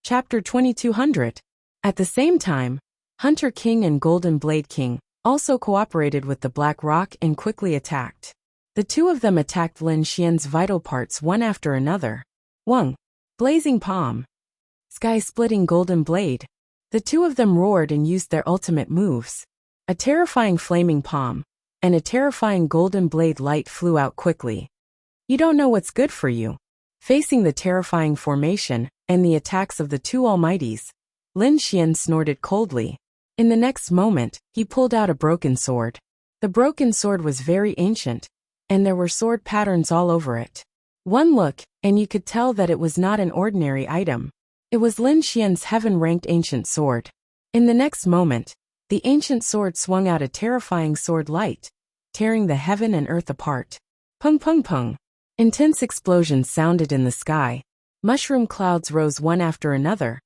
Chapter 2200. At the same time, Hunter King and Golden Blade King also cooperated with the Black Rock and quickly attacked. The two of them attacked Lin Xian's vital parts one after another. 1. Blazing Palm. Sky-splitting Golden Blade. The two of them roared and used their ultimate moves. A terrifying Flaming Palm and a terrifying Golden Blade light flew out quickly. You don't know what's good for you. Facing the terrifying formation and the attacks of the two almighties, Lin Xian snorted coldly. In the next moment, he pulled out a broken sword. The broken sword was very ancient, and there were sword patterns all over it. One look, and you could tell that it was not an ordinary item. It was Lin Xian's heaven-ranked ancient sword. In the next moment, the ancient sword swung out a terrifying sword light, tearing the heaven and earth apart. Pung pung pung. Intense explosions sounded in the sky. Mushroom clouds rose one after another.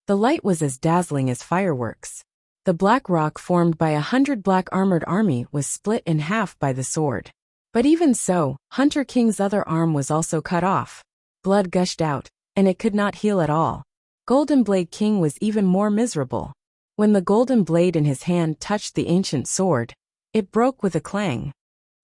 The light was as dazzling as fireworks. The black rock formed by 100 black armored army was split in half by the sword. But even so, Hunter King's other arm was also cut off. Blood gushed out, and it could not heal at all. Golden Blade King was even more miserable. When the golden blade in his hand touched the ancient sword, it broke with a clang.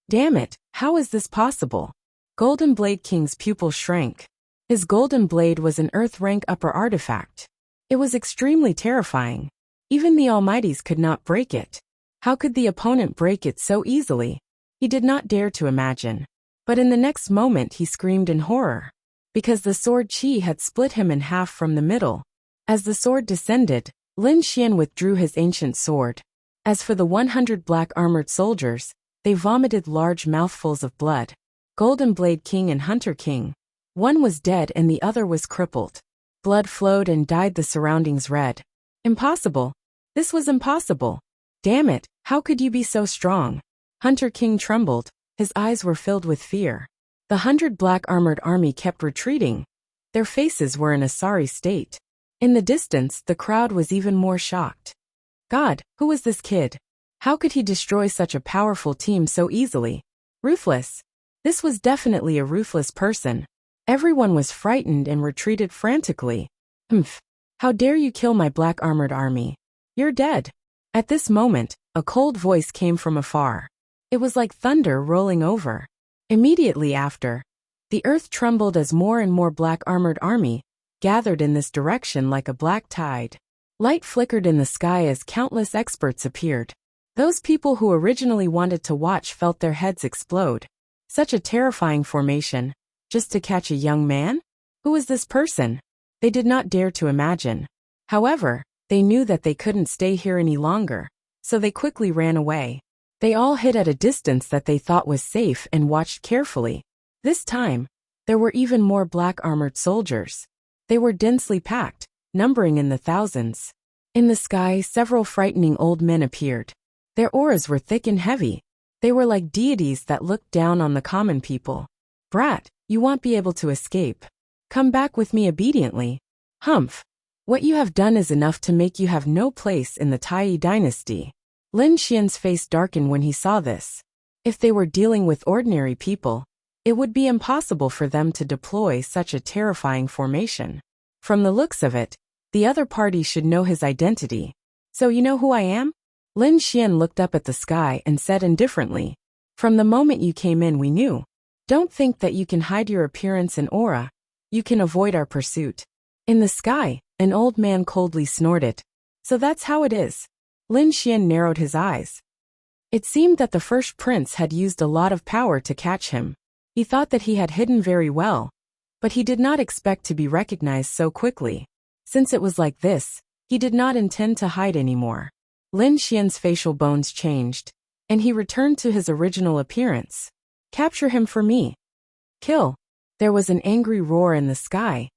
Damn it, how is this possible? Golden Blade King's pupil shrank. His golden blade was an earth-rank upper artifact. It was extremely terrifying. Even the Almighties could not break it. How could the opponent break it so easily? He did not dare to imagine. But in the next moment he screamed in horror. Because the sword chi had split him in half from the middle. As the sword descended, Lin Xian withdrew his ancient sword. As for the 100 black armored soldiers, they vomited large mouthfuls of blood. Golden Blade King and Hunter King. One was dead and the other was crippled. Blood flowed and dyed the surroundings red. Impossible. This was impossible. Damn it, how could you be so strong? Hunter King trembled. His eyes were filled with fear. The 100 black armored army kept retreating. Their faces were in a sorry state. In the distance, the crowd was even more shocked. God, who was this kid? How could he destroy such a powerful team so easily? Ruthless. This was definitely a ruthless person. Everyone was frightened and retreated frantically. Humph. How dare you kill my black armored army? You're dead. At this moment, a cold voice came from afar. It was like thunder rolling over. Immediately after, the earth trembled as more and more black armored army gathered in this direction like a black tide. Light flickered in the sky as countless experts appeared. Those people who originally wanted to watch felt their heads explode. Such a terrifying formation, just to catch a young man? Who was this person? They did not dare to imagine. However, they knew that they couldn't stay here any longer, so they quickly ran away. They all hid at a distance that they thought was safe and watched carefully. This time, there were even more black armored soldiers. They were densely packed, numbering in the thousands. In the sky, several frightening old men appeared. Their auras were thick and heavy. They were like deities that looked down on the common people. Brat, you won't be able to escape. Come back with me obediently. Humph. What you have done is enough to make you have no place in the Tai dynasty. Lin Xian's face darkened when he saw this. If they were dealing with ordinary people, it would be impossible for them to deploy such a terrifying formation. From the looks of it, the other party should know his identity. So you know who I am? Lin Xian looked up at the sky and said indifferently. From the moment you came in we knew. Don't think that you can hide your appearance and aura. You can avoid our pursuit. In the sky, an old man coldly snorted. So that's how it is. Lin Xian narrowed his eyes. It seemed that the first prince had used a lot of power to catch him. He thought that he had hidden very well, but he did not expect to be recognized so quickly. Since it was like this, he did not intend to hide anymore. Lin Xian's facial bones changed, and he returned to his original appearance. Capture him for me. Kill. There was an angry roar in the sky,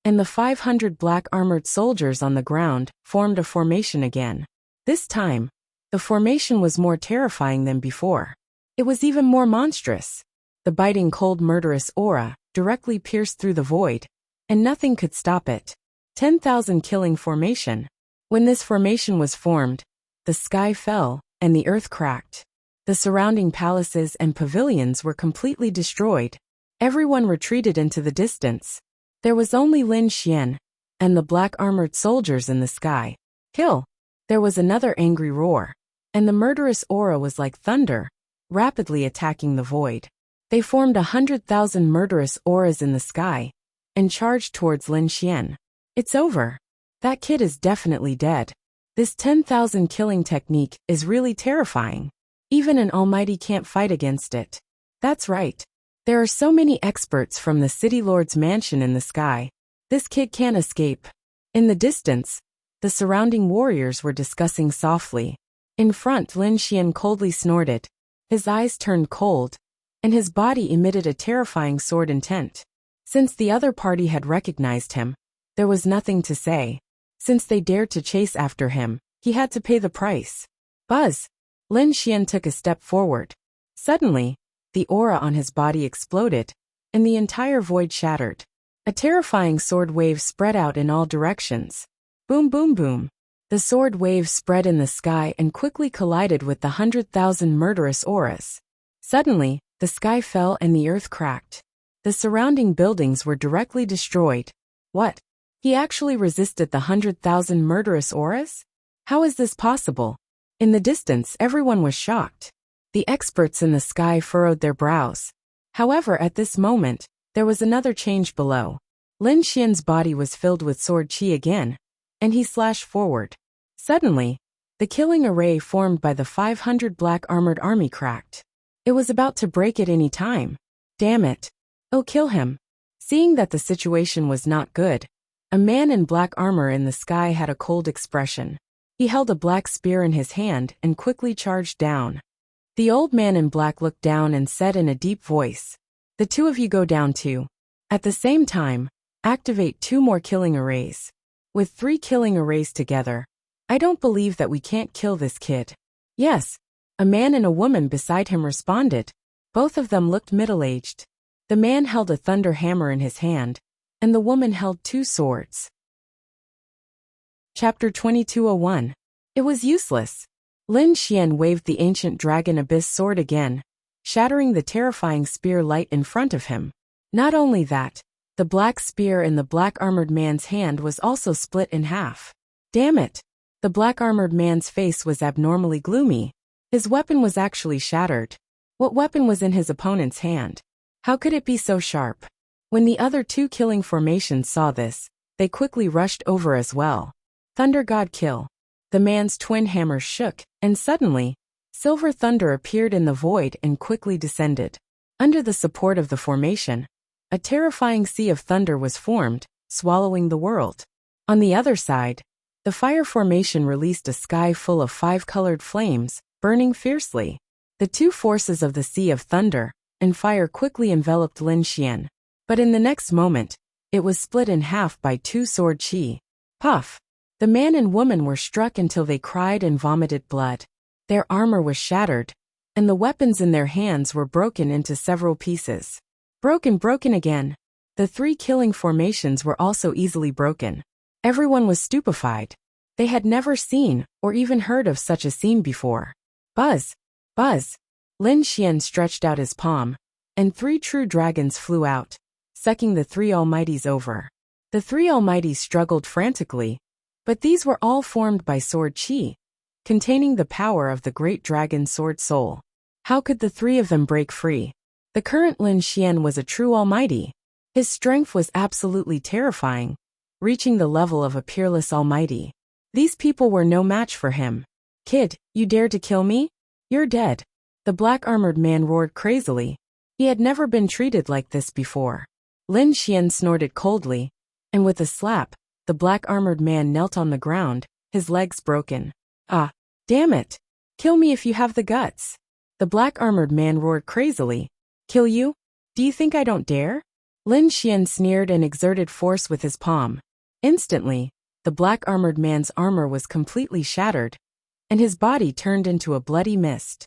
and the 500 black armored soldiers on the ground formed a formation again. This time, the formation was more terrifying than before. It was even more monstrous. The biting cold murderous aura directly pierced through the void, and nothing could stop it. 10,000 killing formation. When this formation was formed, the sky fell, and the earth cracked. The surrounding palaces and pavilions were completely destroyed. Everyone retreated into the distance. There was only Lin Xian, and the black-armored soldiers in the sky. Kill! There was another angry roar, and the murderous aura was like thunder, rapidly attacking the void. They formed 100,000 murderous auras in the sky and charged towards Lin Xian. It's over. That kid is definitely dead. This 10,000 killing technique is really terrifying. Even an almighty can't fight against it. That's right. There are so many experts from the City Lord's mansion in the sky. This kid can't escape. In the distance, the surrounding warriors were discussing softly. In front, Lin Xian coldly snorted. His eyes turned cold, and his body emitted a terrifying sword intent. Since the other party had recognized him, there was nothing to say. Since they dared to chase after him, he had to pay the price. Buzz! Lin Xian took a step forward. Suddenly, the aura on his body exploded, and the entire void shattered. A terrifying sword wave spread out in all directions. Boom boom boom. The sword wave spread in the sky and quickly collided with the 100,000 murderous auras. Suddenly, the sky fell and the earth cracked. The surrounding buildings were directly destroyed. What? He actually resisted the 100,000 murderous auras? How is this possible? In the distance, everyone was shocked. The experts in the sky furrowed their brows. However, at this moment, there was another change below. Lin Xian's body was filled with sword chi again, and he slashed forward. Suddenly, the killing array formed by the 500 black-armored army cracked. It was about to break at any time. Damn it. Oh, kill him. Seeing that the situation was not good, a man in black armor in the sky had a cold expression. He held a black spear in his hand and quickly charged down. The old man in black looked down and said in a deep voice, "The two of you go down too. At the same time, activate 2 more killing arrays. With 3 killing arrays together, I don't believe that we can't kill this kid." Yes, a man and a woman beside him responded. Both of them looked middle-aged. The man held a thunder hammer in his hand, and the woman held 2 swords. Chapter 2201. It was useless. Lin Xian waved the ancient dragon abyss sword again, shattering the terrifying spear light in front of him. Not only that, the black spear in the black-armored man's hand was also split in half. Damn it! The black-armored man's face was abnormally gloomy. His weapon was actually shattered. What weapon was in his opponent's hand? How could it be so sharp? When the other 2 killing formations saw this, they quickly rushed over as well. Thunder God kill. The man's twin hammers shook, and suddenly, silver thunder appeared in the void and quickly descended. Under the support of the formation, a terrifying sea of thunder was formed, swallowing the world. On the other side, the fire formation released a sky full of 5-colored flames, burning fiercely. The 2 forces of the sea of thunder and fire quickly enveloped Lin Xian. But in the next moment, it was split in half by 2 sword chi. Puff! The man and woman were struck until they cried and vomited blood. Their armor was shattered, and the weapons in their hands were broken into several pieces. Broken again. The 3 killing formations were also easily broken. Everyone was stupefied. They had never seen or even heard of such a scene before. Buzz! Buzz! Lin Xian stretched out his palm, and 3 true dragons flew out, sucking the 3 almighties over. The 3 almighties struggled frantically, but these were all formed by sword chi, containing the power of the great dragon sword soul. How could the 3 of them break free? The current Lin Xian was a true almighty. His strength was absolutely terrifying, reaching the level of a peerless almighty. These people were no match for him. Kid, you dare to kill me? You're dead. The black-armored man roared crazily. He had never been treated like this before. Lin Xian snorted coldly, and with a slap, the black-armored man knelt on the ground, his legs broken. Ah, damn it! Kill me if you have the guts. The black-armored man roared crazily. Kill you? Do you think I don't dare? Lin Xian sneered and exerted force with his palm. Instantly, the black-armored man's armor was completely shattered, and his body turned into a bloody mist.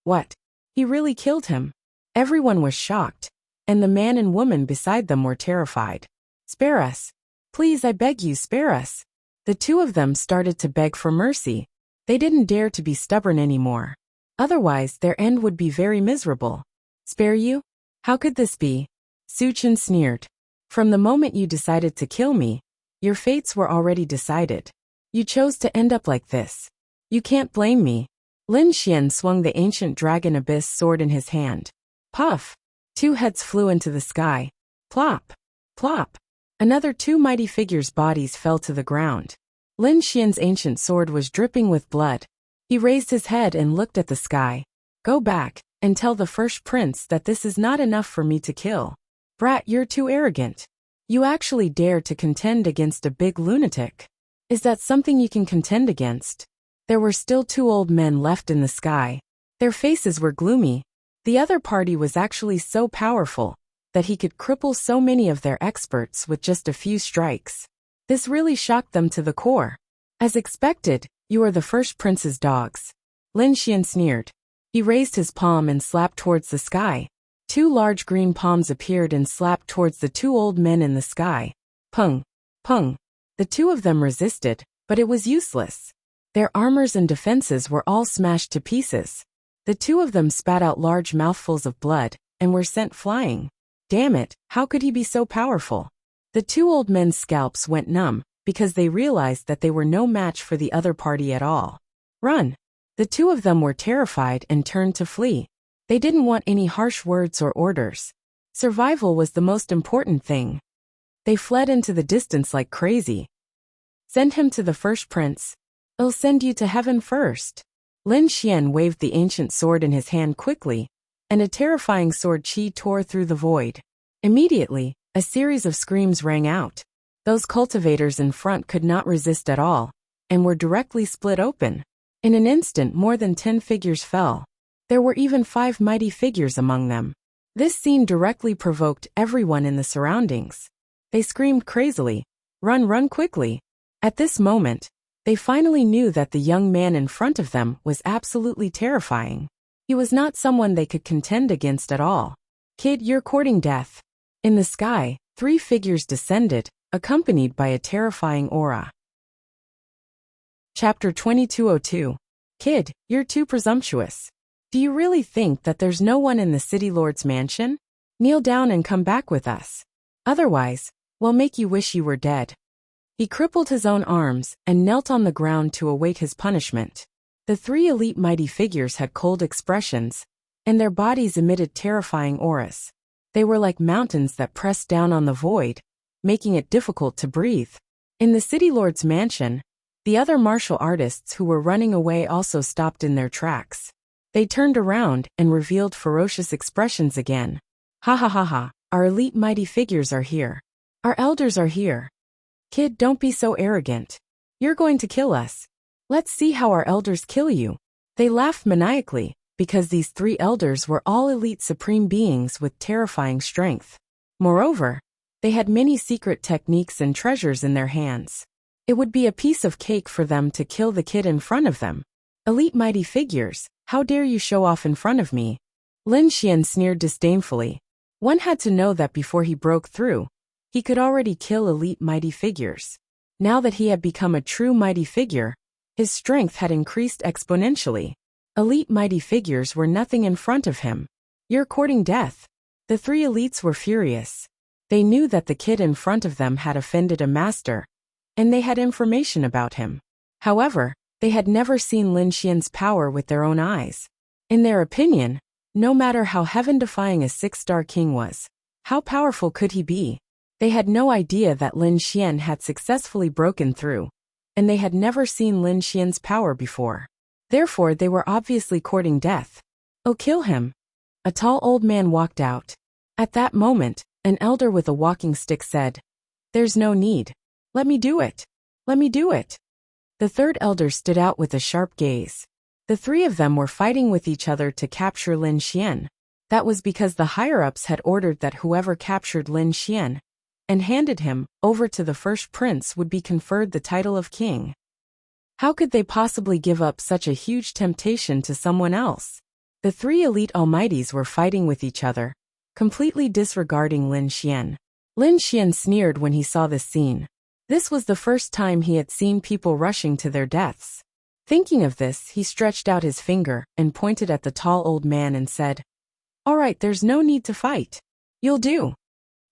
What? He really killed him? Everyone was shocked, and the man and woman beside them were terrified. Spare us. Please, I beg you, spare us. The 2 of them started to beg for mercy. They didn't dare to be stubborn anymore. Otherwise, their end would be very miserable. Spare you? How could this be? Su Chen sneered. From the moment you decided to kill me, Your fates were already decided. You chose to end up like this. You can't blame me. Lin Xian swung the ancient dragon abyss sword in his hand. Puff! 2 heads flew into the sky. Plop! Plop! Another 2 mighty figures' bodies fell to the ground. Lin Xian's ancient sword was dripping with blood. He raised his head and looked at the sky. Go back, and tell the first prince that this is not enough for me to kill. Brat, you're too arrogant. You actually dare to contend against a big lunatic. Is that something you can contend against? There were still 2 old men left in the sky. Their faces were gloomy. The other party was actually so powerful that he could cripple so many of their experts with just a few strikes. This really shocked them to the core. As expected, you are the first prince's dogs. Lin Xian sneered. He raised his palm and slapped towards the sky. 2 large green palms appeared and slapped towards the 2 old men in the sky. Pung! Pung! The 2 of them resisted, but it was useless. Their armors and defenses were all smashed to pieces. The 2 of them spat out large mouthfuls of blood and were sent flying. Damn it, how could he be so powerful? The 2 old men's scalps went numb because they realized that they were no match for the other party at all. Run! The 2 of them were terrified and turned to flee. They didn't want any harsh words or orders. Survival was the most important thing. They fled into the distance like crazy. Send him to the first prince. I'll send you to heaven first. Lin Xian waved the ancient sword in his hand quickly, and a terrifying sword chi tore through the void. Immediately, a series of screams rang out. Those cultivators in front could not resist at all, and were directly split open. In an instant more than 10 figures fell. There were even 5 mighty figures among them. This scene directly provoked everyone in the surroundings. They screamed crazily, "Run, run quickly!" At this moment, they finally knew that the young man in front of them was absolutely terrifying. He was not someone they could contend against at all. Kid, you're courting death. In the sky, 3 figures descended, accompanied by a terrifying aura. Chapter 2202. Kid, you're too presumptuous. Do you really think that there's no one in the city lord's mansion? Kneel down and come back with us. Otherwise, we'll make you wish you were dead. He crippled his own arms and knelt on the ground to await his punishment. The 3 elite mighty figures had cold expressions, and their bodies emitted terrifying auras. They were like mountains that pressed down on the void, making it difficult to breathe. In the city lord's mansion, the other martial artists who were running away also stopped in their tracks. They turned around and revealed ferocious expressions again. Ha ha ha ha, our elite mighty figures are here. Our elders are here. Kid, don't be so arrogant. You're going to kill us. Let's see how our elders kill you. They laughed maniacally, because these 3 elders were all elite supreme beings with terrifying strength. Moreover, they had many secret techniques and treasures in their hands. It would be a piece of cake for them to kill the kid in front of them. Elite mighty figures, how dare you show off in front of me? Lin Xian sneered disdainfully. One had to know that before he broke through, he could already kill elite mighty figures. Now that he had become a true mighty figure, his strength had increased exponentially. Elite mighty figures were nothing in front of him. You're courting death. The 3 elites were furious. They knew that the kid in front of them had offended a master, and they had information about him. However, they had never seen Lin Xian's power with their own eyes. In their opinion, no matter how heaven-defying a 6-star king was, how powerful could he be? They had no idea that Lin Xian had successfully broken through, and they had never seen Lin Xian's power before. Therefore, they were obviously courting death. Oh, kill him. A tall old man walked out. At that moment, an elder with a walking stick said, "There's no need. Let me do it. Let me do it." The 3rd elder stood out with a sharp gaze. The 3 of them were fighting with each other to capture Lin Xian. That was because the higher-ups had ordered that whoever captured Lin Xian and handed him over to the first prince would be conferred the title of king. How could they possibly give up such a huge temptation to someone else? The 3 elite almighties were fighting with each other, completely disregarding Lin Xian. Lin Xian sneered when he saw this scene. This was the first time he had seen people rushing to their deaths. Thinking of this, he stretched out his finger and pointed at the tall old man and said, "All right, there's no need to fight. You'll do."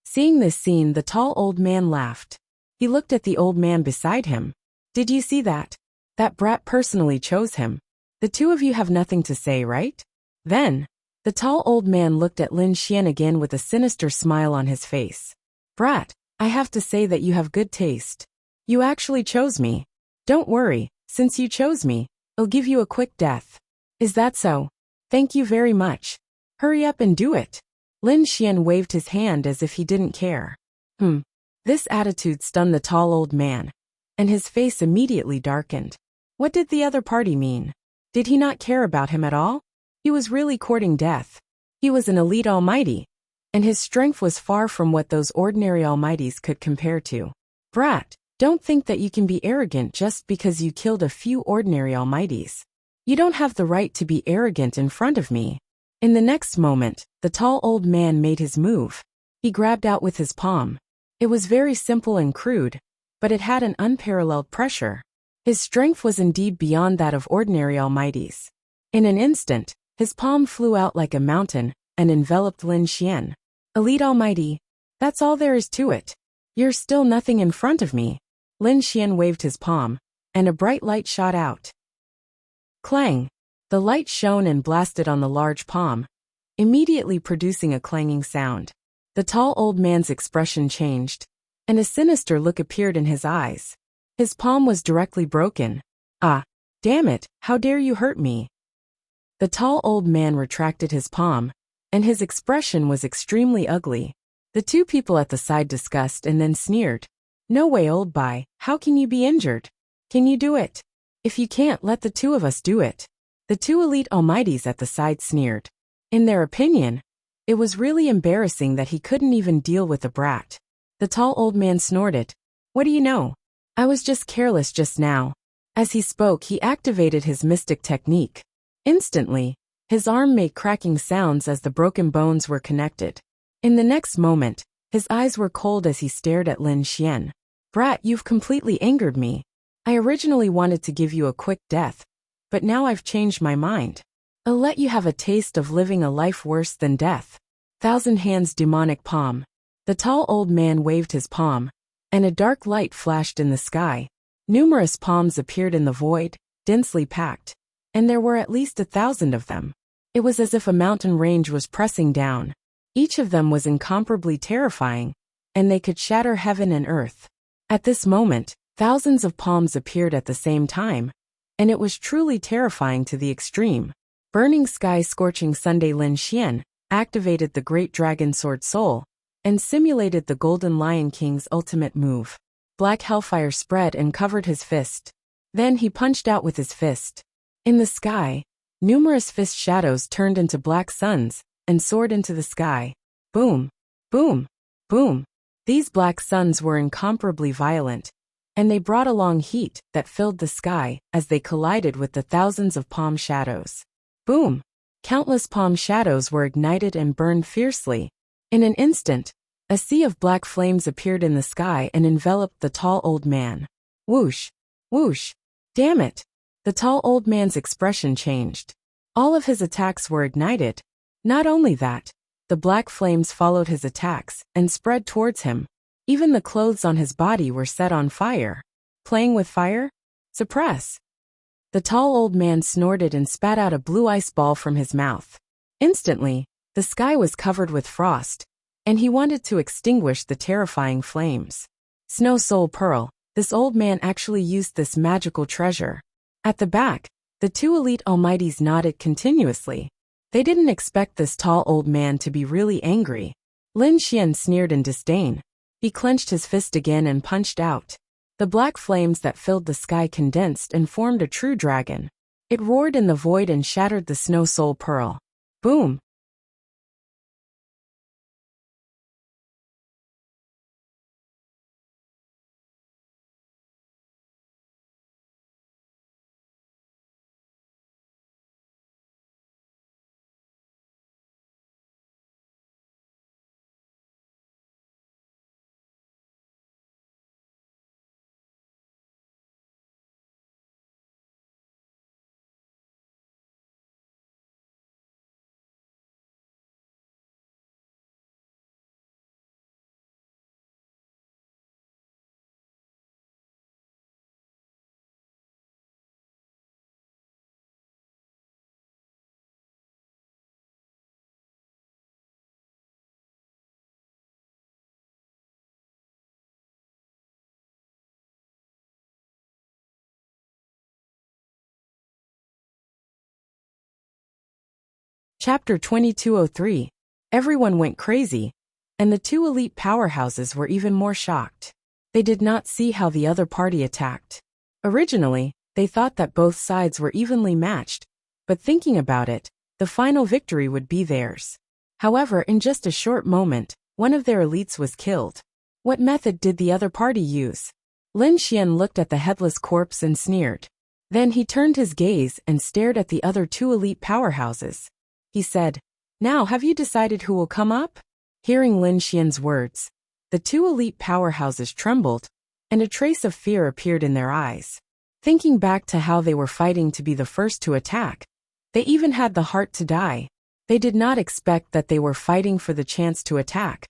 Seeing this scene, the tall old man laughed. He looked at the old man beside him. Did you see that? That brat personally chose him. The two of you have nothing to say, right? Then, the tall old man looked at Lin Xian again with a sinister smile on his face. Brat, I have to say that you have good taste. You actually chose me. Don't worry, since you chose me, I'll give you a quick death. Is that so? Thank you very much. Hurry up and do it. Lin Xian waved his hand as if he didn't care. This attitude stunned the tall old man, and his face immediately darkened. What did the other party mean? Did he not care about him at all? He was really courting death. He was an elite almighty, and his strength was far from what those ordinary almighties could compare to. Brat, don't think that you can be arrogant just because you killed a few ordinary almighties. You don't have the right to be arrogant in front of me. In the next moment, the tall old man made his move. He grabbed out with his palm. It was very simple and crude, but it had an unparalleled pressure. His strength was indeed beyond that of ordinary almighties. In an instant, his palm flew out like a mountain and enveloped Lin Xian. Elite almighty, that's all there is to it. You're still nothing in front of me. Lin Xian waved his palm, and a bright light shot out. Clang! The light shone and blasted on the large palm, immediately producing a clanging sound. The tall old man's expression changed, and a sinister look appeared in his eyes. His palm was directly broken. Ah, damn it, how dare you hurt me? The tall old man retracted his palm, and his expression was extremely ugly. The two people at the side discussed and then sneered. No way, old boy, how can you be injured? Can you do it? If you can't, let the two of us do it. The two elite almighties at the side sneered. In their opinion, it was really embarrassing that he couldn't even deal with the brat. The tall old man snorted. What do you know? I was just careless just now. As he spoke, he activated his mystic technique. Instantly, his arm made cracking sounds as the broken bones were connected. In the next moment, his eyes were cold as he stared at Lin Xian. Brat, you've completely angered me. I originally wanted to give you a quick death, but now I've changed my mind. I'll let you have a taste of living a life worse than death. Thousand Hands Demonic Palm. The tall old man waved his palm, and a dark light flashed in the sky. Numerous palms appeared in the void, densely packed, and there were at least 1,000 of them. It was as if a mountain range was pressing down. Each of them was incomparably terrifying, and they could shatter heaven and earth. At this moment, thousands of palms appeared at the same time, and it was truly terrifying to the extreme. Burning Sky Scorching Sunday Lin Xian activated the Great Dragon Sword Soul and simulated the Golden Lion King's ultimate move. Black hellfire spread and covered his fist. Then he punched out with his fist. In the sky, numerous fist shadows turned into black suns and soared into the sky. Boom, boom, boom. These black suns were incomparably violent, and they brought along heat that filled the sky as they collided with the thousands of palm shadows. Boom! Countless palm shadows were ignited and burned fiercely. In an instant, a sea of black flames appeared in the sky and enveloped the tall old man. Whoosh! Whoosh! Damn it! The tall old man's expression changed. All of his attacks were ignited. Not only that, the black flames followed his attacks and spread towards him. Even the clothes on his body were set on fire. Playing with fire? Suppress! The tall old man snorted and spat out a blue ice ball from his mouth. Instantly, the sky was covered with frost, and he wanted to extinguish the terrifying flames. Snow Soul Pearl, this old man actually used this magical treasure. At the back, the two elite almighties nodded continuously. They didn't expect this tall old man to be really angry. Lin Xian sneered in disdain. He clenched his fist again and punched out. The black flames that filled the sky condensed and formed a true dragon. It roared in the void and shattered the Snow Soul Pearl. Boom! Chapter 2203. Everyone went crazy, and the two elite powerhouses were even more shocked. They did not see how the other party attacked. Originally, they thought that both sides were evenly matched, but thinking about it, the final victory would be theirs. However, in just a short moment, one of their elites was killed. What method did the other party use? Lin Xian looked at the headless corpse and sneered. Then he turned his gaze and stared at the other two elite powerhouses. He said, "Now have you decided who will come up?" Hearing Lin Xian's words, the two elite powerhouses trembled, and a trace of fear appeared in their eyes. Thinking back to how they were fighting to be the first to attack, they even had the heart to die. They did not expect that they were fighting for the chance to attack,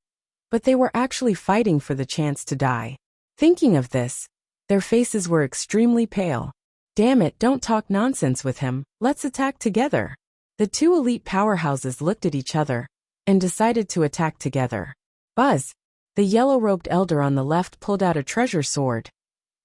but they were actually fighting for the chance to die. Thinking of this, their faces were extremely pale. "Damn it, don't talk nonsense with him, let's attack together." The two elite powerhouses looked at each other and decided to attack together. Buzz, the yellow-robed elder on the left, pulled out a treasure sword,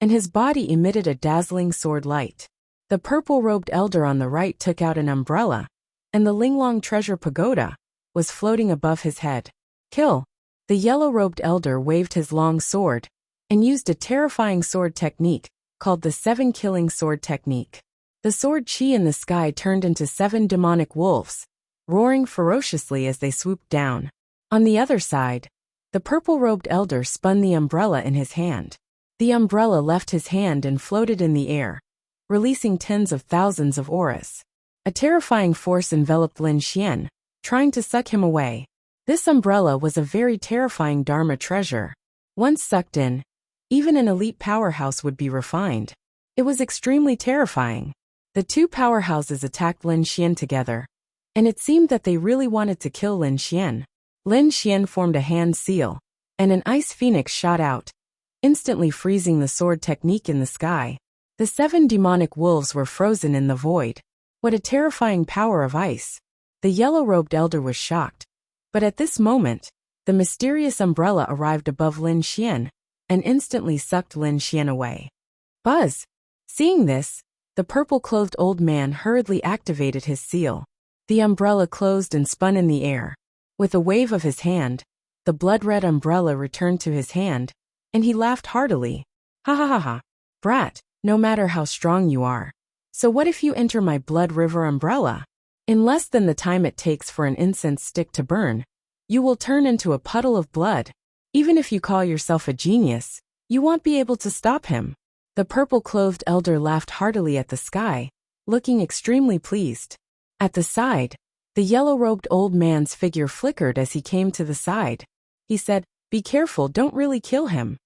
and his body emitted a dazzling sword light. The purple-robed elder on the right took out an umbrella, and the Linglong treasure pagoda was floating above his head. Kill! The yellow-robed elder waved his long sword and used a terrifying sword technique called the 7 killing sword technique. The sword chi in the sky turned into 7 demonic wolves, roaring ferociously as they swooped down. On the other side, the purple-robed elder spun the umbrella in his hand. The umbrella left his hand and floated in the air, releasing tens of thousands of auras. A terrifying force enveloped Lin Xian, trying to suck him away. This umbrella was a very terrifying Dharma treasure. Once sucked in, even an elite powerhouse would be refined. It was extremely terrifying. The two powerhouses attacked Lin Xian together, and it seemed that they really wanted to kill Lin Xian. Lin Xian formed a hand seal, and an ice phoenix shot out, instantly freezing the sword technique in the sky. The 7 demonic wolves were frozen in the void. What a terrifying power of ice! The yellow-robed elder was shocked, but at this moment, the mysterious umbrella arrived above Lin Xian and instantly sucked Lin Xian away. Buzz! Seeing this, the purple-clothed old man hurriedly activated his seal. The umbrella closed and spun in the air. With a wave of his hand, the blood-red umbrella returned to his hand, and he laughed heartily. "Ha ha ha ha! Brat, no matter how strong you are. So what if you enter my blood river umbrella? In less than the time it takes for an incense stick to burn, you will turn into a puddle of blood. Even if you call yourself a genius, you won't be able to stop him." The purple-clothed elder laughed heartily at the sky, looking extremely pleased. At the side, the yellow-robed old man's figure flickered as he came to the side. He said, "Be careful, don't really kill him.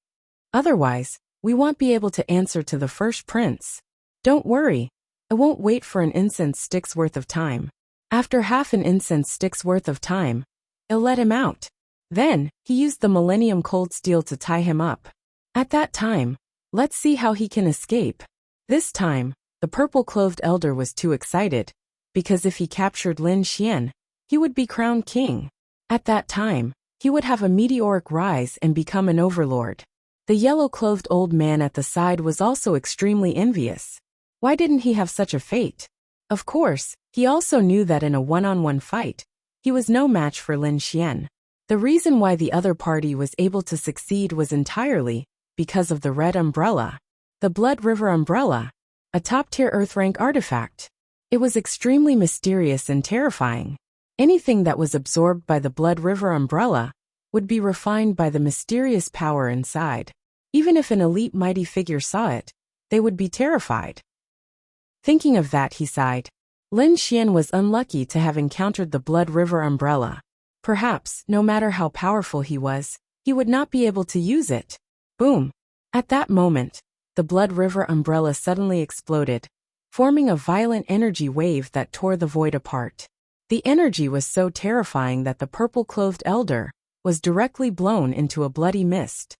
Otherwise, we won't be able to answer to the first prince. Don't worry, I won't wait for an incense stick's worth of time. After half an incense stick's worth of time, I'll let him out." Then, he used the Millennium Cold Steel to tie him up. At that time, let's see how he can escape. This time, the purple-clothed elder was too excited, because if he captured Lin Xian, he would be crowned king. At that time, he would have a meteoric rise and become an overlord. The yellow-clothed old man at the side was also extremely envious. Why didn't he have such a fate? Of course, he also knew that in a one-on-one fight, he was no match for Lin Xian. The reason why the other party was able to succeed was entirely because of the red umbrella. The Blood River umbrella, a top-tier Earth-rank artifact. It was extremely mysterious and terrifying. Anything that was absorbed by the Blood River umbrella would be refined by the mysterious power inside. Even if an elite mighty figure saw it, they would be terrified. Thinking of that, he sighed. Lin Xian was unlucky to have encountered the Blood River umbrella. Perhaps, no matter how powerful he was, he would not be able to use it. Boom! At that moment, the Blood River umbrella suddenly exploded, forming a violent energy wave that tore the void apart. The energy was so terrifying that the purple-clothed elder was directly blown into a bloody mist.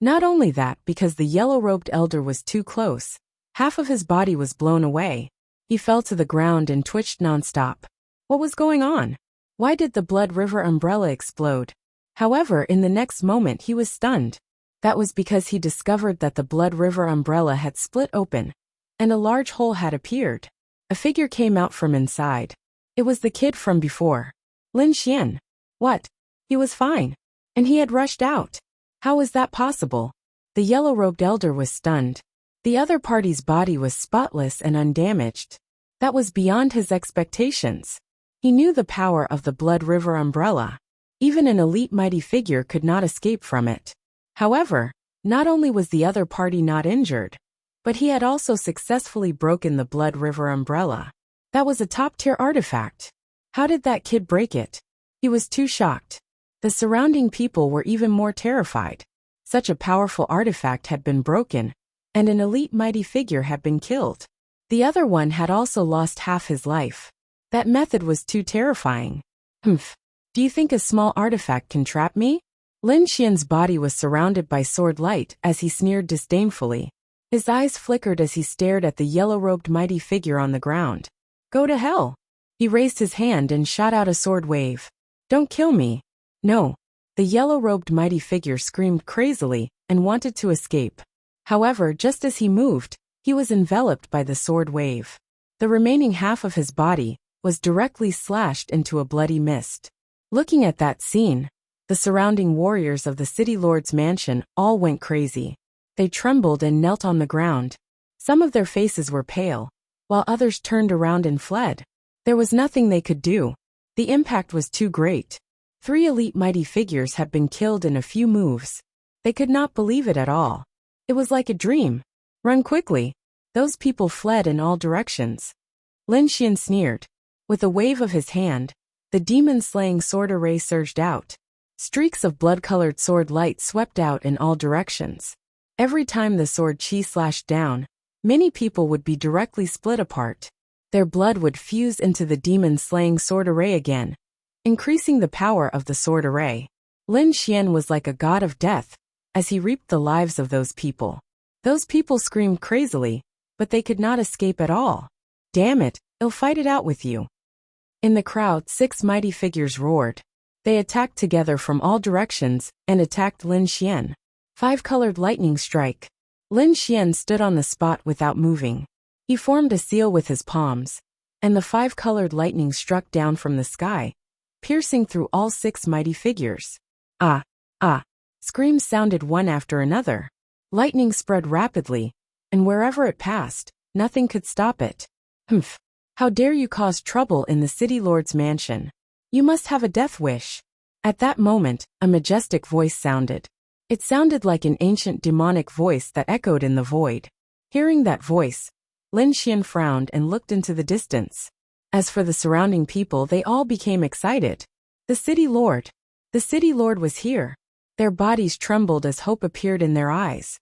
Not only that, because the yellow-robed elder was too close, half of his body was blown away. He fell to the ground and twitched nonstop. What was going on? Why did the Blood River umbrella explode? However, in the next moment he was stunned. That was because he discovered that the Blood River umbrella had split open, and a large hole had appeared. A figure came out from inside. It was the kid from before. Lin Xian. What? He was fine. And he had rushed out. How was that possible? The yellow-robed elder was stunned. The other party's body was spotless and undamaged. That was beyond his expectations. He knew the power of the Blood River umbrella. Even an elite mighty figure could not escape from it. However, not only was the other party not injured, but he had also successfully broken the Blood River umbrella. That was a top-tier artifact. How did that kid break it? He was too shocked. The surrounding people were even more terrified. Such a powerful artifact had been broken, and an elite mighty figure had been killed. The other one had also lost half his life. That method was too terrifying. Humph. Do you think a small artifact can trap me? Lin Xian's body was surrounded by sword light as he sneered disdainfully. His eyes flickered as he stared at the yellow-robed mighty figure on the ground. Go to hell. He raised his hand and shot out a sword wave. Don't kill me. No. The yellow-robed mighty figure screamed crazily and wanted to escape. However, just as he moved, he was enveloped by the sword wave. The remaining half of his body was directly slashed into a bloody mist. Looking at that scene, the surrounding warriors of the city lord's mansion all went crazy. They trembled and knelt on the ground. Some of their faces were pale, while others turned around and fled. There was nothing they could do. The impact was too great. 3 elite mighty figures had been killed in a few moves. They could not believe it at all. It was like a dream. Run quickly. Those people fled in all directions. Lin Xian sneered. With a wave of his hand, the demon-slaying sword array surged out. Streaks of blood-colored sword light swept out in all directions. Every time the sword chi slashed down, many people would be directly split apart. Their blood would fuse into the demon-slaying sword array again, increasing the power of the sword array. Lin Xian was like a god of death as he reaped the lives of those people. Those people screamed crazily, but they could not escape at all. Damn it, I'll fight it out with you. In the crowd, 6 mighty figures roared. They attacked together from all directions and attacked Lin Xian. 5-colored lightning strike. Lin Xian stood on the spot without moving. He formed a seal with his palms, and the 5-colored lightning struck down from the sky, piercing through all 6 mighty figures. Ah! Ah! Screams sounded one after another. Lightning spread rapidly, and wherever it passed, nothing could stop it. Humph! How dare you cause trouble in the city lord's mansion? You must have a death wish. At that moment, a majestic voice sounded. It sounded like an ancient demonic voice that echoed in the void. Hearing that voice, Lin Xian frowned and looked into the distance. As for the surrounding people, they all became excited. The city lord was here. Their bodies trembled as hope appeared in their eyes.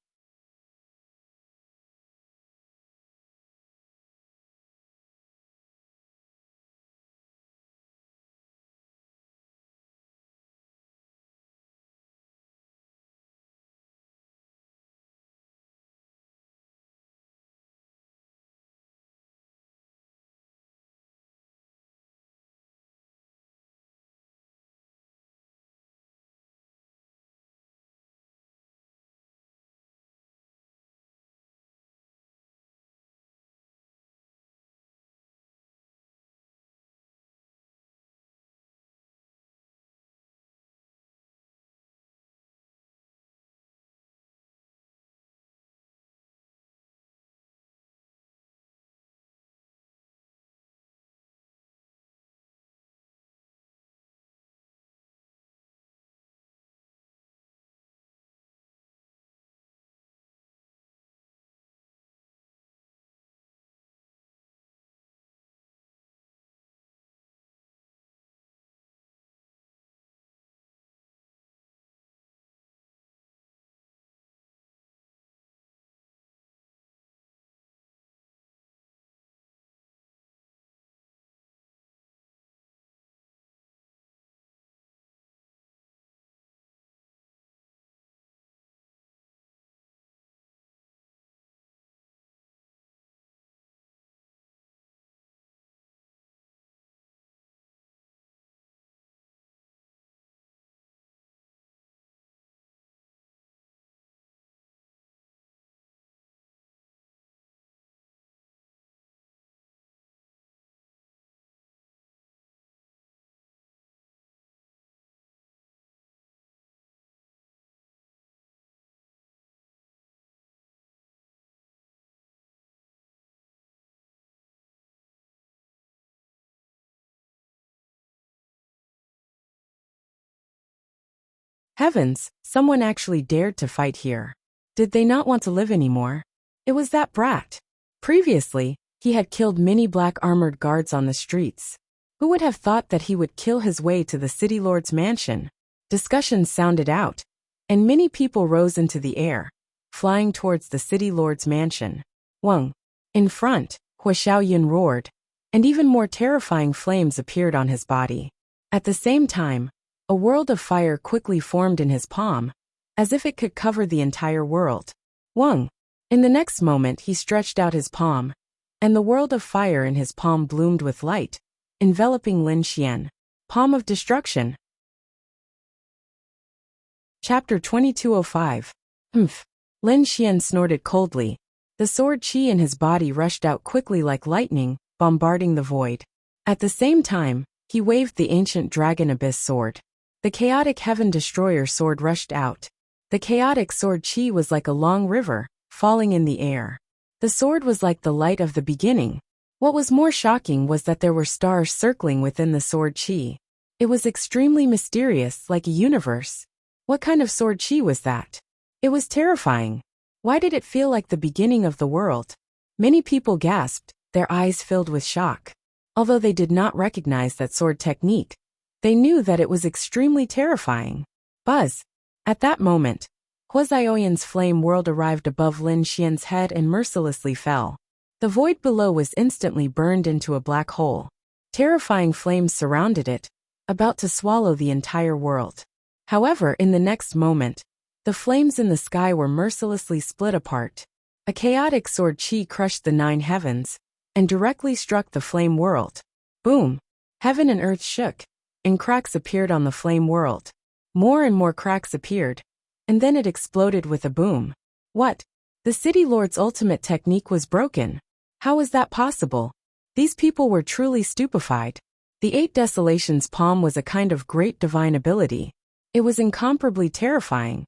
Heavens, someone actually dared to fight here. Did they not want to live anymore? It was that brat. Previously, he had killed many black armored guards on the streets. Who would have thought that he would kill his way to the city lord's mansion? Discussions sounded out, and many people rose into the air, flying towards the city lord's mansion. Wang. In front, Hua Xiaoyan roared, and even more terrifying flames appeared on his body. At the same time, a world of fire quickly formed in his palm, as if it could cover the entire world. Wang. In the next moment he stretched out his palm, and the world of fire in his palm bloomed with light, enveloping Lin Xian. Palm of Destruction. Chapter 2205. Humph. Lin Xian snorted coldly. The sword qi in his body rushed out quickly like lightning, bombarding the void. At the same time, he waved the ancient dragon abyss sword. The chaotic heaven destroyer sword rushed out. The chaotic sword qi was like a long river, falling in the air. The sword was like the light of the beginning. What was more shocking was that there were stars circling within the sword qi. It was extremely mysterious, like a universe. What kind of sword qi was that? It was terrifying. Why did it feel like the beginning of the world? Many people gasped, their eyes filled with shock. Although they did not recognize that sword technique, they knew that it was extremely terrifying. Buzz. At that moment, Hua Xiaoyan's flame world arrived above Lin Xian's head and mercilessly fell. The void below was instantly burned into a black hole. Terrifying flames surrounded it, about to swallow the entire world. However, in the next moment, the flames in the sky were mercilessly split apart. A chaotic sword qi crushed the 9 heavens, and directly struck the flame world. Boom! Heaven and earth shook, and cracks appeared on the flame world. More and more cracks appeared, and then it exploded with a boom. What? The city lord's ultimate technique was broken. How was that possible? These people were truly stupefied. The 8 Desolations palm was a kind of great divine ability. It was incomparably terrifying.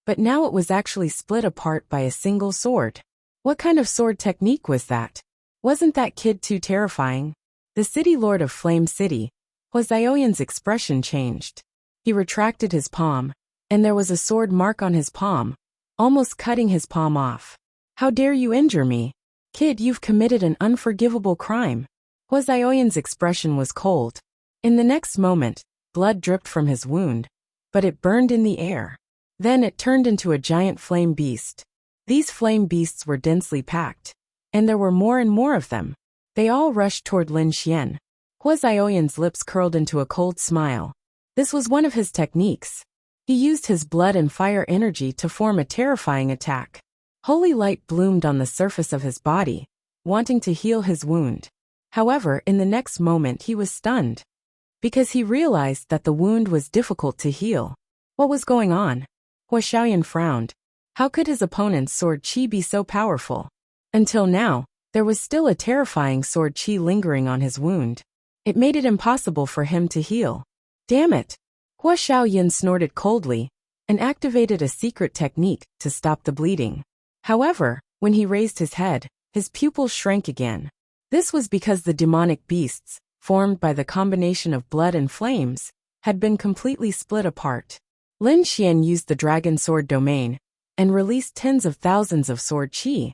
But now it was actually split apart by a single sword. What kind of sword technique was that? Wasn't that kid too terrifying? The city lord of Flame City, Hua Xiaoyan's expression changed. He retracted his palm, and there was a sword mark on his palm, almost cutting his palm off. How dare you injure me? Kid, you've committed an unforgivable crime. Hua Xiaoyan's expression was cold. In the next moment, blood dripped from his wound, but it burned in the air. Then it turned into a giant flame beast. These flame beasts were densely packed, and there were more and more of them. They all rushed toward Lin Xian. Hua Xiaoyan's lips curled into a cold smile. This was one of his techniques. He used his blood and fire energy to form a terrifying attack. Holy light bloomed on the surface of his body, wanting to heal his wound. However, in the next moment he was stunned, because he realized that the wound was difficult to heal. What was going on? Hua Xiaoyan frowned. How could his opponent's sword qi be so powerful? Until now, there was still a terrifying sword qi lingering on his wound. It made it impossible for him to heal. Damn it! Hua Xiaoyan snorted coldly, and activated a secret technique to stop the bleeding. However, when he raised his head, his pupils shrank again. This was because the demonic beasts, formed by the combination of blood and flames, had been completely split apart. Lin Xian used the dragon sword domain, and released tens of thousands of sword qi,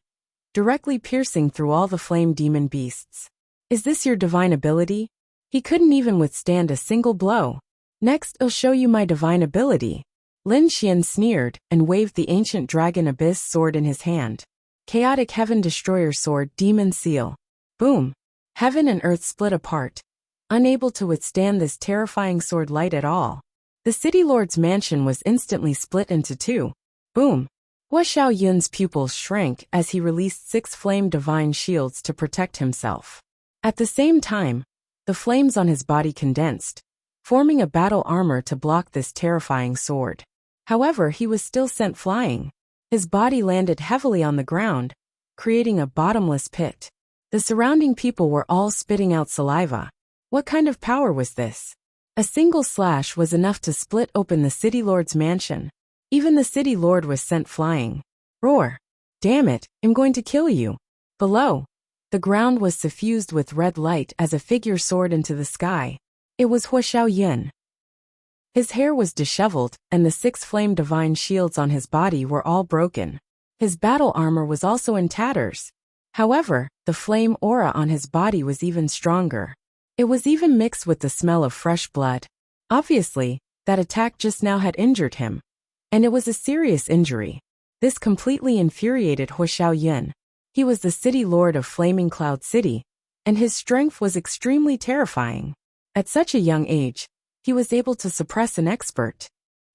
directly piercing through all the flame demon beasts. Is this your divine ability? He couldn't even withstand a single blow. Next, I'll show you my divine ability. Lin Xian sneered and waved the ancient dragon abyss sword in his hand. Chaotic heaven destroyer sword demon seal. Boom! Heaven and earth split apart, unable to withstand this terrifying sword light at all. The city lord's mansion was instantly split into 2. Boom! Hua Xiaoyan's pupils shrank as he released 6 flame divine shields to protect himself. At the same time, the flames on his body condensed, forming a battle armor to block this terrifying sword. However, he was still sent flying. His body landed heavily on the ground, creating a bottomless pit. The surrounding people were all spitting out saliva. What kind of power was this? A single slash was enough to split open the city lord's mansion. Even the city lord was sent flying. Roar! Damn it, I'm going to kill you. Below, the ground was suffused with red light as a figure soared into the sky. It was Hua Xiaoyan. His hair was disheveled, and the 6 flame divine shields on his body were all broken. His battle armor was also in tatters. However, the flame aura on his body was even stronger. It was even mixed with the smell of fresh blood. Obviously, that attack just now had injured him. And it was a serious injury. This completely infuriated Hua Xiaoyan. He was the city lord of Flaming Cloud City, and his strength was extremely terrifying. At such a young age, he was able to suppress an expert.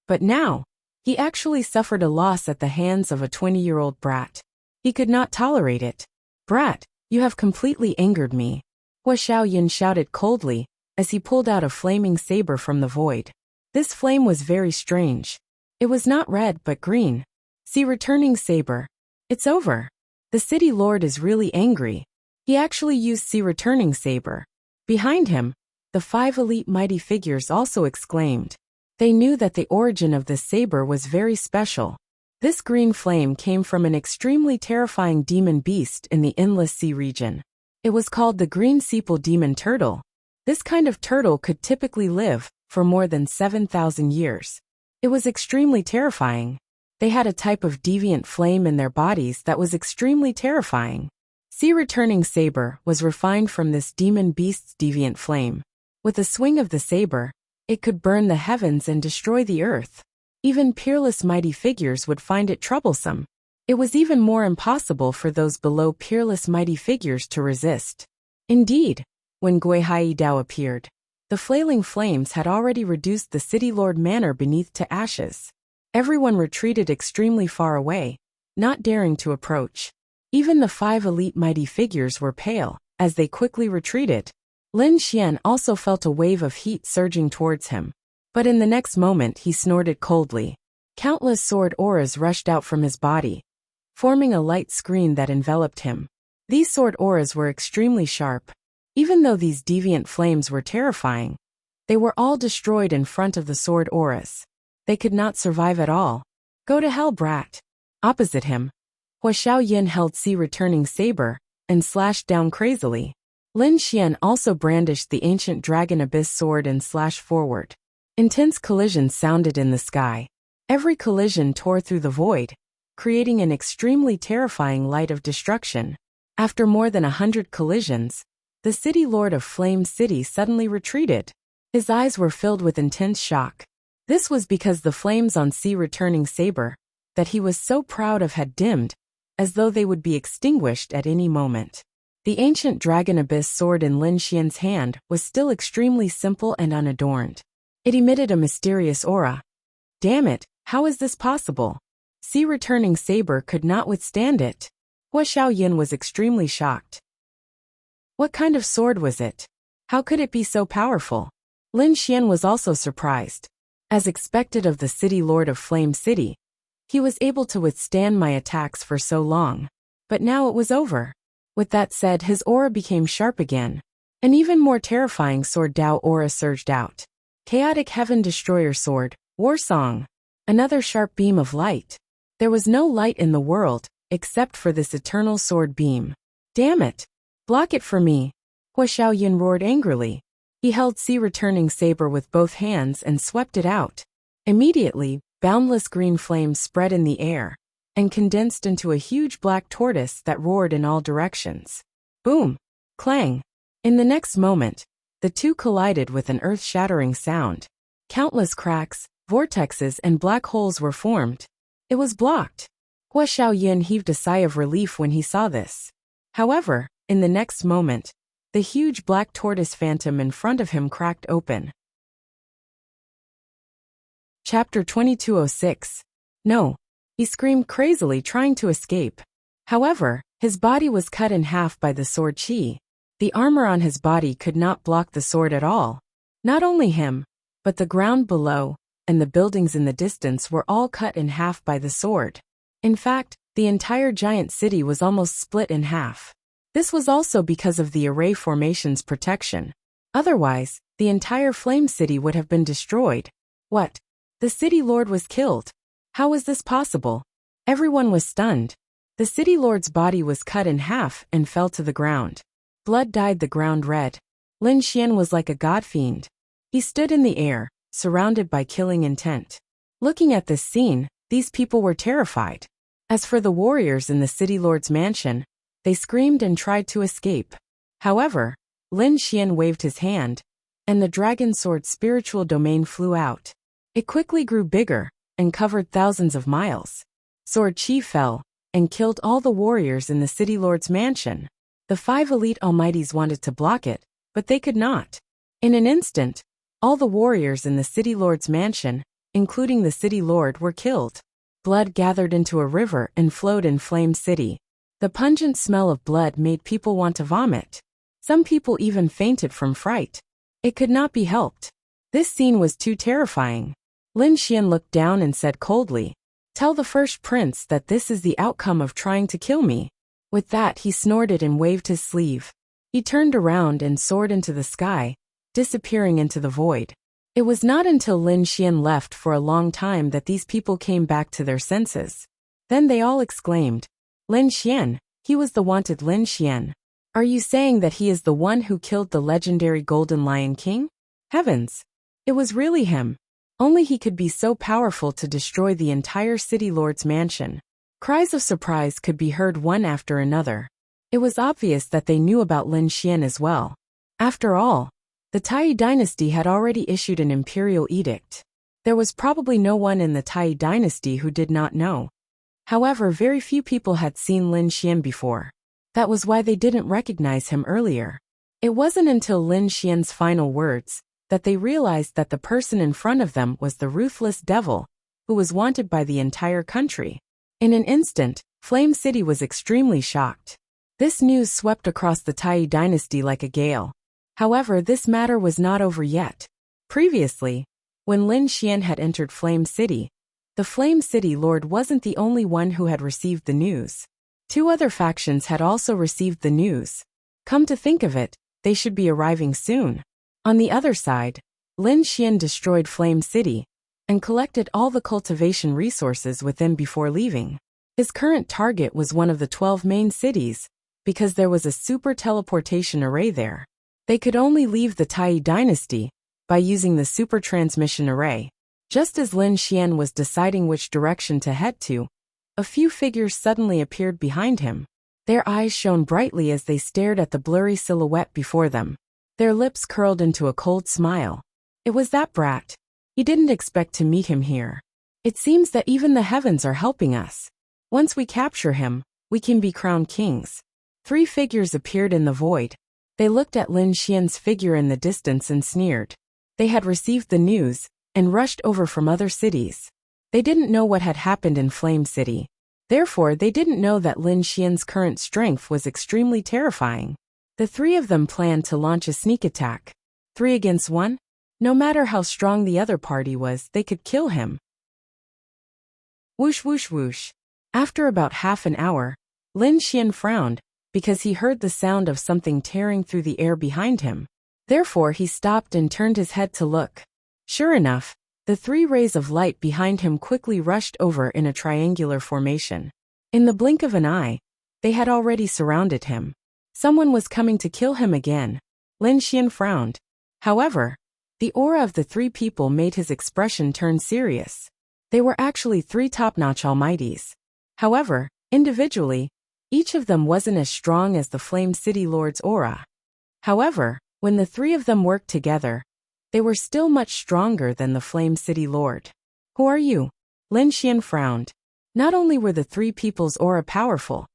But now, he actually suffered a loss at the hands of a 20-year-old brat. He could not tolerate it. "Brat, you have completely angered me," Hua Xiaoyan shouted coldly, as he pulled out a flaming saber from the void. This flame was very strange. It was not red but green. See returning saber. It's over. The city lord is really angry. He actually used see returning saber. Behind him, the 5 elite mighty figures also exclaimed. They knew that the origin of this saber was very special. This green flame came from an extremely terrifying demon beast in the Endless Sea region. It was called the green sepal demon turtle. This kind of turtle could typically live for more than 7,000 years. It was extremely terrifying. They had a type of deviant flame in their bodies that was extremely terrifying. Sea returning saber was refined from this demon beast's deviant flame. With a swing of the saber, it could burn the heavens and destroy the earth. Even peerless mighty figures would find it troublesome. It was even more impossible for those below peerless mighty figures to resist. Indeed, when Guihai Dao appeared, the flailing flames had already reduced the city lord manor beneath to ashes. Everyone retreated extremely far away, not daring to approach. Even the 5 elite mighty figures were pale, as they quickly retreated. Lin Xian also felt a wave of heat surging towards him. But in the next moment he snorted coldly. Countless sword auras rushed out from his body, forming a light screen that enveloped him. These sword auras were extremely sharp. Even though these deviant flames were terrifying, they were all destroyed in front of the sword auras. They could not survive at all. "Go to hell, brat." Opposite him, Hua Xiaoyan held sea returning saber and slashed down crazily. Lin Xian also brandished the ancient dragon abyss sword and slashed forward. Intense collisions sounded in the sky. Every collision tore through the void, creating an extremely terrifying light of destruction. After more than 100 collisions, the city lord of Flame City suddenly retreated. His eyes were filled with intense shock. This was because the flames on sea returning saber that he was so proud of had dimmed, as though they would be extinguished at any moment. The ancient dragon abyss sword in Lin Xian's hand was still extremely simple and unadorned. It emitted a mysterious aura. Damn it, how is this possible? Sea returning saber could not withstand it. Hua Xiaoyan was extremely shocked. What kind of sword was it? How could it be so powerful? Lin Xian was also surprised. As expected of the city lord of Flame City, he was able to withstand my attacks for so long. But now it was over. With that said, his aura became sharp again. An even more terrifying sword Dao aura surged out. Chaotic Heaven Destroyer Sword, War Song. Another sharp beam of light. There was no light in the world, except for this eternal sword beam. Damn it! Block it for me! Hua Xiaoyan roared angrily. He held sea returning saber with both hands and swept it out. Immediately, boundless green flames spread in the air and condensed into a huge black tortoise that roared in all directions. Boom! Clang! In the next moment, the two collided with an earth-shattering sound. Countless cracks, vortexes and black holes were formed. It was blocked. Hua Xiaoyan heaved a sigh of relief when he saw this. However, in the next moment, the huge black tortoise phantom in front of him cracked open. Chapter 2206. No. He screamed crazily, trying to escape. However, his body was cut in half by the sword qi. The armor on his body could not block the sword at all. Not only him, but the ground below and the buildings in the distance were all cut in half by the sword. In fact, the entire giant city was almost split in half. This was also because of the array formation's protection. Otherwise, the entire Flame City would have been destroyed. What? The city lord was killed. How was this possible? Everyone was stunned. The city lord's body was cut in half and fell to the ground. Blood dyed the ground red. Lin Xian was like a god fiend. He stood in the air, surrounded by killing intent. Looking at this scene, these people were terrified. As for the warriors in the city lord's mansion, they screamed and tried to escape. However, Lin Xian waved his hand, and the dragon sword's spiritual domain flew out. It quickly grew bigger and covered thousands of miles. Sword Qi fell and killed all the warriors in the city lord's mansion. The 5 elite almighties wanted to block it, but they could not. In an instant, all the warriors in the city lord's mansion, including the city lord, were killed. Blood gathered into a river and flowed in Flame City. The pungent smell of blood made people want to vomit. Some people even fainted from fright. It could not be helped. This scene was too terrifying. Lin Xian looked down and said coldly, "Tell the first prince that this is the outcome of trying to kill me." With that, he snorted and waved his sleeve. He turned around and soared into the sky, disappearing into the void. It was not until Lin Xian left for a long time that these people came back to their senses. Then they all exclaimed, "Lin Xian, he was the wanted Lin Xian. Are you saying that he is the one who killed the legendary Golden Lion King? Heavens! It was really him. Only he could be so powerful to destroy the entire city lord's mansion." Cries of surprise could be heard one after another. It was obvious that they knew about Lin Xian as well. After all, the Tai dynasty had already issued an imperial edict. There was probably no one in the Tai dynasty who did not know. However, very few people had seen Lin Xian before. That was why they didn't recognize him earlier. It wasn't until Lin Xian's final words that they realized that the person in front of them was the ruthless devil, who was wanted by the entire country. In an instant, Flame City was extremely shocked. This news swept across the Tai dynasty like a gale. However, this matter was not over yet. Previously, when Lin Xian had entered Flame City, the Flame City Lord wasn't the only one who had received the news. 2 other factions had also received the news. Come to think of it, they should be arriving soon. On the other side, Lin Xian destroyed Flame City and collected all the cultivation resources within before leaving. His current target was one of the 12 main cities, because there was a super teleportation array there. They could only leave the Tai dynasty by using the super transmission array. Just as Lin Xian was deciding which direction to head to, a few figures suddenly appeared behind him. Their eyes shone brightly as they stared at the blurry silhouette before them. Their lips curled into a cold smile. It was that brat. He didn't expect to meet him here. It seems that even the heavens are helping us. Once we capture him, we can be crowned kings. 3 figures appeared in the void. They looked at Lin Xian's figure in the distance and sneered. They had received the news and rushed over from other cities. They didn't know what had happened in Flame City. Therefore, they didn't know that Lin Xian's current strength was extremely terrifying. The 3 of them planned to launch a sneak attack. 3 against 1? No matter how strong the other party was, they could kill him. Whoosh whoosh whoosh. After about half an hour, Lin Xian frowned, because he heard the sound of something tearing through the air behind him. Therefore, he stopped and turned his head to look. Sure enough, the 3 rays of light behind him quickly rushed over in a triangular formation. In the blink of an eye, they had already surrounded him. Someone was coming to kill him again. Lin Xian frowned. However, the aura of the 3 people made his expression turn serious. They were actually 3 top-notch almighties. However, individually, each of them wasn't as strong as the Flame City Lord's aura. However, when the 3 of them worked together, they were still much stronger than the Flame City Lord. Who are you? Lin Xian frowned. Not only were the 3 people's aura powerful,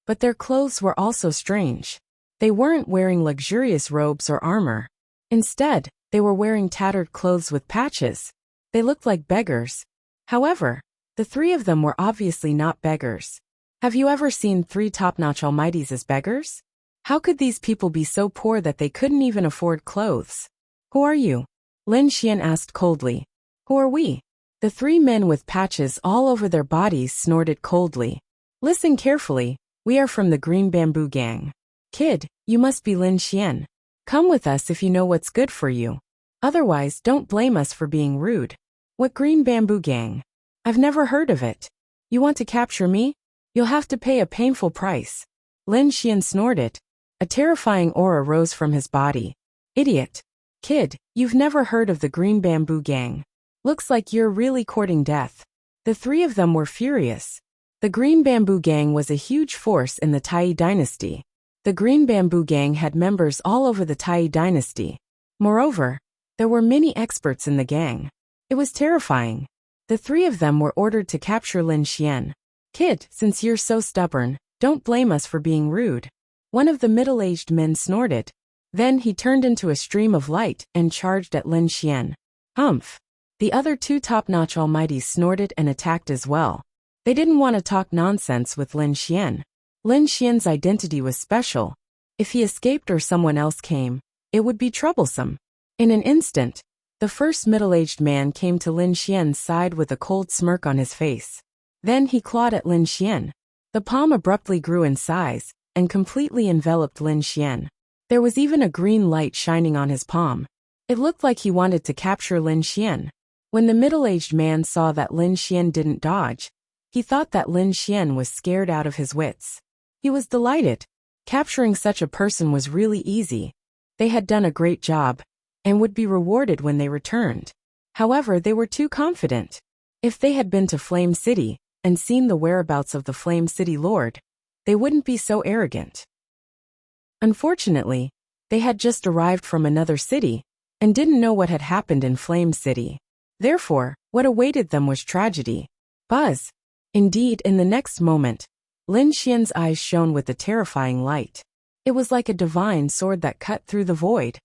but their clothes were also strange. They weren't wearing luxurious robes or armor. Instead, they were wearing tattered clothes with patches. They looked like beggars. However, the 3 of them were obviously not beggars. Have you ever seen 3 top-notch almighties as beggars? How could these people be so poor that they couldn't even afford clothes? Who are you? Lin Xian asked coldly. Who are we? The 3 men with patches all over their bodies snorted coldly. Listen carefully, we are from the Green Bamboo Gang. Kid, you must be Lin Xian. Come with us if you know what's good for you. Otherwise, don't blame us for being rude. What Green Bamboo Gang? I've never heard of it. You want to capture me? You'll have to pay a painful price. Lin Xian snorted. A terrifying aura rose from his body. Idiot. Kid, you've never heard of the Green Bamboo Gang. Looks like you're really courting death. The three of them were furious. The Green Bamboo Gang was a huge force in the Tai dynasty. The Green Bamboo Gang had members all over the Tai dynasty. Moreover, there were many experts in the gang. It was terrifying. The three of them were ordered to capture Lin Xian. Kid, since you're so stubborn, don't blame us for being rude. One of the middle-aged men snorted. Then he turned into a stream of light and charged at Lin Xian. Humph. The other two top-notch almighties snorted and attacked as well. They didn't want to talk nonsense with Lin Xian. Lin Xian's identity was special. If he escaped or someone else came, it would be troublesome. In an instant, the first middle-aged man came to Lin Xian's side with a cold smirk on his face. Then he clawed at Lin Xian. The palm abruptly grew in size and completely enveloped Lin Xian. There was even a green light shining on his palm. It looked like he wanted to capture Lin Xian. When the middle-aged man saw that Lin Xian didn't dodge, he thought that Lin Xian was scared out of his wits. He was delighted. Capturing such a person was really easy. They had done a great job and would be rewarded when they returned. However, they were too confident. If they had been to Flame City and seen the whereabouts of the Flame City Lord, they wouldn't be so arrogant. Unfortunately, they had just arrived from another city and didn't know what had happened in Flame City. Therefore, what awaited them was tragedy. Buzz. Indeed, in the next moment, Lin Xian's eyes shone with a terrifying light. It was like a divine sword that cut through the void.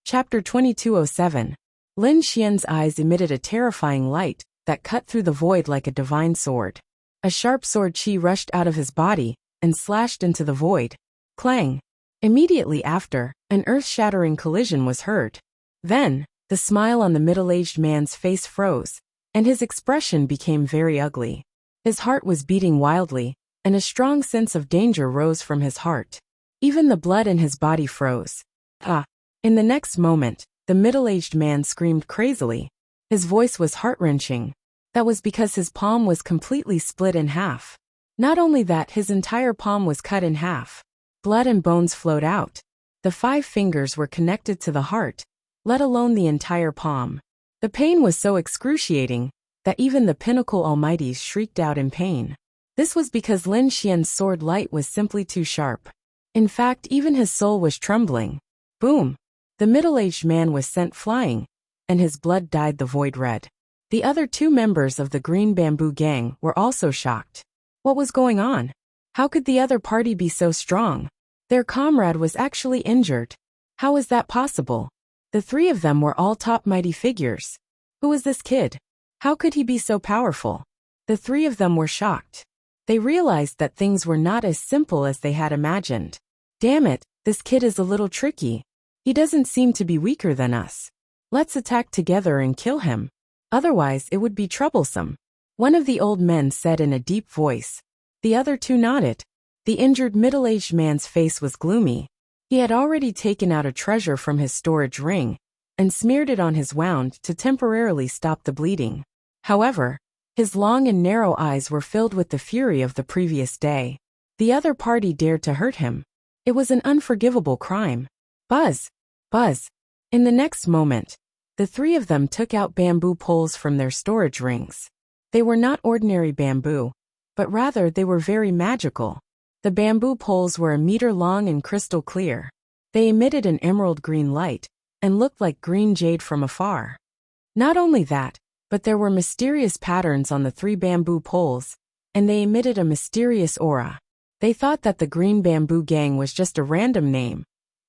Chapter 2207. Lin Xian's eyes emitted a terrifying light that cut through the void like a divine sword. A sharp sword chi rushed out of his body and slashed into the void. Clang! Immediately after, an earth-shattering collision was heard. Then, the smile on the middle-aged man's face froze, and his expression became very ugly. His heart was beating wildly, and a strong sense of danger rose from his heart. Even the blood in his body froze. Ah! In the next moment, the middle-aged man screamed crazily. His voice was heart-wrenching. That was because his palm was completely split in half. Not only that, his entire palm was cut in half. Blood and bones flowed out. The 5 fingers were connected to the heart, let alone the entire palm. The pain was so excruciating that even the pinnacle almighties shrieked out in pain. This was because Lin Xian's sword light was simply too sharp. In fact, even his soul was trembling. Boom! The middle-aged man was sent flying, and his blood dyed the void red. The other 2 members of the Green Bamboo Gang were also shocked. What was going on? How could the other party be so strong? Their comrade was actually injured. How was that possible? The 3 of them were all top mighty figures. Who was this kid? How could he be so powerful? The 3 of them were shocked. They realized that things were not as simple as they had imagined. Damn it, this kid is a little tricky. He doesn't seem to be weaker than us. Let's attack together and kill him. Otherwise, it would be troublesome. One of the old men said in a deep voice. The other 2 nodded. The injured middle-aged man's face was gloomy. He had already taken out a treasure from his storage ring and smeared it on his wound to temporarily stop the bleeding. However, his long and narrow eyes were filled with the fury of the previous day. The other party dared to hurt him. It was an unforgivable crime. Buzz! Buzz! In the next moment, the 3 of them took out bamboo poles from their storage rings. They were not ordinary bamboo, but rather they were very magical. The bamboo poles were a meter long and crystal clear. They emitted an emerald green light and looked like green jade from afar. Not only that, but there were mysterious patterns on the 3 bamboo poles, and they emitted a mysterious aura. They thought that the Green Bamboo Gang was just a random name,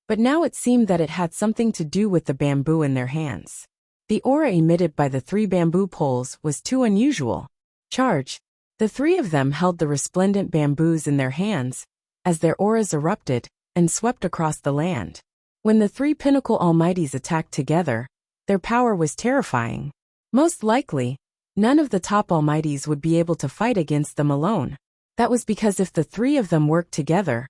but now it seemed that it had something to do with the bamboo in their hands. The aura emitted by the 3 bamboo poles was too unusual. Charge! The 3 of them held the resplendent bamboos in their hands as their auras erupted and swept across the land. When the 3 pinnacle almighties attacked together, their power was terrifying. Most likely, none of the top almighties would be able to fight against them alone. That was because if the 3 of them worked together,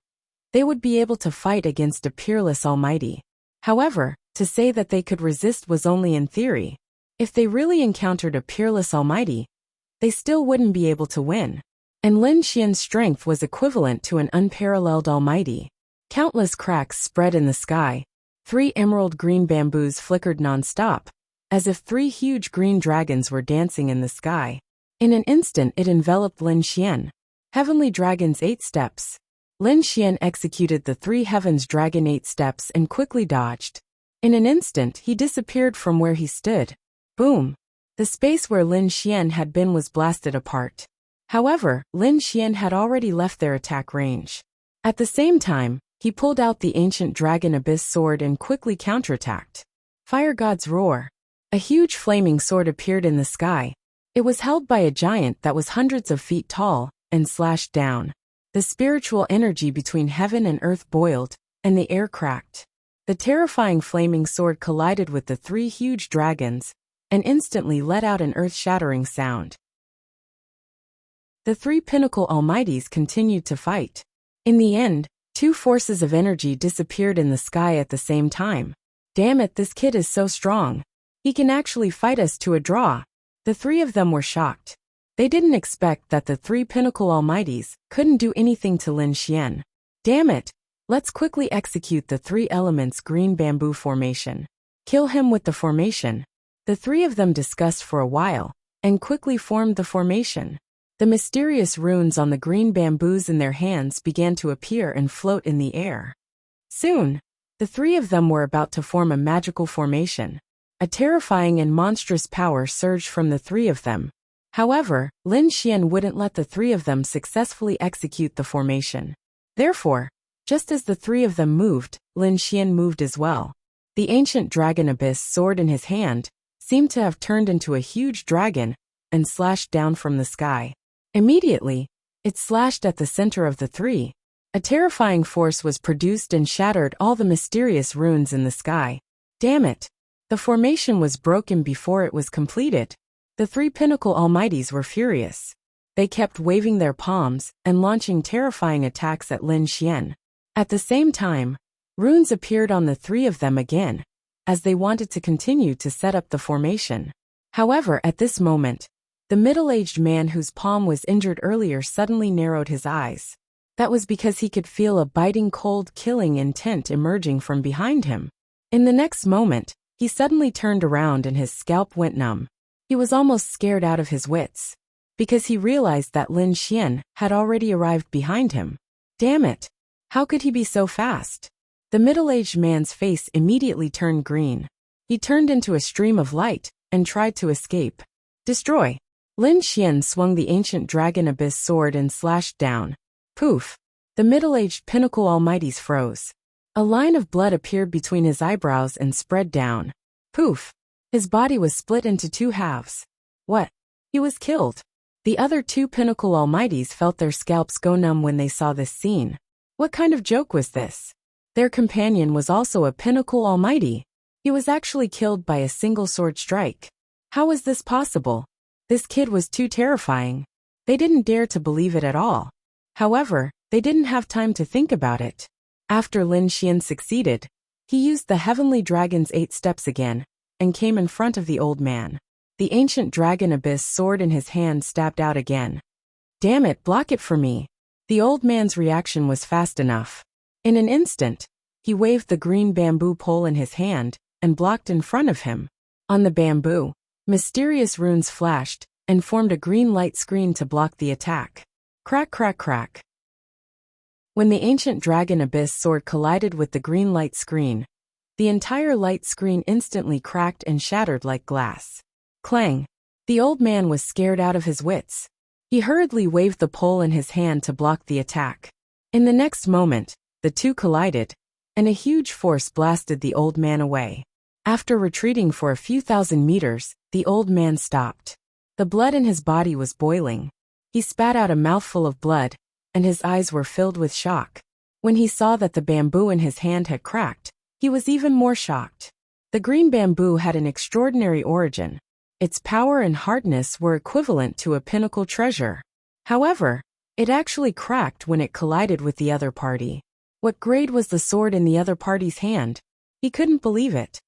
they would be able to fight against a peerless almighty. However, to say that they could resist was only in theory. If they really encountered a peerless almighty, they still wouldn't be able to win. And Lin Xian's strength was equivalent to an unparalleled almighty. Countless cracks spread in the sky, 3 emerald green bamboos flickered non-stop, as if 3 huge green dragons were dancing in the sky. In an instant it enveloped Lin Xian. Heavenly Dragon's 8 steps. Lin Xian executed the 3 Heavens Dragon 8 steps and quickly dodged. In an instant he disappeared from where he stood. Boom! The space where Lin Xian had been was blasted apart. However, Lin Xian had already left their attack range. At the same time, he pulled out the ancient dragon abyss sword and quickly counterattacked. Fire God's Roar. A huge flaming sword appeared in the sky. It was held by a giant that was hundreds of feet tall, and slashed down. The spiritual energy between heaven and earth boiled, and the air cracked. The terrifying flaming sword collided with the 3 huge dragons, and instantly let out an earth-shattering sound. The 3 pinnacle almighties continued to fight. In the end, 2 forces of energy disappeared in the sky at the same time. Damn it, this kid is so strong. He can actually fight us to a draw. The 3 of them were shocked. They didn't expect that the 3 pinnacle almighties couldn't do anything to Lin Xian. Damn it, let's quickly execute the 3 elements green bamboo formation. Kill him with the formation. The 3 of them discussed for a while, and quickly formed the formation. The mysterious runes on the green bamboos in their hands began to appear and float in the air. Soon, the 3 of them were about to form a magical formation. A terrifying and monstrous power surged from the 3 of them. However, Lin Xian wouldn't let the 3 of them successfully execute the formation. Therefore, just as the 3 of them moved, Lin Xian moved as well. The ancient dragon abyss sword in his hand seemed to have turned into a huge dragon and slashed down from the sky. Immediately, it slashed at the center of the 3. A terrifying force was produced and shattered all the mysterious runes in the sky. Damn it! The formation was broken before it was completed. The 3 pinnacle almighties were furious. They kept waving their palms and launching terrifying attacks at Lin Xian. At the same time, runes appeared on the 3 of them again, as they wanted to continue to set up the formation. However, at this moment, the middle-aged man whose palm was injured earlier suddenly narrowed his eyes. That was because he could feel a biting cold killing intent emerging from behind him. In the next moment, he suddenly turned around and his scalp went numb. He was almost scared out of his wits, because he realized that Lin Xian had already arrived behind him. Damn it! How could he be so fast? The middle-aged man's face immediately turned green. He turned into a stream of light and tried to escape. Destroy! Lin Xian swung the ancient dragon abyss sword and slashed down. Poof! The middle-aged pinnacle almighties froze. A line of blood appeared between his eyebrows and spread down. Poof! His body was split into 2 halves. What? He was killed. The other 2 pinnacle almighties felt their scalps go numb when they saw this scene. What kind of joke was this? Their companion was also a pinnacle almighty. He was actually killed by a single sword strike. How was this possible? This kid was too terrifying. They didn't dare to believe it at all. However, they didn't have time to think about it. After Lin Xian succeeded, he used the Heavenly Dragon's 8 steps again, and came in front of the old man. The ancient dragon abyss sword in his hand stabbed out again. Damn it, block it for me. The old man's reaction was fast enough. In an instant, he waved the green bamboo pole in his hand, and blocked in front of him. On the bamboo, mysterious runes flashed, and formed a green light screen to block the attack. Crack, crack, crack. When the ancient dragon abyss sword collided with the green light screen, the entire light screen instantly cracked and shattered like glass. Clang! The old man was scared out of his wits. He hurriedly waved the pole in his hand to block the attack. In the next moment, the 2 collided, and a huge force blasted the old man away. After retreating for a few thousand meters, the old man stopped. The blood in his body was boiling. He spat out a mouthful of blood, and his eyes were filled with shock. When he saw that the bamboo in his hand had cracked, he was even more shocked. The green bamboo had an extraordinary origin. Its power and hardness were equivalent to a pinnacle treasure. However, it actually cracked when it collided with the other party. What grade was the sword in the other party's hand? He couldn't believe it.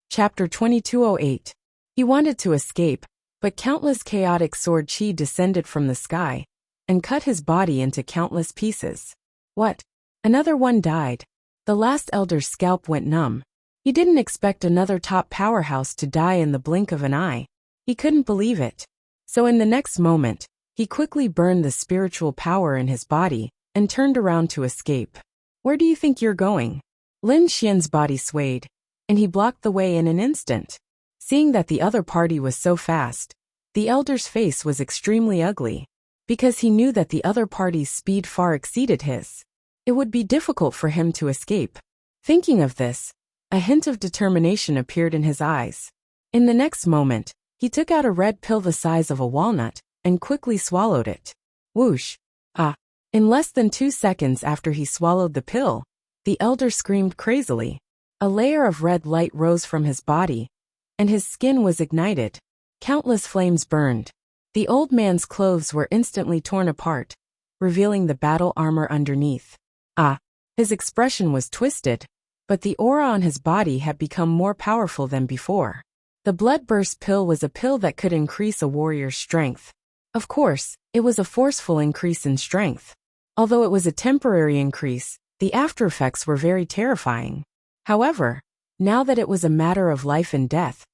Chapter 2208. He wanted to escape, but countless chaotic sword chi descended from the sky and cut his body into countless pieces. What? Another one died. The last elder's scalp went numb. He didn't expect another top powerhouse to die in the blink of an eye. He couldn't believe it. So in the next moment, he quickly burned the spiritual power in his body and turned around to escape. Where do you think you're going? Lin Xian's body swayed, and he blocked the way in an instant. Seeing that the other party was so fast, the elder's face was extremely ugly, because he knew that the other party's speed far exceeded his. It would be difficult for him to escape. Thinking of this, a hint of determination appeared in his eyes. In the next moment, he took out a red pill the size of a walnut and quickly swallowed it. Whoosh! Ah! In less than 2 seconds after he swallowed the pill, the elder screamed crazily. A layer of red light rose from his body, and his skin was ignited. Countless flames burned. The old man's clothes were instantly torn apart, revealing the battle armor underneath. Ah! His expression was twisted, but the aura on his body had become more powerful than before. The blood-burst pill was a pill that could increase a warrior's strength. Of course, it was a forceful increase in strength. Although it was a temporary increase, the aftereffects were very terrifying. However, now that it was a matter of life and death,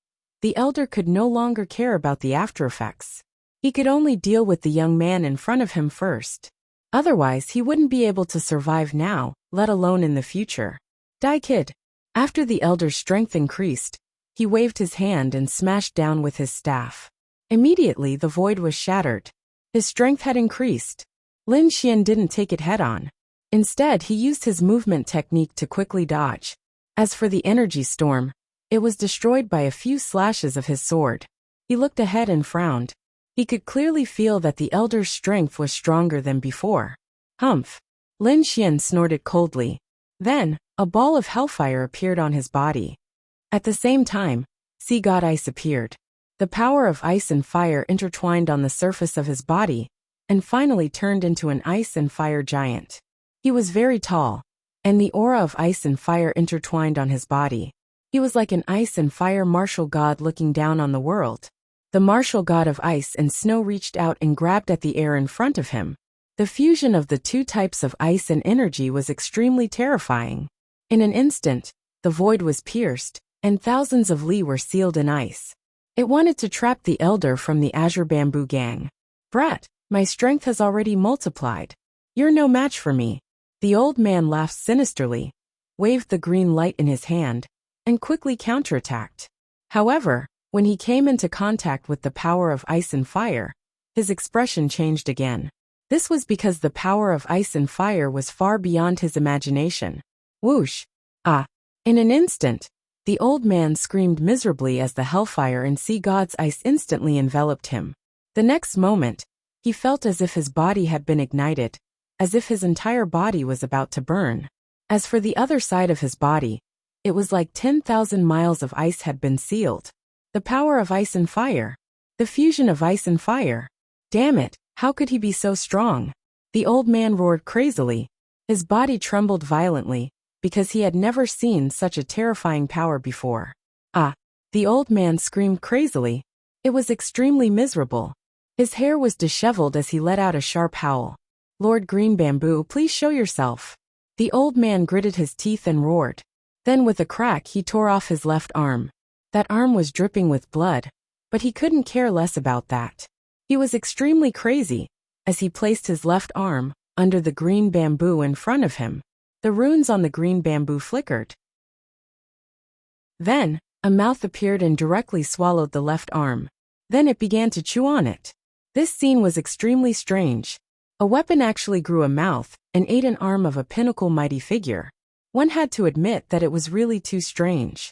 the elder could no longer care about the aftereffects. He could only deal with the young man in front of him first. Otherwise, he wouldn't be able to survive now, let alone in the future. Die, kid. After the elder's strength increased, he waved his hand and smashed down with his staff. Immediately the void was shattered. His strength had increased. Lin Xian didn't take it head-on. Instead, he used his movement technique to quickly dodge. As for the energy storm, it was destroyed by a few slashes of his sword. He looked ahead and frowned. He could clearly feel that the elder's strength was stronger than before. Humph! Lin Xian snorted coldly. Then, a ball of hellfire appeared on his body. At the same time, Sea God Ice appeared. The power of ice and fire intertwined on the surface of his body, and finally turned into an ice and fire giant. He was very tall, and the aura of ice and fire intertwined on his body. He was like an ice and fire martial god looking down on the world. The martial god of ice and snow reached out and grabbed at the air in front of him. The fusion of the two types of ice and energy was extremely terrifying. In an instant, the void was pierced, and thousands of li were sealed in ice. It wanted to trap the elder from the Azure Bamboo Gang. Brat, my strength has already multiplied. You're no match for me. The old man laughed sinisterly, waved the green light in his hand, and quickly counterattacked. However, when he came into contact with the power of ice and fire, his expression changed again. This was because the power of ice and fire was far beyond his imagination. Whoosh! Ah! In an instant, the old man screamed miserably as the hellfire and sea god's ice instantly enveloped him. The next moment, he felt as if his body had been ignited, as if his entire body was about to burn. As for the other side of his body, it was like 10,000 miles of ice had been sealed. The power of ice and fire. The fusion of ice and fire. Damn it, how could he be so strong? The old man roared crazily. His body trembled violently, because he had never seen such a terrifying power before. Ah! The old man screamed crazily. It was extremely miserable. His hair was disheveled as he let out a sharp howl. Lord Green Bamboo, please show yourself. The old man gritted his teeth and roared. Then with a crack he tore off his left arm. That arm was dripping with blood, but he couldn't care less about that. He was extremely crazy, as he placed his left arm under the green bamboo in front of him. The runes on the green bamboo flickered. Then, a mouth appeared and directly swallowed the left arm. Then it began to chew on it. This scene was extremely strange. A weapon actually grew a mouth and ate an arm of a pinnacle mighty figure. One had to admit that it was really too strange.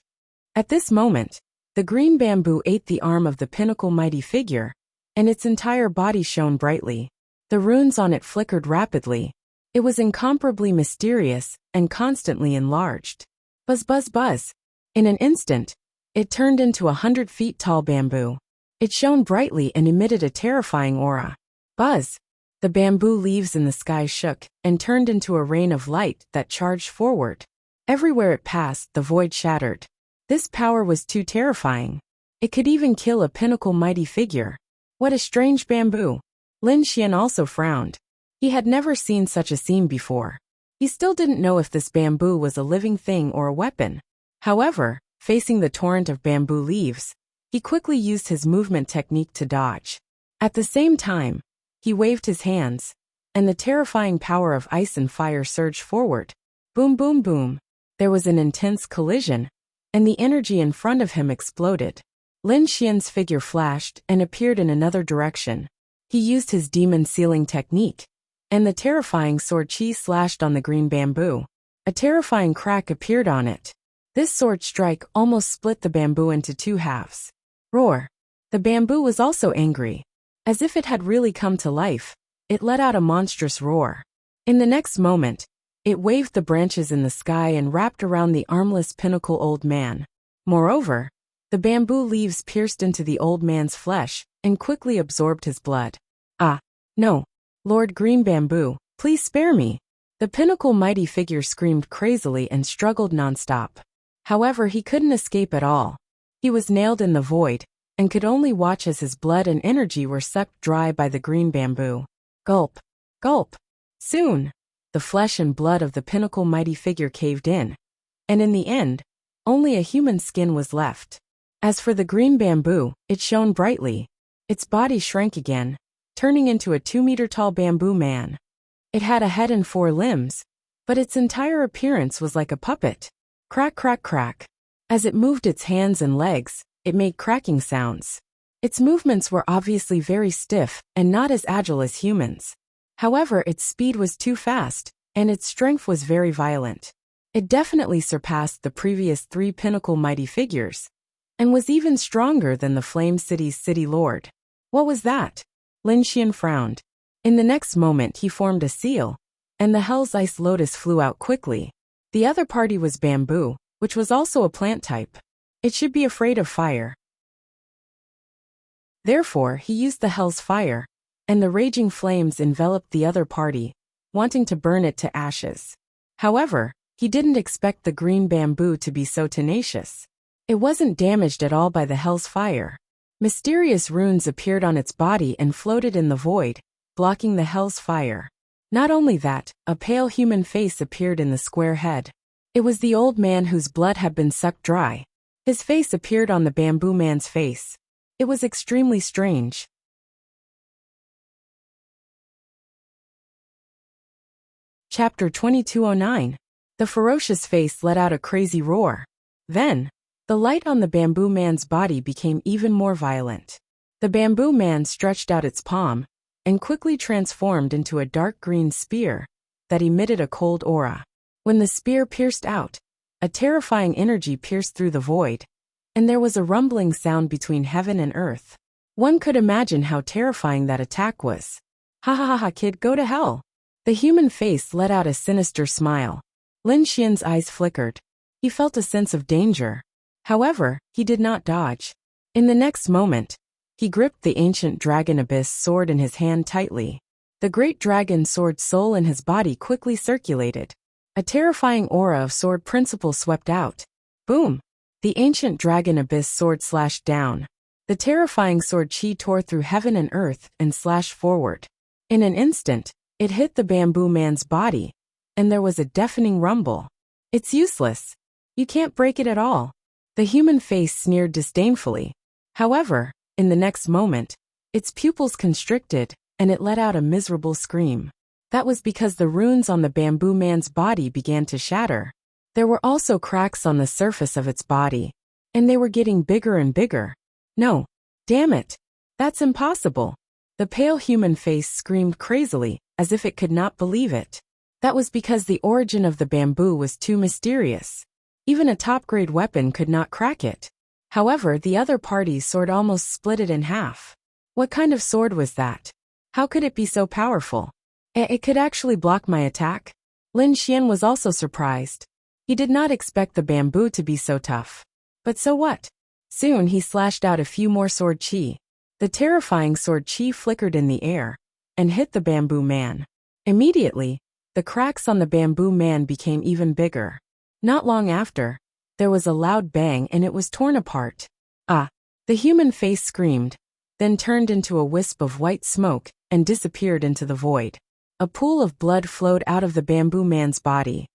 At this moment, the green bamboo ate the arm of the pinnacle mighty figure, and its entire body shone brightly. The runes on it flickered rapidly. It was incomparably mysterious and constantly enlarged. Buzz buzz buzz. In an instant, it turned into 100 feet tall bamboo. It shone brightly and emitted a terrifying aura. Buzz! The bamboo leaves in the sky shook and turned into a rain of light that charged forward. Everywhere it passed, the void shattered. This power was too terrifying. It could even kill a pinnacle mighty figure. What a strange bamboo! Lin Xian also frowned. He had never seen such a scene before. He still didn't know if this bamboo was a living thing or a weapon. However, facing the torrent of bamboo leaves, he quickly used his movement technique to dodge. At the same time, he waved his hands, and the terrifying power of ice and fire surged forward. Boom, boom, boom. There was an intense collision, and the energy in front of him exploded. Lin Xian's figure flashed and appeared in another direction. He used his demon sealing technique, and the terrifying sword qi slashed on the green bamboo. A terrifying crack appeared on it. This sword strike almost split the bamboo into two halves. Roar! The bamboo was also angry. As if it had really come to life, it let out a monstrous roar. In the next moment, it waved the branches in the sky and wrapped around the armless pinnacle old man. Moreover, the bamboo leaves pierced into the old man's flesh and quickly absorbed his blood. Ah, no. Lord Green Bamboo, please spare me. The pinnacle mighty figure screamed crazily and struggled nonstop. However, he couldn't escape at all. He was nailed in the void, and could only watch as his blood and energy were sucked dry by the green bamboo. Gulp. Gulp. Soon, the flesh and blood of the pinnacle mighty figure caved in, and in the end, only a human skin was left. As for the green bamboo, it shone brightly. Its body shrank again, turning into a 2-meter-tall bamboo man. It had a head and 4 limbs, but its entire appearance was like a puppet. Crack, crack, crack. As it moved its hands and legs, it made cracking sounds. Its movements were obviously very stiff and not as agile as humans. However, its speed was too fast, and its strength was very violent. It definitely surpassed the previous 3 pinnacle mighty figures, and was even stronger than the Flame City's city lord. What was that? Lin Xian frowned. In the next moment he formed a seal, and the Hell's Ice Lotus flew out quickly. The other party was bamboo, which was also a plant type. It should be afraid of fire. Therefore, he used the Hell's Fire, and the raging flames enveloped the other party, wanting to burn it to ashes. However, he didn't expect the green bamboo to be so tenacious. It wasn't damaged at all by the Hell's Fire. Mysterious runes appeared on its body and floated in the void, blocking the Hell's Fire. Not only that, a pale human face appeared in the square head. It was the old man whose blood had been sucked dry. His face appeared on the bamboo man's face. It was extremely strange. Chapter 2209. The ferocious face let out a crazy roar. Then, the light on the bamboo man's body became even more violent. The bamboo man stretched out its palm, and quickly transformed into a dark green spear that emitted a cold aura. When the spear pierced out, a terrifying energy pierced through the void, and there was a rumbling sound between heaven and earth. One could imagine how terrifying that attack was. Ha ha ha ha, kid, go to hell. The human face let out a sinister smile. Lin Xian's eyes flickered. He felt a sense of danger. However, he did not dodge. In the next moment, he gripped the ancient dragon abyss sword in his hand tightly. The great dragon sword soul in his body quickly circulated. A terrifying aura of sword principle swept out. Boom! The ancient dragon abyss sword slashed down. The terrifying sword chi tore through heaven and earth and slashed forward. In an instant, it hit the bamboo man's body, and there was a deafening rumble. It's useless. You can't break it at all. The human face sneered disdainfully. However, in the next moment, its pupils constricted, and it let out a miserable scream. That was because the runes on the bamboo man's body began to shatter. There were also cracks on the surface of its body, and they were getting bigger and bigger. No, damn it. That's impossible. The pale human face screamed crazily, as if it could not believe it. That was because the origin of the bamboo was too mysterious. Even a top-grade weapon could not crack it. However, the other party's sword almost split it in half. What kind of sword was that? How could it be so powerful? It could actually block my attack? Lin Xian was also surprised. He did not expect the bamboo to be so tough. But so what? Soon he slashed out a few more sword chi. The terrifying sword chi flickered in the air and hit the bamboo man. Immediately, the cracks on the bamboo man became even bigger. Not long after, there was a loud bang and it was torn apart. Ah! The human face screamed, then turned into a wisp of white smoke and disappeared into the void. A pool of blood flowed out of the bamboo man's body.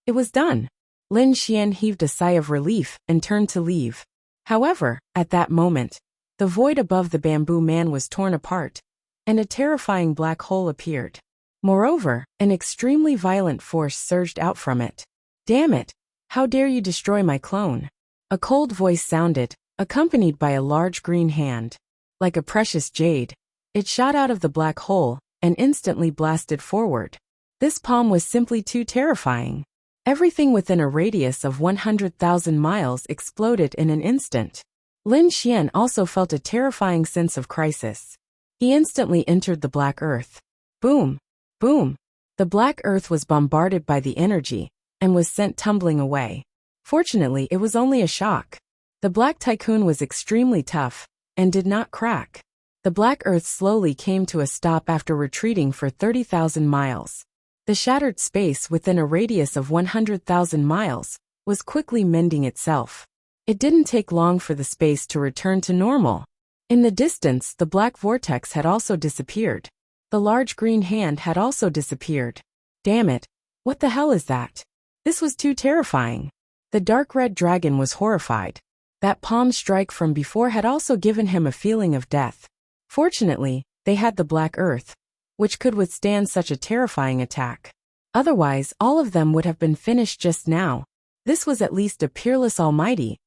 It was done. Lin Xian heaved a sigh of relief and turned to leave. However, at that moment, the void above the bamboo man was torn apart, and a terrifying black hole appeared. Moreover, an extremely violent force surged out from it. Damn it! How dare you destroy my clone? A cold voice sounded, accompanied by a large green hand. Like a precious jade, it shot out of the black hole and instantly blasted forward. This palm was simply too terrifying. Everything within a radius of 100,000 miles exploded in an instant. Lin Xian also felt a terrifying sense of crisis. He instantly entered the black earth. Boom! Boom! The black earth was bombarded by the energy and was sent tumbling away. Fortunately, it was only a shock. The black tycoon was extremely tough and did not crack. The black earth slowly came to a stop after retreating for 30,000 miles. The shattered space within a radius of 100,000 miles was quickly mending itself. It didn't take long for the space to return to normal. In the distance, the black vortex had also disappeared. The large green hand had also disappeared. Damn it! What the hell is that? This was too terrifying. The dark red dragon was horrified. That palm strike from before had also given him a feeling of death. Fortunately, they had the black earth, which could withstand such a terrifying attack. Otherwise, all of them would have been finished just now. This was at least a peerless almighty,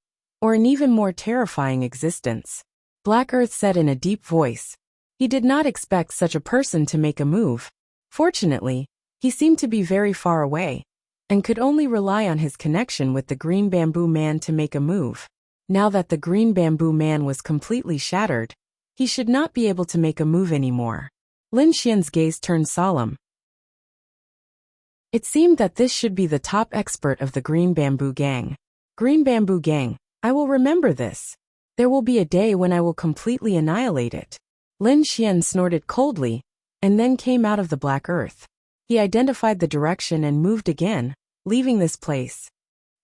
or an even more terrifying existence. Black Earth said in a deep voice. He did not expect such a person to make a move. Fortunately, he seemed to be very far away, and could only rely on his connection with the green bamboo man to make a move. Now that the green bamboo man was completely shattered, he should not be able to make a move anymore. Lin Xian's gaze turned solemn. It seemed that this should be the top expert of the Green Bamboo Gang. Green Bamboo Gang, I will remember this. There will be a day when I will completely annihilate it. Lin Xian snorted coldly, and then came out of the black earth. He identified the direction and moved again, leaving this place.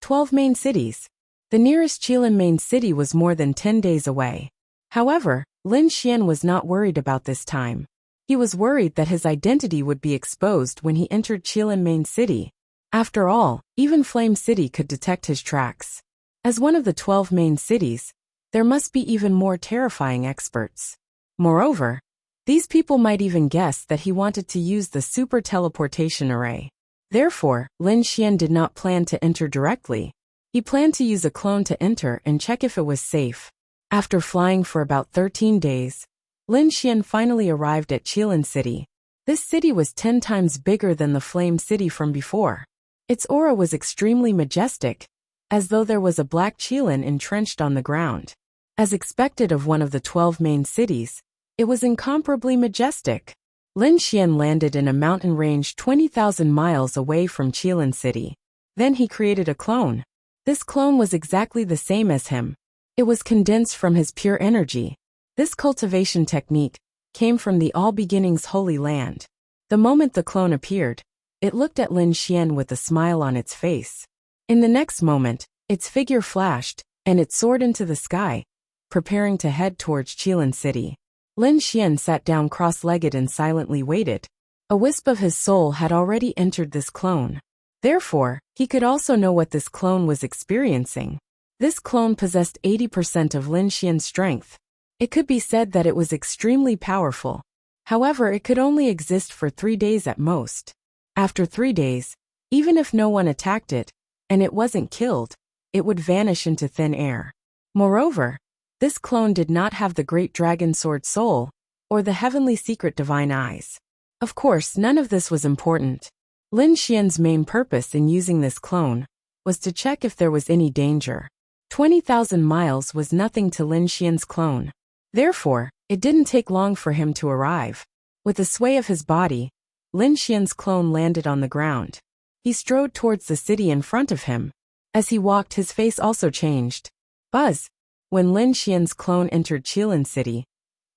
12 main cities. The nearest Qilin main city was more than 10 days away. However, Lin Xian was not worried about this time. He was worried that his identity would be exposed when he entered Qilin main city. After all, even Flame City could detect his tracks. As one of the 12 main cities, there must be even more terrifying experts. Moreover, these people might even guess that he wanted to use the super teleportation array. Therefore, Lin Xian did not plan to enter directly. He planned to use a clone to enter and check if it was safe. After flying for about 13 days, Lin Xian finally arrived at Qilin City. This city was 10 times bigger than the Flame City from before. Its aura was extremely majestic, as though there was a black Qilin entrenched on the ground. As expected of one of the 12 main cities, it was incomparably majestic. Lin Xian landed in a mountain range 20,000 miles away from Qilin City. Then he created a clone. This clone was exactly the same as him. It was condensed from his pure energy. This cultivation technique came from the All Beginnings Holy Land. The moment the clone appeared, it looked at Lin Xian with a smile on its face. In the next moment, its figure flashed, and it soared into the sky, preparing to head towards Qilin City. Lin Xian sat down cross-legged and silently waited. A wisp of his soul had already entered this clone. Therefore, he could also know what this clone was experiencing. This clone possessed 80% of Lin Xian's strength. It could be said that it was extremely powerful. However, it could only exist for 3 days at most. After 3 days, even if no one attacked it, and it wasn't killed, it would vanish into thin air. Moreover, this clone did not have the great dragon sword soul, or the heavenly secret divine eyes. Of course, none of this was important. Lin Xian's main purpose in using this clone was to check if there was any danger. 20,000 miles was nothing to Lin Xian's clone. Therefore, it didn't take long for him to arrive. With a sway of his body, Lin Xian's clone landed on the ground. He strode towards the city in front of him. As he walked, his face also changed. Buzz! When Lin Xian's clone entered Qilin City,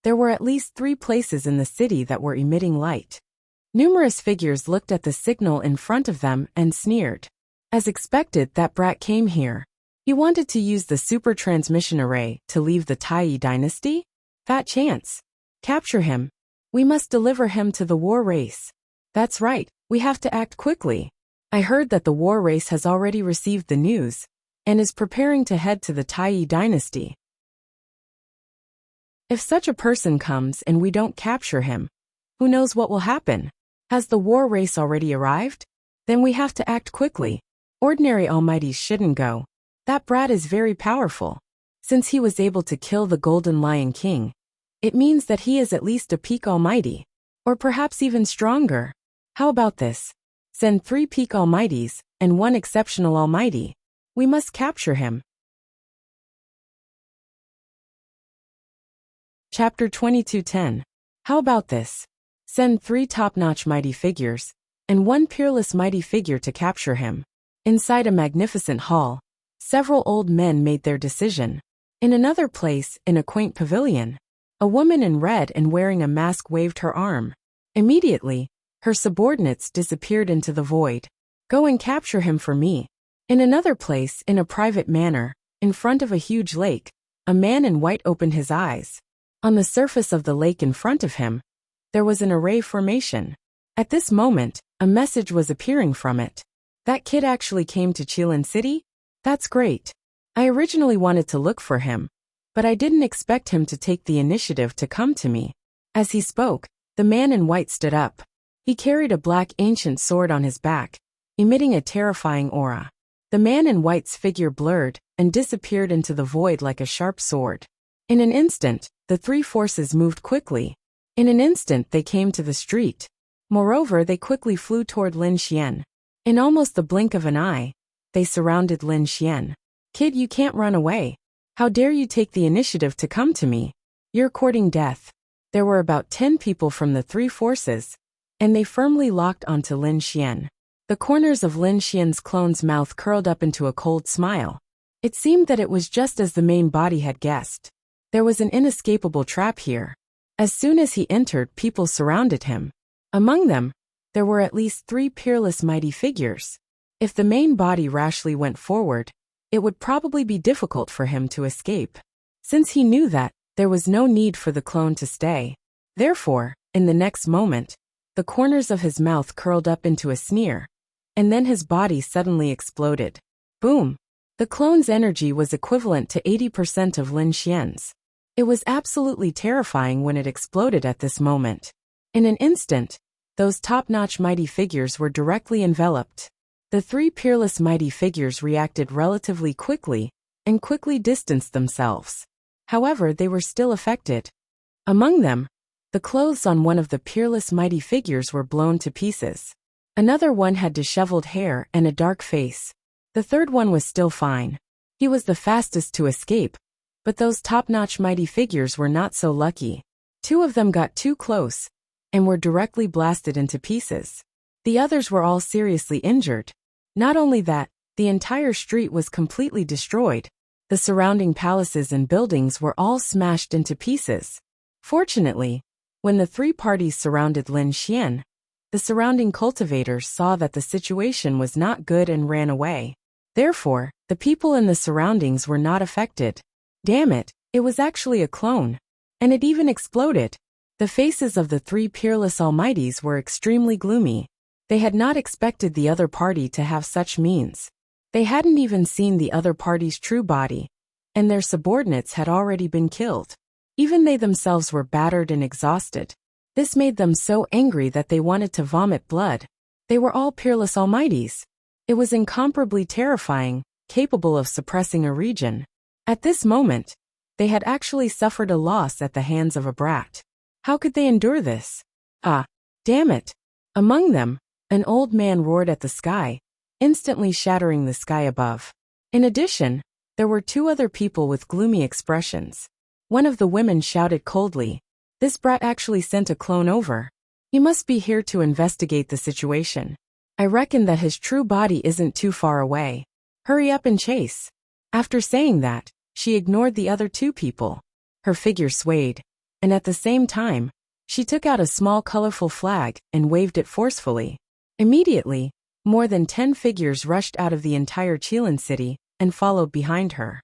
there were at least 3 places in the city that were emitting light. Numerous figures looked at the signal in front of them and sneered. As expected, that brat came here. He wanted to use the super transmission array to leave the Tai dynasty? Fat chance. Capture him. We must deliver him to the war race. That's right, we have to act quickly. I heard that the war race has already received the news and is preparing to head to the Tai dynasty. If such a person comes and we don't capture him, who knows what will happen? Has the war race already arrived? Then we have to act quickly. Ordinary almighties shouldn't go. That brat is very powerful. Since he was able to kill the Golden Lion King, it means that he is at least a peak almighty. Or perhaps even stronger. How about this? Send 3 peak almighties and 1 exceptional almighty. We must capture him. Chapter 22:10. How about this? Send 3 top-notch mighty figures and 1 peerless mighty figure to capture him. Inside a magnificent hall, several old men made their decision. In another place, in a quaint pavilion, a woman in red and wearing a mask waved her arm. Immediately, her subordinates disappeared into the void. Go and capture him for me. In another place, in a private manor, in front of a huge lake, a man in white opened his eyes. On the surface of the lake in front of him, there was an array formation. At this moment, a message was appearing from it. That kid actually came to Qilin City? That's great. I originally wanted to look for him, but I didn't expect him to take the initiative to come to me. As he spoke, the man in white stood up. He carried a black ancient sword on his back, emitting a terrifying aura. The man in white's figure blurred and disappeared into the void like a sharp sword. In an instant, the 3 forces moved quickly. In an instant they came to the street. Moreover, they quickly flew toward Lin Xian. In almost the blink of an eye, they surrounded Lin Xian. Kid, you can't run away. How dare you take the initiative to come to me? You're courting death. There were about 10 people from the 3 forces, and they firmly locked onto Lin Xian. The corners of Lin Xian's clone's mouth curled up into a cold smile. It seemed that it was just as the main body had guessed. There was an inescapable trap here. As soon as he entered, people surrounded him. Among them, there were at least 3 peerless mighty figures. If the main body rashly went forward, it would probably be difficult for him to escape. Since he knew that, there was no need for the clone to stay. Therefore, in the next moment, the corners of his mouth curled up into a sneer, and then his body suddenly exploded. Boom! The clone's energy was equivalent to 80% of Lin Xian's. It was absolutely terrifying when it exploded at this moment. In an instant, those top-notch mighty figures were directly enveloped. The 3 peerless mighty figures reacted relatively quickly and quickly distanced themselves. However, they were still affected. Among them, the clothes on one of the peerless mighty figures were blown to pieces. Another one had disheveled hair and a dark face. The third one was still fine. He was the fastest to escape, but those top-notch mighty figures were not so lucky. 2 of them got too close and were directly blasted into pieces. The others were all seriously injured. Not only that, the entire street was completely destroyed. The surrounding palaces and buildings were all smashed into pieces. Fortunately, when the 3 parties surrounded Lin Xian, the surrounding cultivators saw that the situation was not good and ran away. Therefore, the people in the surroundings were not affected. Damn it, it was actually a clone. And it even exploded. The faces of the 3 peerless almighties were extremely gloomy. They had not expected the other party to have such means. They hadn't even seen the other party's true body, and their subordinates had already been killed. Even they themselves were battered and exhausted. This made them so angry that they wanted to vomit blood. They were all peerless almighties. It was incomparably terrifying, capable of suppressing a region. At this moment, they had actually suffered a loss at the hands of a brat. How could they endure this? Ah, damn it. Among them, an old man roared at the sky, instantly shattering the sky above. In addition, there were 2 other people with gloomy expressions. One of the women shouted coldly, "This brat actually sent a clone over. He must be here to investigate the situation. I reckon that his true body isn't too far away. Hurry up and chase." After saying that, she ignored the other 2 people. Her figure swayed, and at the same time, she took out a small colorful flag and waved it forcefully. Immediately, more than 10 figures rushed out of the entire Qilin city and followed behind her.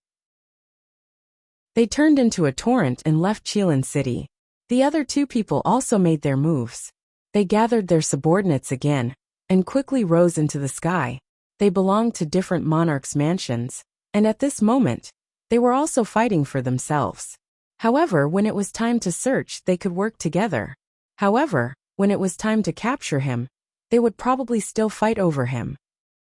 They turned into a torrent and left Qilin city. The other 2 people also made their moves. They gathered their subordinates again, and quickly rose into the sky. They belonged to different monarchs' mansions, and at this moment, they were also fighting for themselves. However, when it was time to search, they could work together. However, when it was time to capture him, they would probably still fight over him.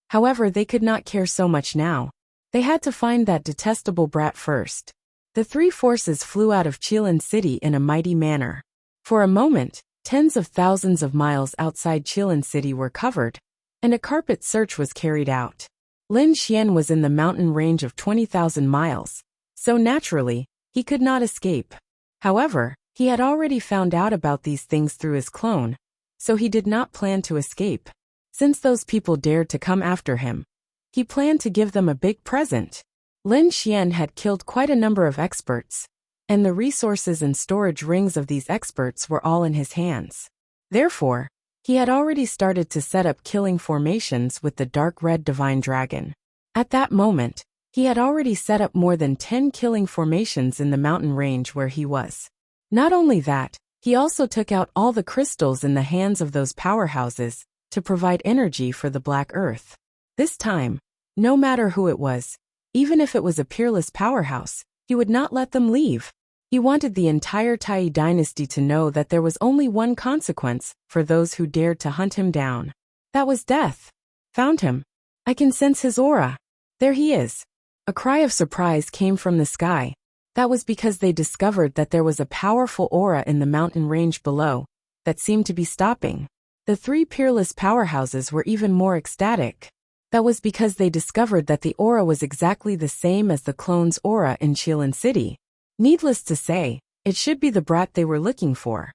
However, they could not care so much now. They had to find that detestable brat first. The three forces flew out of Qilin City in a mighty manner. For a moment, tens of thousands of miles outside Qilin City were covered, and a carpet search was carried out. Lin Xian was in the mountain range of 20,000 miles, so naturally, he could not escape. However, he had already found out about these things through his clone, so he did not plan to escape. Since those people dared to come after him, he planned to give them a big present. Lin Xian had killed quite a number of experts, and the resources and storage rings of these experts were all in his hands. Therefore, he had already started to set up killing formations with the dark red divine dragon. At that moment, he had already set up more than 10 killing formations in the mountain range where he was. Not only that, he also took out all the crystals in the hands of those powerhouses to provide energy for the Black Earth. This time, no matter who it was, even if it was a peerless powerhouse, he would not let them leave. He wanted the entire Tai dynasty to know that there was only one consequence for those who dared to hunt him down. That was death. Found him. I can sense his aura. There he is. A cry of surprise came from the sky. That was because they discovered that there was a powerful aura in the mountain range below that seemed to be stopping. The three peerless powerhouses were even more ecstatic. That was because they discovered that the aura was exactly the same as the clone's aura in Qilin City. Needless to say, it should be the brat they were looking for.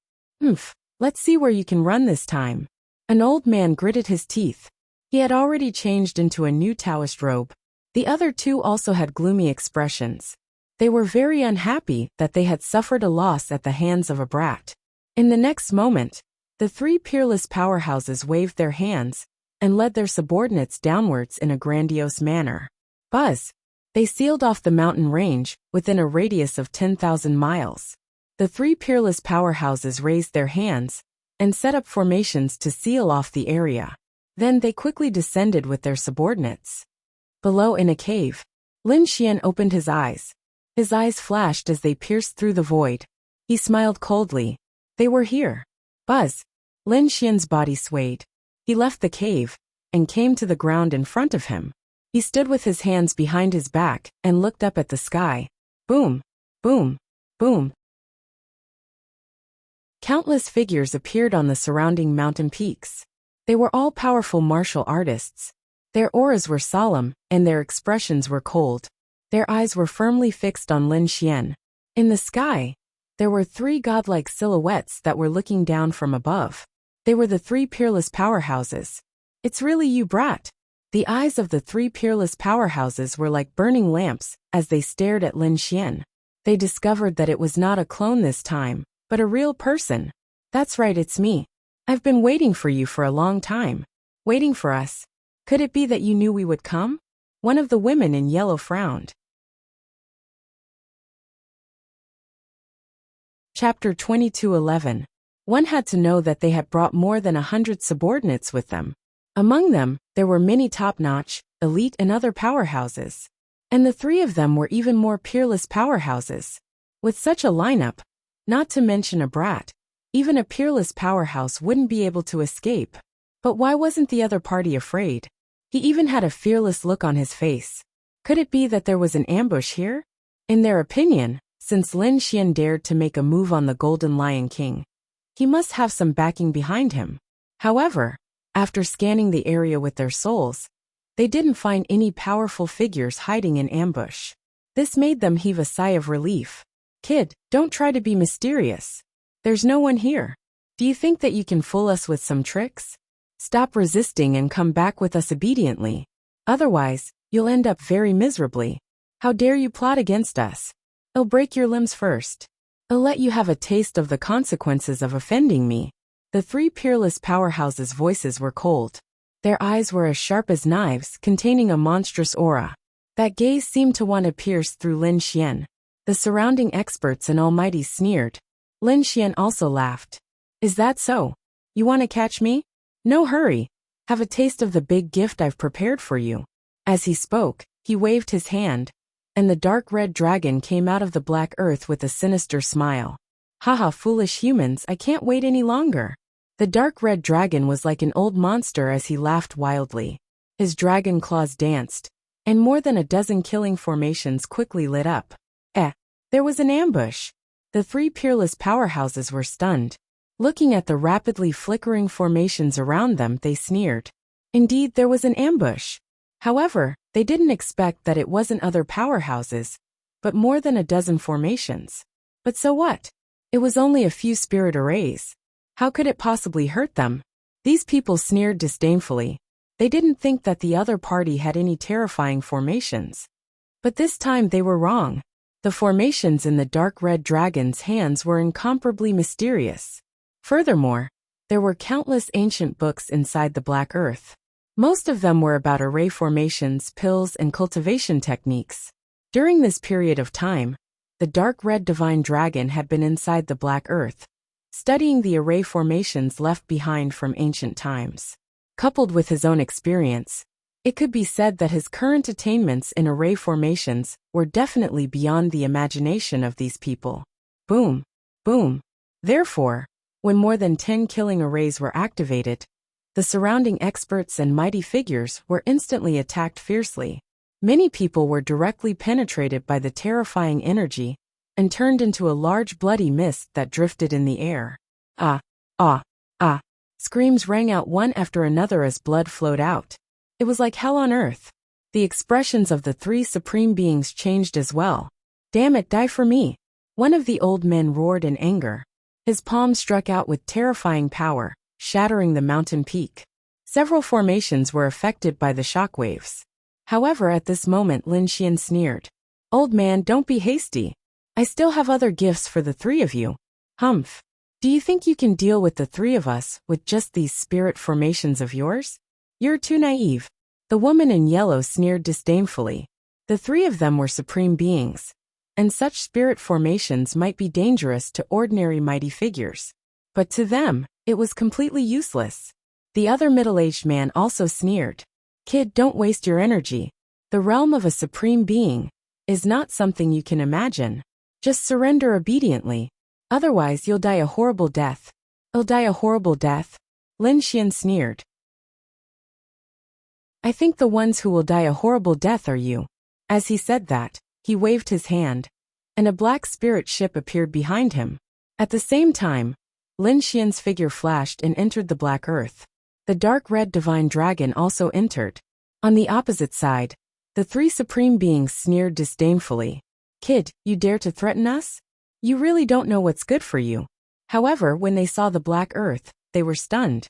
Let's see where you can run this time. An old man gritted his teeth. He had already changed into a new Taoist robe. The other two also had gloomy expressions. They were very unhappy that they had suffered a loss at the hands of a brat. In the next moment, the three peerless powerhouses waved their hands and led their subordinates downwards in a grandiose manner. Buzz! They sealed off the mountain range within a radius of 10,000 miles. The three peerless powerhouses raised their hands and set up formations to seal off the area. Then they quickly descended with their subordinates. Below in a cave, Lin Xian opened his eyes. His eyes flashed as they pierced through the void. He smiled coldly. They were here. Buzz! Lin Xian's body swayed. He left the cave and came to the ground in front of him. He stood with his hands behind his back and looked up at the sky. Boom! Boom! Boom! Countless figures appeared on the surrounding mountain peaks. They were all powerful martial artists. Their auras were solemn, and their expressions were cold. Their eyes were firmly fixed on Lin Xian. In the sky, there were three godlike silhouettes that were looking down from above. They were the three peerless powerhouses. It's really you, brat. The eyes of the three peerless powerhouses were like burning lamps as they stared at Lin Xian. They discovered that it was not a clone this time, but a real person. That's right, it's me. I've been waiting for you for a long time. Waiting for us. Could it be that you knew we would come? One of the women in yellow frowned. Chapter 22:11. One had to know that they had brought more than 100 subordinates with them. Among them, there were many top-notch, elite and other powerhouses. And the three of them were even more peerless powerhouses. With such a lineup, not to mention a brat, even a peerless powerhouse wouldn't be able to escape. But why wasn't the other party afraid? He even had a fearless look on his face. Could it be that there was an ambush here? In their opinion, since Lin Xian dared to make a move on the Golden Lion King, he must have some backing behind him. However, after scanning the area with their souls, they didn't find any powerful figures hiding in ambush. This made them heave a sigh of relief. Kid, don't try to be mysterious. There's no one here. Do you think that you can fool us with some tricks? Stop resisting and come back with us obediently. Otherwise, you'll end up very miserably. How dare you plot against us? I'll break your limbs first. I'll let you have a taste of the consequences of offending me. The three peerless powerhouses' voices were cold. Their eyes were as sharp as knives, containing a monstrous aura. That gaze seemed to want to pierce through Lin Xian. The surrounding experts and almighties sneered. Lin Xian also laughed. Is that so? You want to catch me? No hurry. Have a taste of the big gift I've prepared for you. As he spoke, he waved his hand, and the dark red dragon came out of the black earth with a sinister smile. Haha, foolish humans, I can't wait any longer. The dark red dragon was like an old monster as he laughed wildly. His dragon claws danced, and more than a dozen killing formations quickly lit up. There was an ambush. The three peerless powerhouses were stunned. Looking at the rapidly flickering formations around them, they sneered. Indeed, there was an ambush. However, they didn't expect that it wasn't other powerhouses, but more than a dozen formations. But so what? It was only a few spirit arrays. How could it possibly hurt them? These people sneered disdainfully. They didn't think that the other party had any terrifying formations. But this time they were wrong. The formations in the dark red dragon's hands were incomparably mysterious. Furthermore, there were countless ancient books inside the black earth. Most of them were about array formations, pills, and cultivation techniques. During this period of time, the dark red divine dragon had been inside the black earth, studying the array formations left behind from ancient times. Coupled with his own experience, it could be said that his current attainments in array formations were definitely beyond the imagination of these people. Boom, boom. Therefore, when more than 10 killing arrays were activated, the surrounding experts and mighty figures were instantly attacked fiercely. Many people were directly penetrated by the terrifying energy and turned into a large bloody mist that drifted in the air. Ah, ah, ah. Screams rang out one after another as blood flowed out. It was like hell on earth. The expressions of the three supreme beings changed as well. Damn it, die for me. One of the old men roared in anger. His palm struck out with terrifying power, shattering the mountain peak. Several formations were affected by the shockwaves. However, at this moment Lin Xian sneered. Old man, don't be hasty. I still have other gifts for the three of you. Humph. Do you think you can deal with the three of us with just these spirit formations of yours? You're too naive. The woman in yellow sneered disdainfully. The three of them were supreme beings, and such spirit formations might be dangerous to ordinary mighty figures. But to them, it was completely useless. The other middle-aged man also sneered. Kid, don't waste your energy. The realm of a supreme being is not something you can imagine. Just surrender obediently. Otherwise you'll die a horrible death. I'll die a horrible death? Lin Xian sneered. I think the ones who will die a horrible death are you. As he said that, he waved his hand, and a black spirit ship appeared behind him. At the same time, Lin Xian's figure flashed and entered the black earth. The dark red divine dragon also entered. On the opposite side, the three supreme beings sneered disdainfully. Kid, you dare to threaten us? You really don't know what's good for you. However, when they saw the black earth, they were stunned.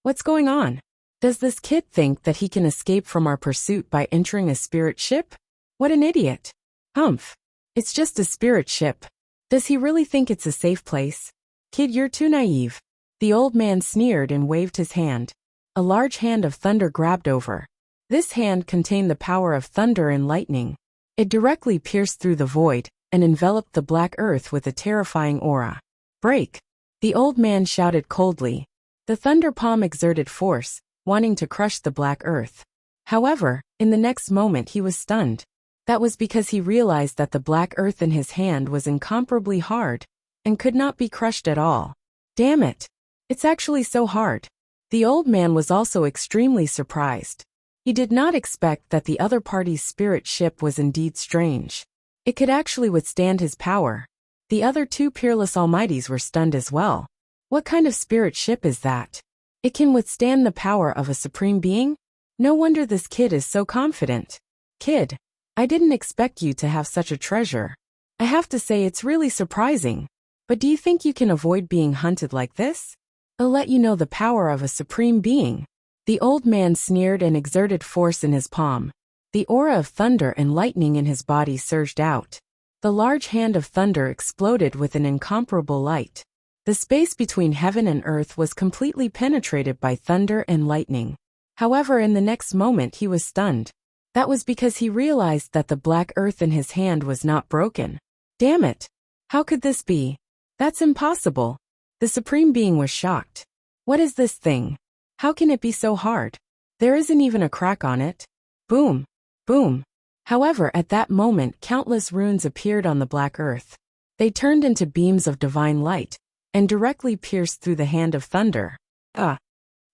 What's going on? Does this kid think that he can escape from our pursuit by entering a spirit ship? What an idiot. Humph. It's just a spirit ship. Does he really think it's a safe place? Kid, you're too naive. The old man sneered and waved his hand. A large hand of thunder grabbed over. This hand contained the power of thunder and lightning. It directly pierced through the void and enveloped the black earth with a terrifying aura. Break! The old man shouted coldly. The thunder palm exerted force, wanting to crush the black earth. However, in the next moment he was stunned. That was because he realized that the black earth in his hand was incomparably hard and could not be crushed at all. Damn it! It's actually so hard. The old man was also extremely surprised. He did not expect that the other party's spirit ship was indeed strange. It could actually withstand his power. The other two peerless almighties were stunned as well. What kind of spirit ship is that? It can withstand the power of a supreme being? No wonder this kid is so confident. Kid, I didn't expect you to have such a treasure. I have to say it's really surprising. But do you think you can avoid being hunted like this? I'll let you know the power of a supreme being. The old man sneered and exerted force in his palm. The aura of thunder and lightning in his body surged out. The large hand of thunder exploded with an incomparable light. The space between heaven and earth was completely penetrated by thunder and lightning. However, in the next moment he was stunned. That was because he realized that the black earth in his hand was not broken. Damn it! How could this be? That's impossible. The supreme being was shocked. What is this thing? How can it be so hard? There isn't even a crack on it. Boom! Boom! However, at that moment countless runes appeared on the black earth. They turned into beams of divine light, and directly pierced through the hand of thunder. Ah!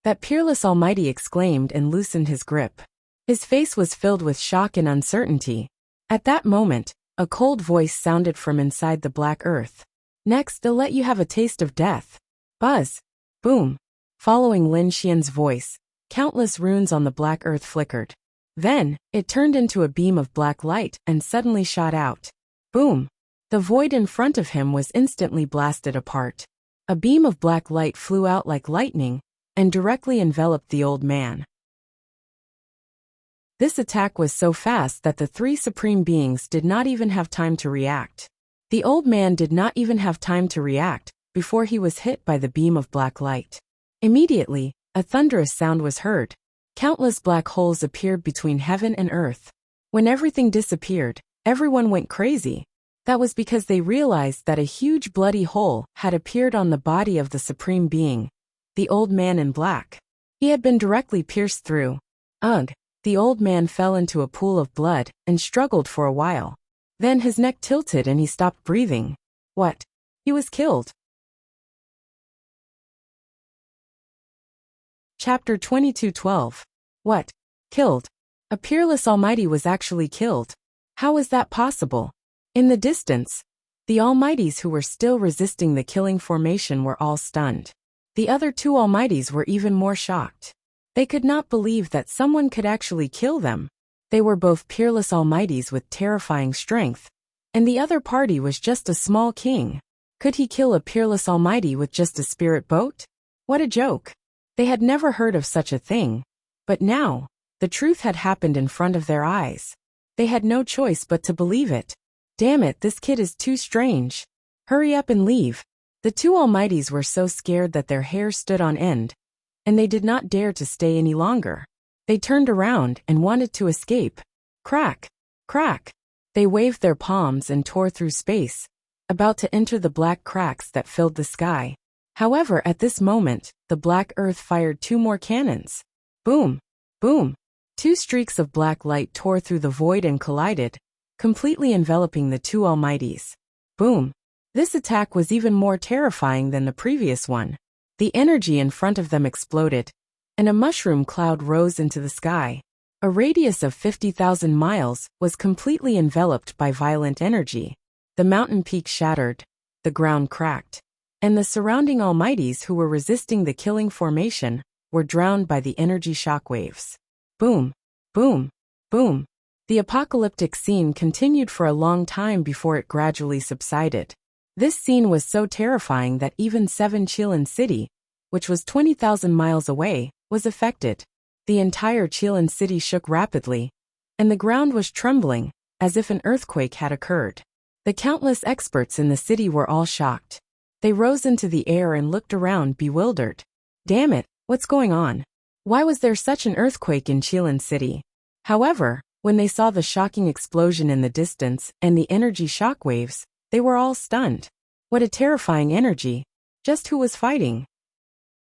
That peerless Almighty exclaimed and loosened his grip. His face was filled with shock and uncertainty. At that moment, a cold voice sounded from inside the black earth. Next, I'll let you have a taste of death. Buzz! Boom! Following Lin Xian's voice, countless runes on the black earth flickered. Then, it turned into a beam of black light and suddenly shot out. Boom! The void in front of him was instantly blasted apart. A beam of black light flew out like lightning and directly enveloped the old man. This attack was so fast that the three supreme beings did not even have time to react. The old man did not even have time to react before he was hit by the beam of black light. Immediately, a thunderous sound was heard. Countless black holes appeared between heaven and earth. When everything disappeared, everyone went crazy. That was because they realized that a huge bloody hole had appeared on the body of the supreme being, the old man in black. He had been directly pierced through. Ugh! The old man fell into a pool of blood and struggled for a while. Then his neck tilted and he stopped breathing. What? He was killed. Chapter 22:12. What? Killed? A peerless Almighty was actually killed. How was that possible? In the distance, the Almighties who were still resisting the killing formation were all stunned. The other two Almighties were even more shocked. They could not believe that someone could actually kill them. They were both peerless Almighties with terrifying strength, and the other party was just a small king. Could he kill a peerless Almighty with just a spirit boat? What a joke! They had never heard of such a thing. But now, the truth had happened in front of their eyes. They had no choice but to believe it. Damn it, this kid is too strange. Hurry up and leave. The two Almighties were so scared that their hair stood on end, and they did not dare to stay any longer. They turned around and wanted to escape. Crack! Crack! They waved their palms and tore through space, about to enter the black cracks that filled the sky. However, at this moment, the black earth fired two more cannons. Boom! Boom! Two streaks of black light tore through the void and collided, completely enveloping the two Almighties. Boom! This attack was even more terrifying than the previous one. The energy in front of them exploded, and a mushroom cloud rose into the sky. A radius of 50,000 miles was completely enveloped by violent energy. The mountain peak shattered, the ground cracked, and the surrounding Almighties who were resisting the killing formation were drowned by the energy shockwaves. Boom! Boom! Boom! The apocalyptic scene continued for a long time before it gradually subsided. This scene was so terrifying that even Qilin City, which was 20,000 miles away, was affected. The entire Qilin City shook rapidly, and the ground was trembling, as if an earthquake had occurred. The countless experts in the city were all shocked. They rose into the air and looked around bewildered. Damn it, what's going on? Why was there such an earthquake in Qilin City? However, when they saw the shocking explosion in the distance and the energy shockwaves, they were all stunned. What a terrifying energy! Just who was fighting?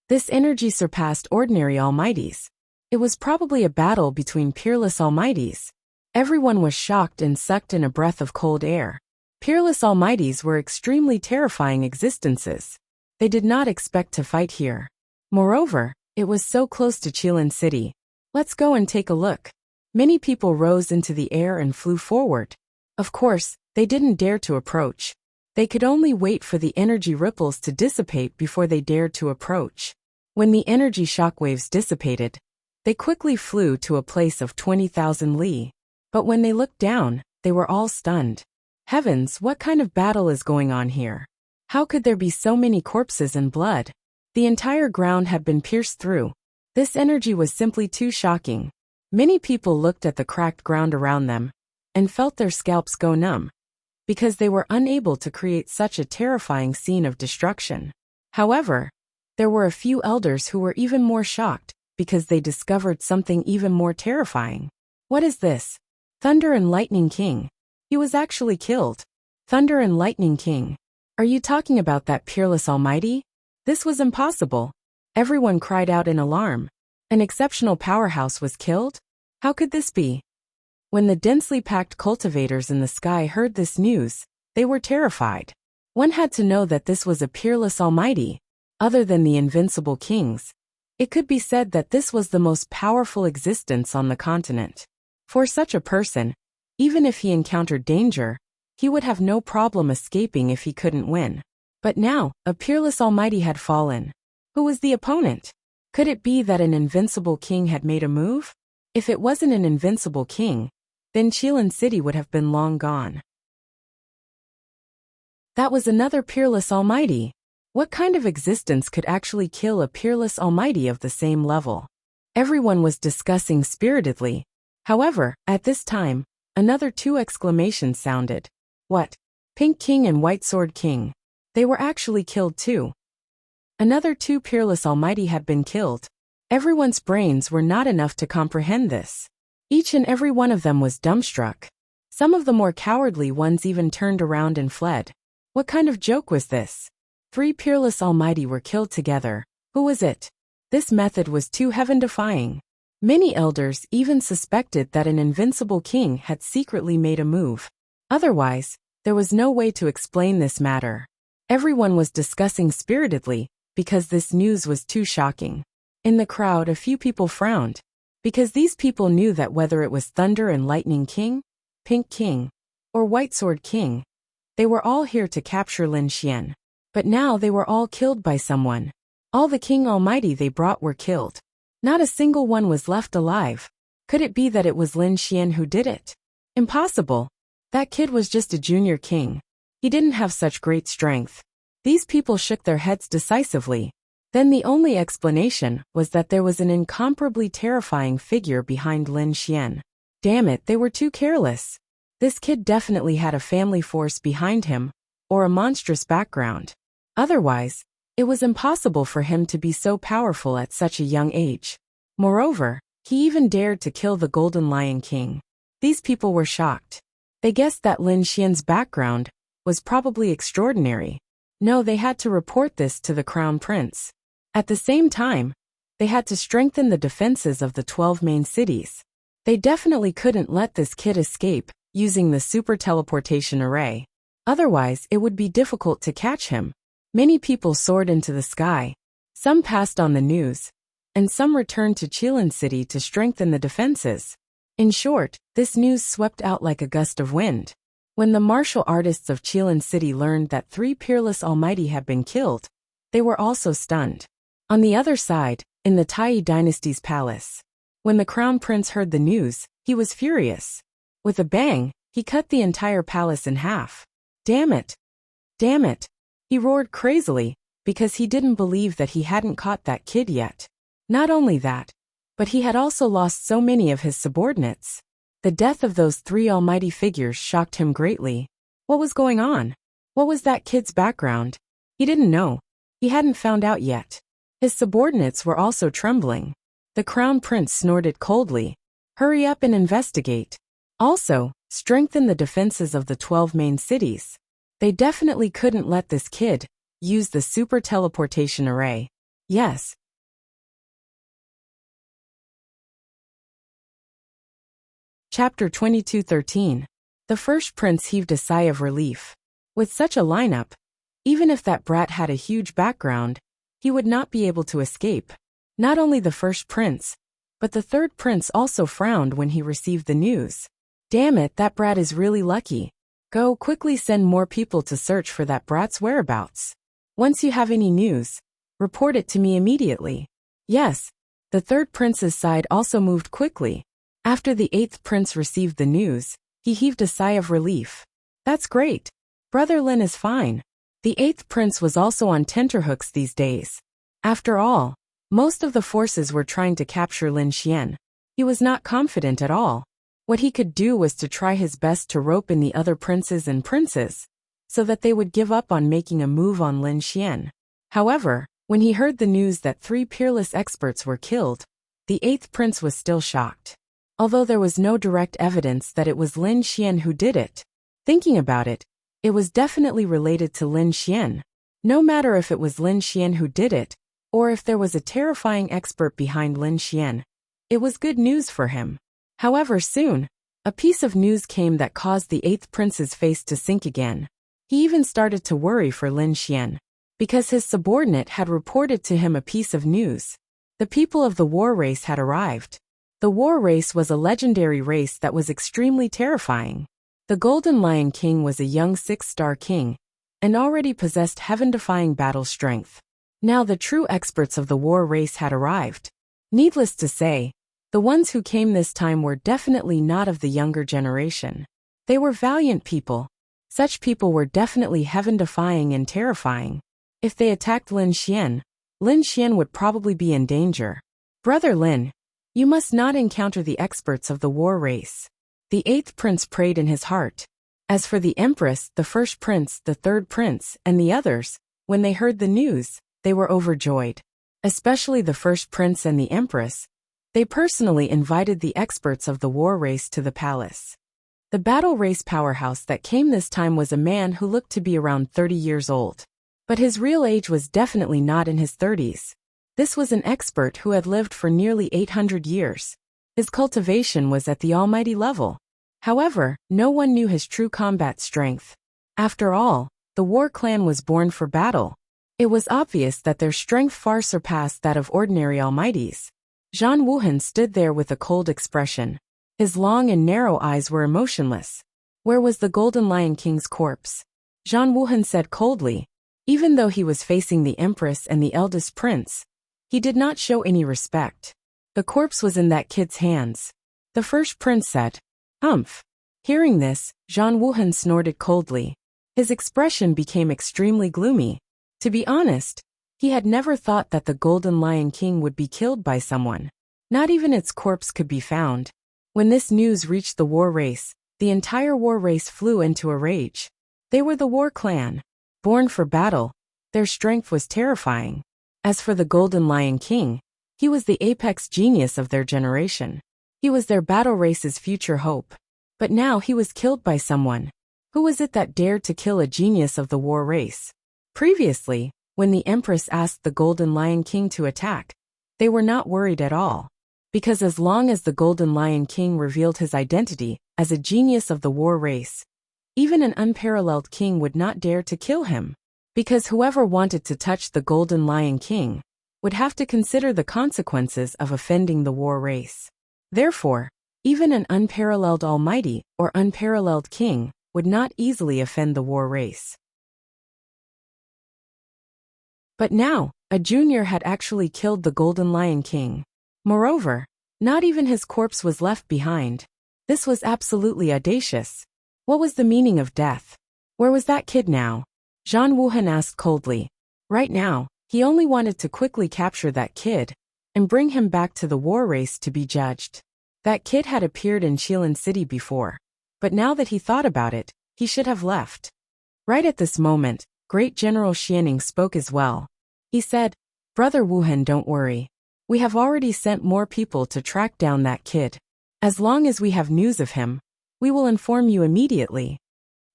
This energy surpassed ordinary Almighties. It was probably a battle between peerless Almighties. Everyone was shocked and sucked in a breath of cold air. Peerless Almighties were extremely terrifying existences. They did not expect to fight here. Moreover, it was so close to Qilin City. Let's go and take a look. Many people rose into the air and flew forward. Of course, they didn't dare to approach. They could only wait for the energy ripples to dissipate before they dared to approach. When the energy shockwaves dissipated, they quickly flew to a place of 20,000 li. But when they looked down, they were all stunned. Heavens, what kind of battle is going on here? How could there be so many corpses and blood? The entire ground had been pierced through. This energy was simply too shocking. Many people looked at the cracked ground around them and felt their scalps go numb, because they were unable to create such a terrifying scene of destruction. However, there were a few elders who were even more shocked because they discovered something even more terrifying. What is this? Thunder and Lightning King. He was actually killed. Thunder and Lightning King. Are you talking about that peerless Almighty? This was impossible. Everyone cried out in alarm. An exceptional powerhouse was killed? How could this be? When the densely packed cultivators in the sky heard this news, they were terrified. One had to know that this was a peerless almighty. Other than the invincible kings, it could be said that this was the most powerful existence on the continent. For such a person, even if he encountered danger, he would have no problem escaping if he couldn't win. But now, a peerless almighty had fallen. Who was the opponent? Could it be that an invincible king had made a move? If it wasn't an invincible king, then Qilin City would have been long gone. That was another peerless almighty. What kind of existence could actually kill a peerless almighty of the same level? Everyone was discussing spiritedly. However, at this time, another two exclamations sounded. What? Pink King and White Sword King. They were actually killed too. Another two peerless almighty had been killed. Everyone's brains were not enough to comprehend this. Each and every one of them was dumbstruck. Some of the more cowardly ones even turned around and fled. What kind of joke was this? Three peerless almighty were killed together. Who was it? This method was too heaven-defying. Many elders even suspected that an invincible king had secretly made a move. Otherwise, there was no way to explain this matter. Everyone was discussing spiritedly, because this news was too shocking. In the crowd, a few people frowned, because these people knew that whether it was Thunder and Lightning King, Pink King, or White Sword King, they were all here to capture Lin Xian. But now they were all killed by someone. All the King Almighty they brought were killed. Not a single one was left alive. Could it be that it was Lin Xian who did it? Impossible. That kid was just a junior king. He didn't have such great strength. These people shook their heads decisively. Then the only explanation was that there was an incomparably terrifying figure behind Lin Xian. Damn it, they were too careless. This kid definitely had a family force behind him, or a monstrous background. Otherwise, it was impossible for him to be so powerful at such a young age. Moreover, he even dared to kill the Golden Lion King. These people were shocked. They guessed that Lin Xian's background was probably extraordinary. No, they had to report this to the Crown Prince. At the same time, they had to strengthen the defenses of the 12 main cities. They definitely couldn't let this kid escape using the super teleportation array. Otherwise, it would be difficult to catch him. Many people soared into the sky. Some passed on the news, and some returned to Qilin City to strengthen the defenses. In short, this news swept out like a gust of wind. When the martial artists of Qilin City learned that three peerless almighty had been killed, they were also stunned. On the other side, in the Tai dynasty's palace, when the crown prince heard the news, he was furious. With a bang, he cut the entire palace in half. Damn it! Damn it! He roared crazily, because he didn't believe that he hadn't caught that kid yet. Not only that, but he had also lost so many of his subordinates. The death of those three almighty figures shocked him greatly. What was going on? What was that kid's background? He didn't know. He hadn't found out yet. His subordinates were also trembling. The crown prince snorted coldly. Hurry up and investigate. Also, strengthen the defenses of the 12 main cities. They definitely couldn't let this kid use the super teleportation array. Yes. Chapter 22:13. The first prince heaved a sigh of relief. With such a lineup, even if that brat had a huge background, he would not be able to escape. Not only the first prince, but the third prince also frowned when he received the news. Damn it, that brat is really lucky. Go quickly send more people to search for that brat's whereabouts. Once you have any news, report it to me immediately. Yes, the third prince's side also moved quickly. After the eighth prince received the news, he heaved a sigh of relief. That's great. Brother Lin is fine. The eighth prince was also on tenterhooks these days. After all, most of the forces were trying to capture Lin Xian. He was not confident at all. What he could do was to try his best to rope in the other princes and princes, so that they would give up on making a move on Lin Xian. However, when he heard the news that three peerless experts were killed, the eighth prince was still shocked. Although there was no direct evidence that it was Lin Xian who did it, thinking about it, it was definitely related to Lin Xian. No matter if it was Lin Xian who did it, or if there was a terrifying expert behind Lin Xian. It was good news for him. However, soon, a piece of news came that caused the 8th prince's face to sink again. He even started to worry for Lin Xian, because his subordinate had reported to him a piece of news. The people of the war race had arrived. The war race was a legendary race that was extremely terrifying. The Golden Lion King was a young 6-star king, and already possessed heaven-defying battle strength. Now the true experts of the war race had arrived. Needless to say, the ones who came this time were definitely not of the younger generation. They were valiant people. Such people were definitely heaven-defying and terrifying. If they attacked Lin Xian would probably be in danger. Brother Lin, you must not encounter the experts of the war race. The 8th prince prayed in his heart. As for the empress, the 1st prince, the 3rd prince, and the others, when they heard the news, they were overjoyed. Especially the 1st prince and the empress. They personally invited the experts of the war race to the palace. The battle race powerhouse that came this time was a man who looked to be around 30 years old. But his real age was definitely not in his 30s. This was an expert who had lived for nearly 800 years. His cultivation was at the almighty level. However, no one knew his true combat strength. After all, the war clan was born for battle. It was obvious that their strength far surpassed that of ordinary almighties. Zhang Wuhan stood there with a cold expression. His long and narrow eyes were emotionless. Where was the Golden Lion King's corpse? Zhang Wuhan said coldly. Even though he was facing the empress and the eldest prince, he did not show any respect. The corpse was in that kid's hands. The 1st prince said, "Humph." Hearing this, Zhang Wuhan snorted coldly. His expression became extremely gloomy. To be honest, he had never thought that the Golden Lion King would be killed by someone. Not even its corpse could be found. When this news reached the war race, the entire war race flew into a rage. They were the war clan. Born for battle, their strength was terrifying. As for the Golden Lion King, he was the apex genius of their generation. He was their battle race's future hope. But now he was killed by someone. Who was it that dared to kill a genius of the war race? Previously, when the Empress asked the Golden Lion King to attack, they were not worried at all. Because as long as the Golden Lion King revealed his identity as a genius of the war race, even an unparalleled king would not dare to kill him. Because whoever wanted to touch the Golden Lion King would have to consider the consequences of offending the war race. Therefore, even an unparalleled almighty or unparalleled king would not easily offend the war race. But now, a junior had actually killed the Golden Lion King. Moreover, not even his corpse was left behind. This was absolutely audacious. What was the meaning of death? Where was that kid now? Zhang Wuhan asked coldly. Right now, he only wanted to quickly capture that kid and bring him back to the war race to be judged. That kid had appeared in Qilin City before, but now that he thought about it, he should have left. Right at this moment, Great General Xianing spoke as well. He said, "Brother Wuhan, don't worry. We have already sent more people to track down that kid. As long as we have news of him, we will inform you immediately."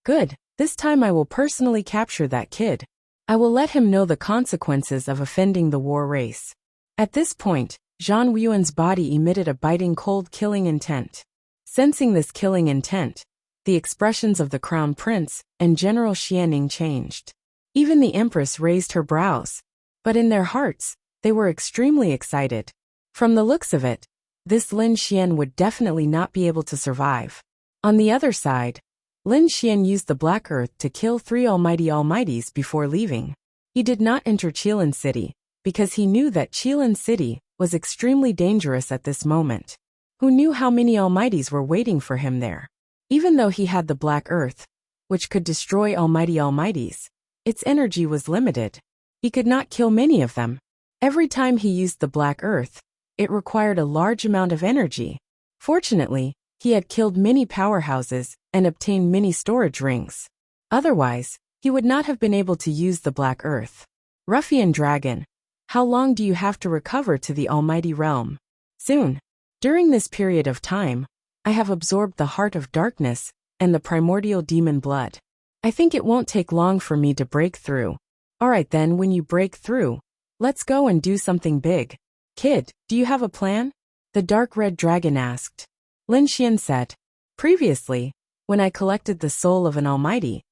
Good, this time I will personally capture that kid. I will let him know the consequences of offending the war race. At this point, Zhang Wuhan's body emitted a biting cold killing intent. Sensing this killing intent, the expressions of the Crown Prince and General Xianing changed. Even the Empress raised her brows. But in their hearts, they were extremely excited. From the looks of it, this Lin Xian would definitely not be able to survive. On the other side, Lin Xian used the Black Earth to kill 3 almighties before leaving. He did not enter Qilin City, because he knew that Qilin City was extremely dangerous at this moment. Who knew how many almighties were waiting for him there? Even though he had the Black Earth, which could destroy almighties, its energy was limited. He could not kill many of them. Every time he used the Black Earth, it required a large amount of energy. Fortunately, he had killed many powerhouses and obtained many storage rings. Otherwise, he would not have been able to use the Black Earth. Ruffian Dragon, how long do you have to recover to the Almighty Realm? Soon. During this period of time, I have absorbed the Heart of Darkness and the primordial demon blood. I think it won't take long for me to break through. Alright then, when you break through, Let's go and do something big. Kid, do you have a plan? The dark red dragon asked. Lin Xian said, previously, when I collected the soul of an almighty,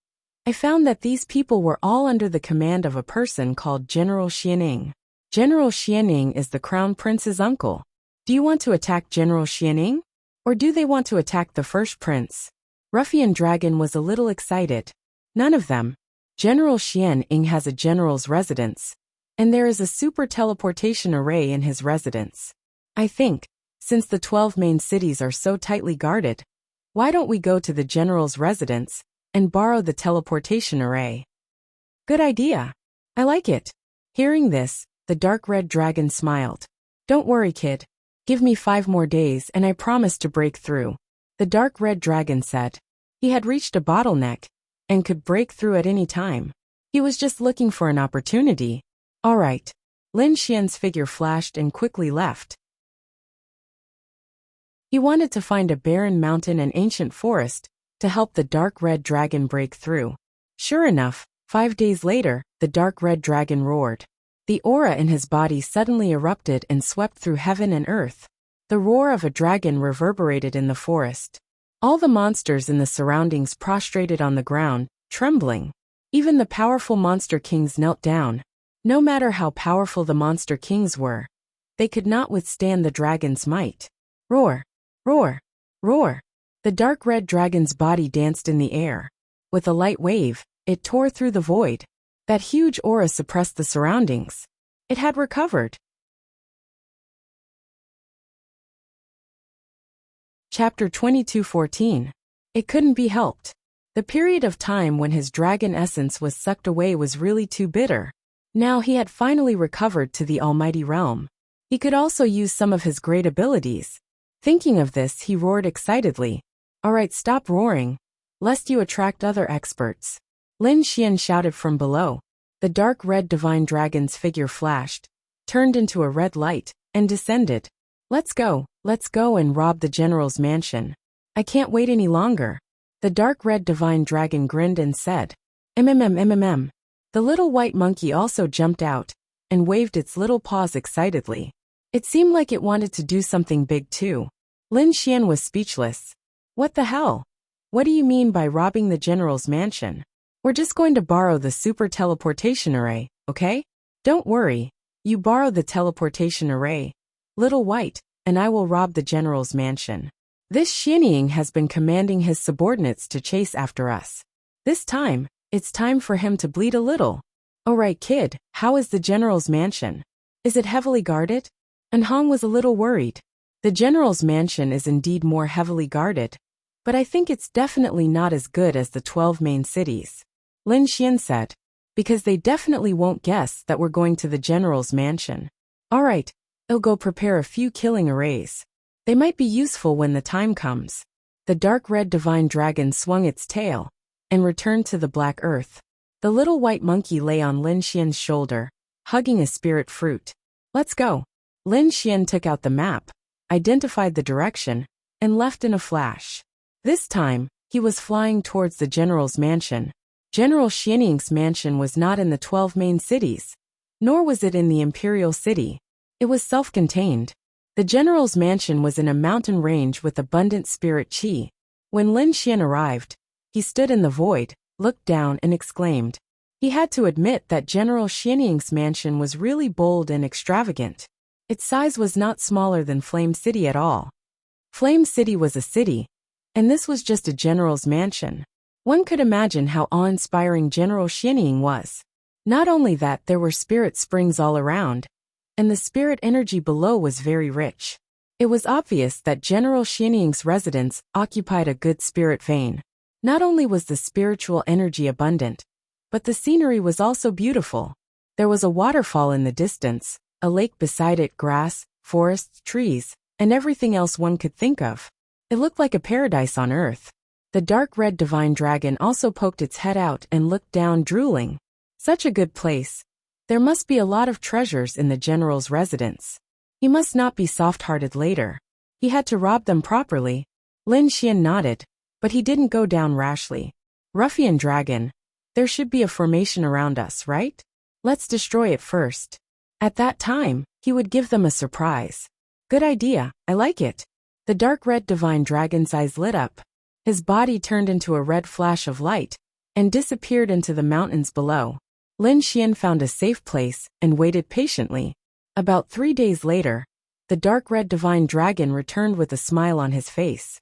I found that these people were all under the command of a person called General Xianing. General Xianing is the crown prince's uncle. Do you want to attack General Xianing? Or do they want to attack the first prince? Ruffian Dragon was a little excited. None of them. General Xianing has a general's residence, and there is a super teleportation array in his residence. I think, since the 12 main cities are so tightly guarded, why don't we go to the general's residence and borrow the teleportation array? Good idea. I like it. Hearing this, the dark red dragon smiled. Don't worry, kid. Give me 5 more days and I promise to break through. The dark red dragon said. He had reached a bottleneck and could break through at any time. He was just looking for an opportunity. All right. Lin Xian's figure flashed and quickly left. He wanted to find a barren mountain and ancient forest to help the dark red dragon break through. Sure enough, 5 days later, the dark red dragon roared. The aura in his body suddenly erupted and swept through heaven and earth. The roar of a dragon reverberated in the forest. All the monsters in the surroundings prostrated on the ground, trembling. Even the powerful monster kings knelt down. No matter how powerful the monster kings were, they could not withstand the dragon's might. Roar! Roar! Roar! The dark red dragon's body danced in the air. With a light wave, it tore through the void. That huge aura suppressed the surroundings. It had recovered. Chapter 22:14. It couldn't be helped. The period of time when his dragon essence was sucked away was really too bitter. Now he had finally recovered to the almighty realm. He could also use some of his great abilities. Thinking of this, he roared excitedly. All right, stop roaring, lest you attract other experts. Lin Xian shouted from below. The dark red divine dragon's figure flashed, turned into a red light, and descended. Let's go and rob the general's mansion. I can't wait any longer. The dark red divine dragon grinned and said, MMM. The little white monkey also jumped out and waved its little paws excitedly. It seemed like it wanted to do something big too. Lin Xian was speechless. What the hell? What do you mean by robbing the general's mansion? We're just going to borrow the super teleportation array, okay? Don't worry. You borrow the teleportation array, little white, and I will rob the general's mansion. This Xianing has been commanding his subordinates to chase after us. This time, it's time for him to bleed a little. Alright, kid, how is the general's mansion? Is it heavily guarded? And Hong was a little worried. The general's mansion is indeed more heavily guarded, but I think it's definitely not as good as the 12 main cities. Lin Xian said, because they definitely won't guess that we're going to the general's mansion. Alright, I'll go prepare a few killing arrays. They might be useful when the time comes. The dark red divine dragon swung its tail and returned to the black earth. The little white monkey lay on Lin Xian's shoulder, hugging a spirit fruit. Let's go. Lin Xian took out the map, identified the direction, and left in a flash. This time, he was flying towards the general's mansion. General Xianing's mansion was not in the 12 main cities, nor was it in the imperial city. It was self-contained. The general's mansion was in a mountain range with abundant spirit qi. When Lin Xian arrived, he stood in the void, looked down and exclaimed. He had to admit that General Xianing's mansion was really bold and extravagant. Its size was not smaller than Flame City at all. Flame City was a city, and this was just a general's mansion. One could imagine how awe-inspiring General Xianing was. Not only that, there were spirit springs all around, and the spirit energy below was very rich. It was obvious that General Xianing's residence occupied a good spirit vein. Not only was the spiritual energy abundant, but the scenery was also beautiful. There was a waterfall in the distance, a lake beside it, grass, forests, trees, and everything else one could think of. It looked like a paradise on earth. The dark red divine dragon also poked its head out and looked down, drooling. Such a good place. There must be a lot of treasures in the general's residence. He must not be soft-hearted later. He had to rob them properly. Lin Xian nodded, but he didn't go down rashly. Ruffian dragon, there should be a formation around us, right? Let's destroy it first. At that time, he would give them a surprise. Good idea, I like it. The dark red divine dragon's eyes lit up. His body turned into a red flash of light and disappeared into the mountains below. Lin Xian found a safe place and waited patiently. About 3 days later, the dark red divine dragon returned with a smile on his face.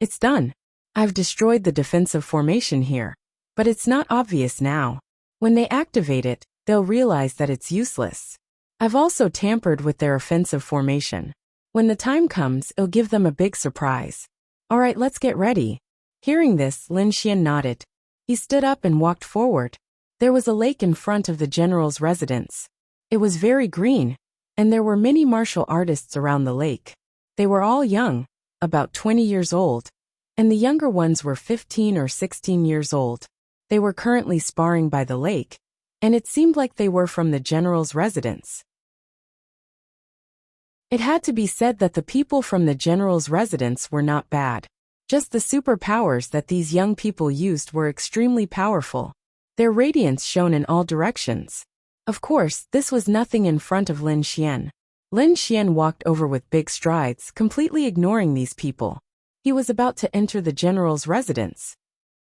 It's done. I've destroyed the defensive formation here, but it's not obvious now. When they activate it, they'll realize that it's useless. I've also tampered with their offensive formation. When the time comes, it'll give them a big surprise. All right, let's get ready. Hearing this, Lin Xian nodded. He stood up and walked forward. There was a lake in front of the general's residence. It was very green, and there were many martial artists around the lake. They were all young, about 20 years old, and the younger ones were 15 or 16 years old. They were currently sparring by the lake, and it seemed like they were from the general's residence. It had to be said that the people from the general's residence were not bad. Just the superpowers that these young people used were extremely powerful. Their radiance shone in all directions. Of course, this was nothing in front of Lin Xian. Lin Xian walked over with big strides, completely ignoring these people. He was about to enter the general's residence.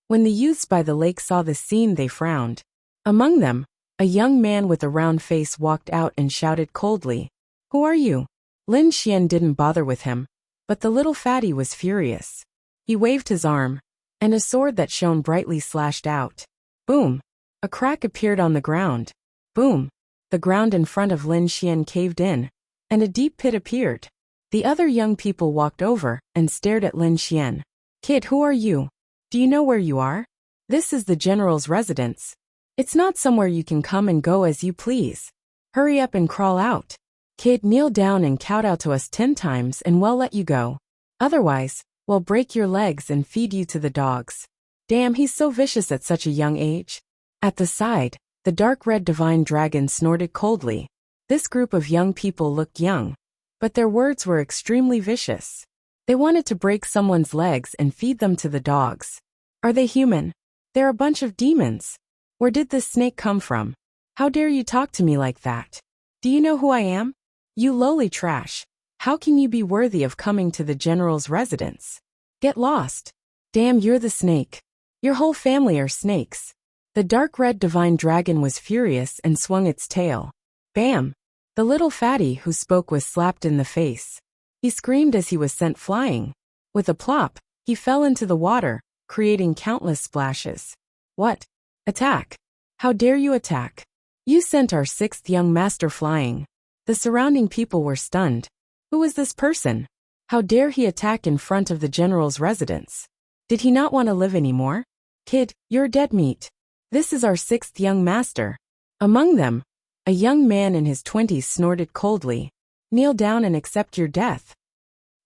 When the youths by the lake saw this scene, they frowned. Among them, a young man with a round face walked out and shouted coldly, "Who are you?" Lin Xian didn't bother with him, but the little fatty was furious. He waved his arm, and a sword that shone brightly slashed out. Boom! A crack appeared on the ground. Boom! The ground in front of Lin Xian caved in, and a deep pit appeared. The other young people walked over and stared at Lin Xian. "Kid, who are you? Do you know where you are? This is the general's residence. It's not somewhere you can come and go as you please. Hurry up and crawl out. Kid, kneel down and kowtow to us 10 times and we'll let you go. Otherwise, we'll break your legs and feed you to the dogs." Damn, he's so vicious at such a young age. At the side, the dark red divine dragon snorted coldly. This group of young people looked young, but their words were extremely vicious. They wanted to break someone's legs and feed them to the dogs. Are they human? They're a bunch of demons. Where did this snake come from? How dare you talk to me like that? Do you know who I am? You lowly trash. How can you be worthy of coming to the general's residence? Get lost. Damn, you're the snake. Your whole family are snakes. The dark red divine dragon was furious and swung its tail. Bam! The little fatty who spoke was slapped in the face. He screamed as he was sent flying. With a plop, he fell into the water, creating countless splashes. What? Attack! How dare you attack? You sent our 6th young master flying. The surrounding people were stunned. Who is this person? How dare he attack in front of the general's residence? Did he not want to live anymore? Kid, you're dead meat. This is our 6th young master. Among them, a young man in his 20s snorted coldly. Kneel down and accept your death.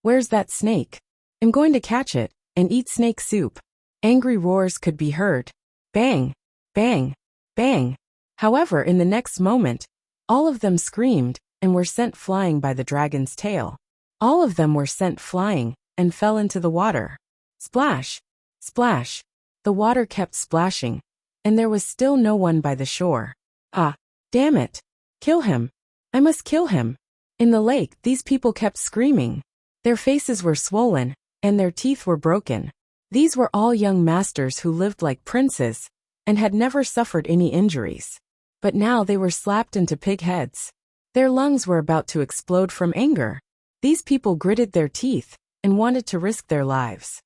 Where's that snake? I'm going to catch it and eat snake soup. Angry roars could be heard. Bang! Bang! Bang! However, in the next moment, all of them screamed and were sent flying by the dragon's tail. All of them were sent flying and fell into the water. Splash! Splash! The water kept splashing, and there was still no one by the shore. Ah, damn it! Kill him! I must kill him! In the lake, these people kept screaming. Their faces were swollen, and their teeth were broken. These were all young masters who lived like princes, and had never suffered any injuries. But now they were slapped into pig heads. Their lungs were about to explode from anger. These people gritted their teeth and wanted to risk their lives.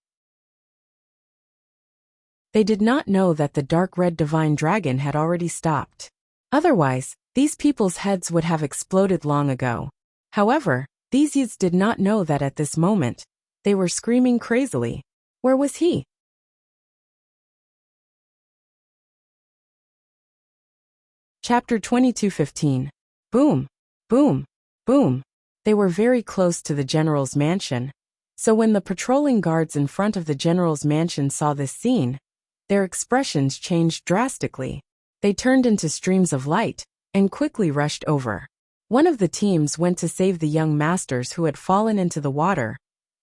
They did not know that the dark red divine dragon had already stopped. Otherwise, these people's heads would have exploded long ago. However, these youths did not know that at this moment, they were screaming crazily. Where was he? Chapter 22:15. Boom! Boom! Boom! They were very close to the general's mansion. So when the patrolling guards in front of the general's mansion saw this scene, their expressions changed drastically. They turned into streams of light and quickly rushed over. One of the teams went to save the young masters who had fallen into the water,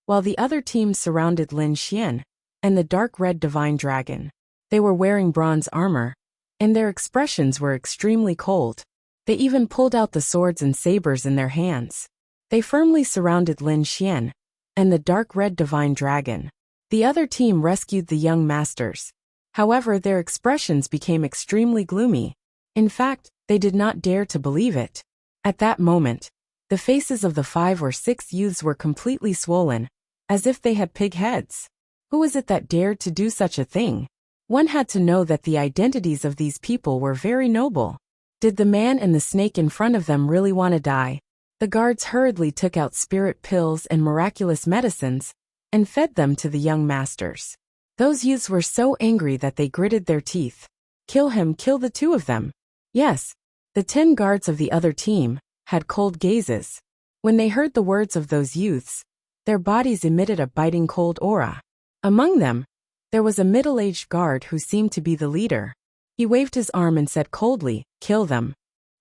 while the other team surrounded Lin Xian and the dark red divine dragon. They were wearing bronze armor, and their expressions were extremely cold. They even pulled out the swords and sabers in their hands. They firmly surrounded Lin Xian and the dark red divine dragon. The other team rescued the young masters. However, their expressions became extremely gloomy. In fact, they did not dare to believe it. At that moment, the faces of the 5 or 6 youths were completely swollen, as if they had pig heads. Who was it that dared to do such a thing? One had to know that the identities of these people were very noble. Did the man and the snake in front of them really want to die? The guards hurriedly took out spirit pills and miraculous medicines and fed them to the young masters. Those youths were so angry that they gritted their teeth. Kill him, kill the 2 of them. Yes, the 10 guards of the other team had cold gazes. When they heard the words of those youths, their bodies emitted a biting cold aura. Among them, there was a middle-aged guard who seemed to be the leader. He waved his arm and said coldly, "Kill them.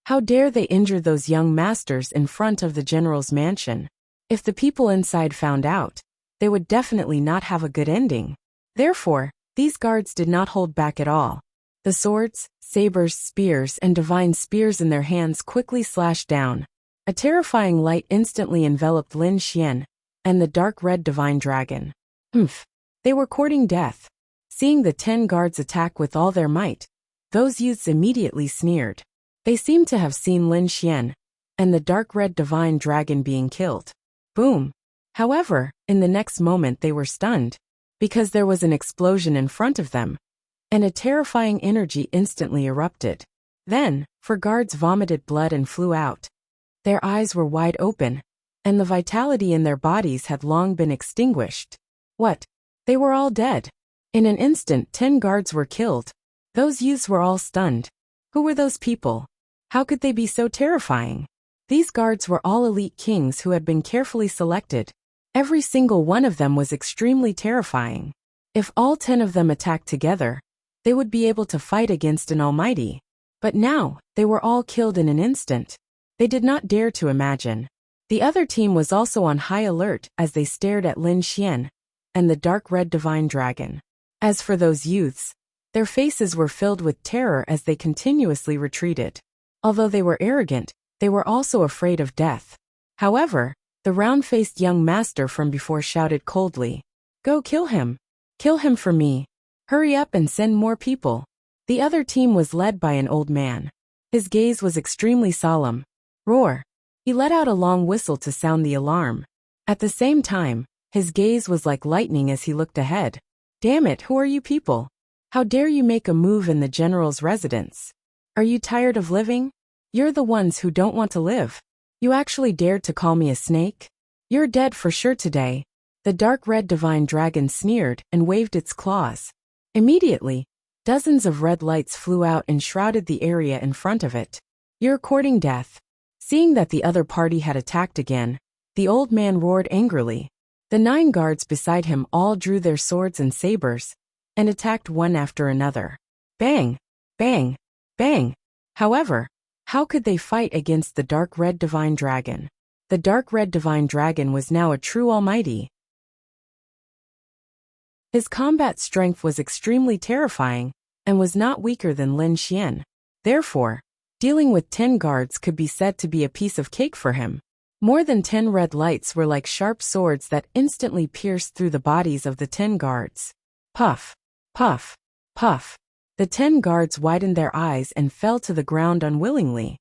How dare they injure those young masters in front of the general's mansion? If the people inside found out, they would definitely not have a good ending." Therefore, these guards did not hold back at all. The swords, sabers, spears, and divine spears in their hands quickly slashed down. A terrifying light instantly enveloped Lin Xian and the dark red divine dragon. They were courting death. Seeing the 10 guards attack with all their might, those youths immediately sneered. They seemed to have seen Lin Xian and the dark red divine dragon being killed. Boom! However, in the next moment they were stunned, because there was an explosion in front of them, and a terrifying energy instantly erupted. Then, 4 guards vomited blood and flew out. Their eyes were wide open, and the vitality in their bodies had long been extinguished. What? They were all dead. In an instant 10 guards were killed. Those youths were all stunned. Who were those people? How could they be so terrifying? These guards were all elite kings who had been carefully selected. Every single one of them was extremely terrifying. If all 10 of them attacked together, they would be able to fight against an almighty. But now, they were all killed in an instant. They did not dare to imagine. The other team was also on high alert as they stared at Lin Xian and the dark red divine dragon. As for those youths, their faces were filled with terror as they continuously retreated. Although they were arrogant, they were also afraid of death. However, the round-faced young master from before shouted coldly, "Go kill him! Kill him for me! Hurry up and send more people!" The other team was led by an old man. His gaze was extremely solemn. Roar! He let out a long whistle to sound the alarm. At the same time, his gaze was like lightning as he looked ahead. "Damn it, who are you people? How dare you make a move in the general's residence? Are you tired of living? You're the ones who don't want to live. You actually dared to call me a snake? You're dead for sure today." The dark red divine dragon sneered and waved its claws. Immediately, dozens of red lights flew out and shrouded the area in front of it. "You're courting death." Seeing that the other party had attacked again, the old man roared angrily. The 9 guards beside him all drew their swords and sabers and attacked one after another. Bang! Bang! Bang! However, how could they fight against the dark red divine dragon? The dark red divine dragon was now a true almighty. His combat strength was extremely terrifying and was not weaker than Lin Xian. Therefore, dealing with 10 guards could be said to be a piece of cake for him. More than 10 red lights were like sharp swords that instantly pierced through the bodies of the 10 guards. Puff! Puff! Puff! The 10 guards widened their eyes and fell to the ground unwillingly.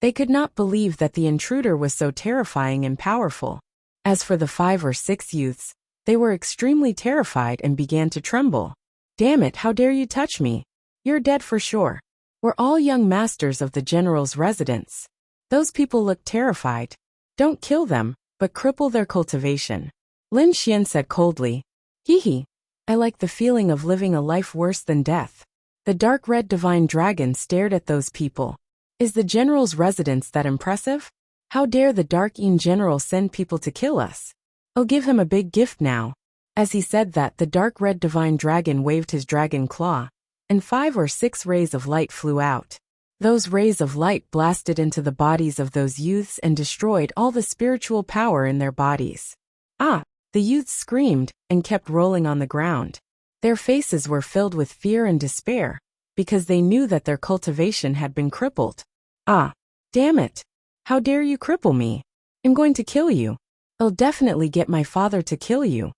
They could not believe that the intruder was so terrifying and powerful. As for the 5 or 6 youths, they were extremely terrified and began to tremble. "Damn it, how dare you touch me? You're dead for sure. We're all young masters of the general's residence." Those people looked terrified. "Don't kill them, but cripple their cultivation." Lin Xian said coldly, "Hee, I like the feeling of living a life worse than death." The dark red divine dragon stared at those people. "Is the general's residence that impressive? How dare the Dark Yin general send people to kill us? I'll give him a big gift now." As he said that, the dark red divine dragon waved his dragon claw, and 5 or 6 rays of light flew out. Those rays of light blasted into the bodies of those youths and destroyed all the spiritual power in their bodies. "Ah!" The youths screamed and kept rolling on the ground. Their faces were filled with fear and despair, because they knew that their cultivation had been crippled. "Ah! Damn it! How dare you cripple me? I'm going to kill you. I'll definitely get my father to kill you.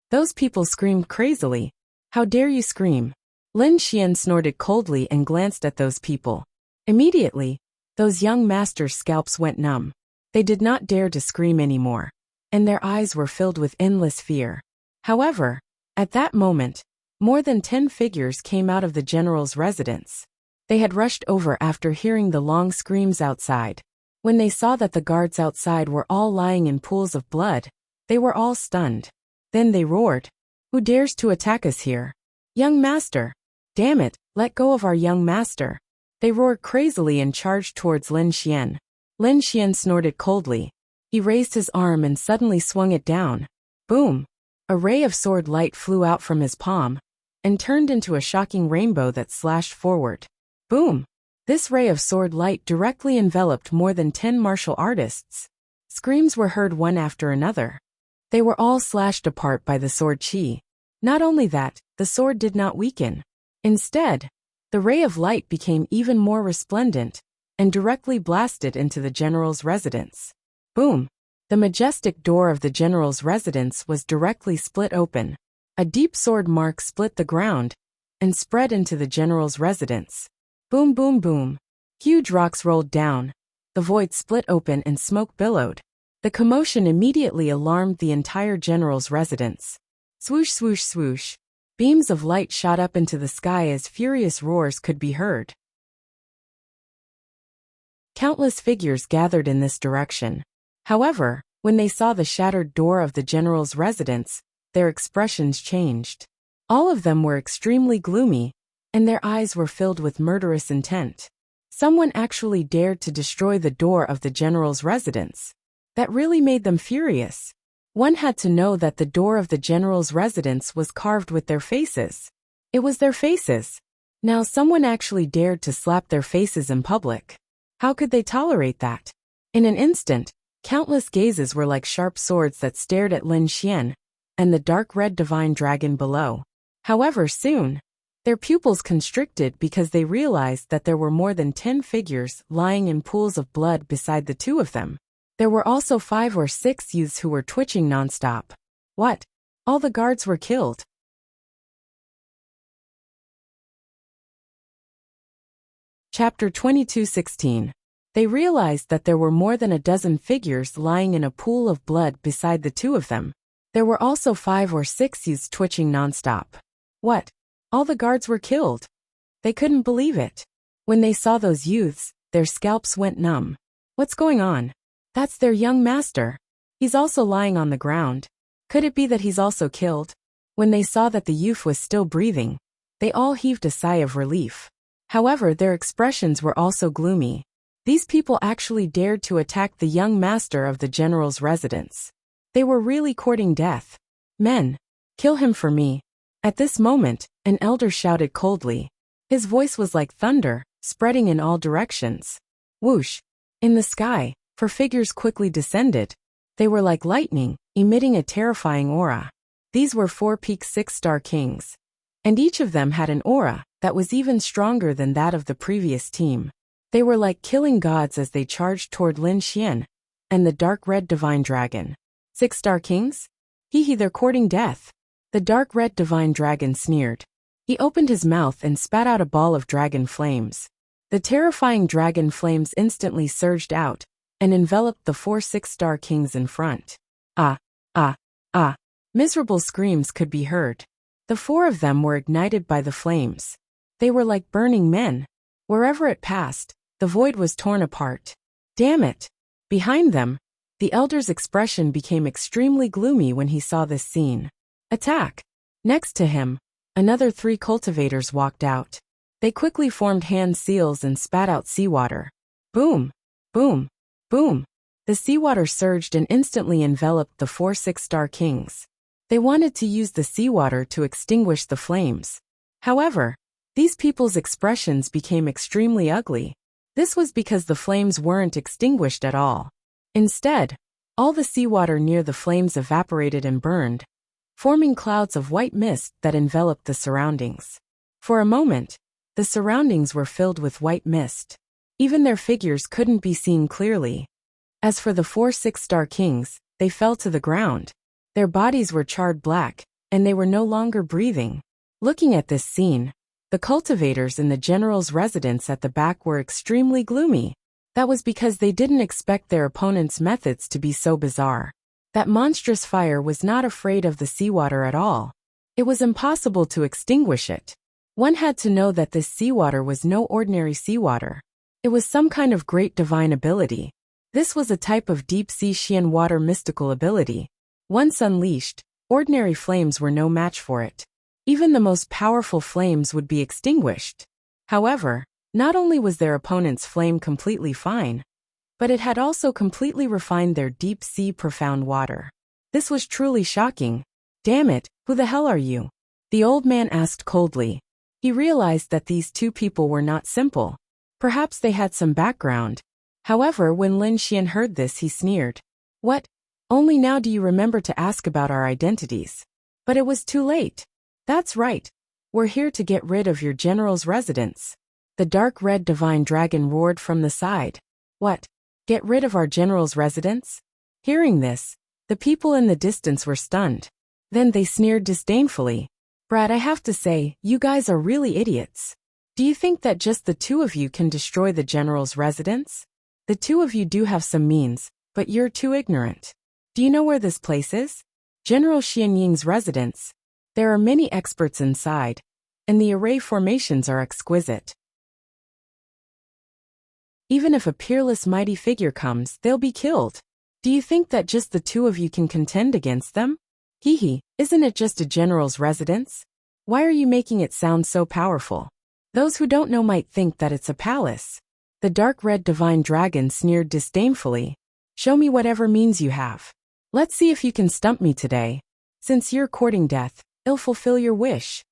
Those people screamed crazily. How dare you scream? Lin Xian snorted coldly and glanced at those people. Immediately, those young masters' scalps went numb. They did not dare to scream anymore, and their eyes were filled with endless fear. However, at that moment, more than 10 figures came out of the general's residence. They had rushed over after hearing the long screams outside. When they saw that the guards outside were all lying in pools of blood, they were all stunned. Then they roared, "Who dares to attack us here? Young master! Damn it, let go of our young master!" They roared crazily and charged towards Lin Xian. Lin Xian snorted coldly. He raised his arm and suddenly swung it down. Boom! A ray of sword light flew out from his palm and turned into a shocking rainbow that slashed forward. Boom! This ray of sword light directly enveloped more than 10 martial artists. Screams were heard one after another. They were all slashed apart by the sword chi. Not only that, the sword did not weaken. Instead, the ray of light became even more resplendent and directly blasted into the general's residence. Boom! The majestic door of the general's residence was directly split open. A deep sword mark split the ground and spread into the general's residence. Boom, boom, boom. Huge rocks rolled down. The void split open and smoke billowed. The commotion immediately alarmed the entire general's residence. Swoosh, swoosh, swoosh. Beams of light shot up into the sky as furious roars could be heard. Countless figures gathered in this direction. However, when they saw the shattered door of the general's residence, their expressions changed. All of them were extremely gloomy, and their eyes were filled with murderous intent. Someone actually dared to destroy the door of the general's residence. That really made them furious. One had to know that the door of the general's residence was carved with their faces. It was their faces. Now someone actually dared to slap their faces in public. How could they tolerate that? In an instant, countless gazes were like sharp swords that stared at Lin Xian and the dark red divine dragon below. However, soon, their pupils constricted because they realized that there were more than 10 figures lying in pools of blood beside the two of them. There were also 5 or 6 youths who were twitching nonstop. What? All the guards were killed. Chapter 22:16. They realized that there were more than a dozen figures lying in a pool of blood beside the two of them. There were also 5 or 6 youths twitching nonstop. What? All the guards were killed. They couldn't believe it. When they saw those youths, their scalps went numb. What's going on? That's their young master. He's also lying on the ground. Could it be that he's also killed? When they saw that the youth was still breathing, they all heaved a sigh of relief. However, their expressions were also gloomy. These people actually dared to attack the young master of the general's residence. They were really courting death. Men, kill him for me. At this moment, an elder shouted coldly. His voice was like thunder, spreading in all directions. Whoosh! In the sky, 4 figures quickly descended. They were like lightning, emitting a terrifying aura. These were 4 peak 6-star kings. And each of them had an aura that was even stronger than that of the previous team. They were like killing gods as they charged toward Lin Xian and the dark red divine dragon. 6-star kings? They're courting death. The dark red divine dragon sneered. He opened his mouth and spat out a ball of dragon flames. The terrifying dragon flames instantly surged out and enveloped the 4 6-star kings in front. Ah, ah, ah. Miserable screams could be heard. The 4 of them were ignited by the flames. They were like burning men. Wherever it passed, the void was torn apart. Damn it! Behind them, the elder's expression became extremely gloomy when he saw this scene. Attack! Next to him, another 3 cultivators walked out. They quickly formed hand seals and spat out seawater. Boom! Boom! Boom! The seawater surged and instantly enveloped the 4 6-star kings. They wanted to use the seawater to extinguish the flames. However, these people's expressions became extremely ugly. This was because the flames weren't extinguished at all. Instead, all the seawater near the flames evaporated and burned, forming clouds of white mist that enveloped the surroundings. For a moment, the surroundings were filled with white mist. Even their figures couldn't be seen clearly. As for the 4 6-star kings, they fell to the ground. Their bodies were charred black, and they were no longer breathing. Looking at this scene, the cultivators in the general's residence at the back were extremely gloomy. That was because they didn't expect their opponent's methods to be so bizarre. That monstrous fire was not afraid of the seawater at all. It was impossible to extinguish it. One had to know that this seawater was no ordinary seawater. It was some kind of great divine ability. This was a type of deep-sea Xian water mystical ability. Once unleashed, ordinary flames were no match for it. Even the most powerful flames would be extinguished. However, not only was their opponent's flame completely fine, but it had also completely refined their deep-sea profound water. This was truly shocking. "Damn it, who the hell are you?" the old man asked coldly. He realized that these two people were not simple. Perhaps they had some background. However, when Lin Xian heard this, he sneered. "What? Only now do you remember to ask about our identities?" But it was too late. "That's right. We're here to get rid of your general's residence." The dark red divine dragon roared from the side. "What? Get rid of our general's residence?" Hearing this, the people in the distance were stunned. Then they sneered disdainfully. "Brad, I have to say, you guys are really idiots. Do you think that just the two of you can destroy the general's residence? The two of you do have some means, but you're too ignorant. Do you know where this place is? General Xian Ying's residence. There are many experts inside, and the array formations are exquisite. Even if a peerless mighty figure comes, they'll be killed. Do you think that just the two of you can contend against them? Hee, isn't it just a general's residence? Why are you making it sound so powerful? Those who don't know might think that it's a palace." The dark red divine dragon sneered disdainfully. "Show me whatever means you have. Let's see if you can stump me today. Since you're courting death, I'll fulfill your wish."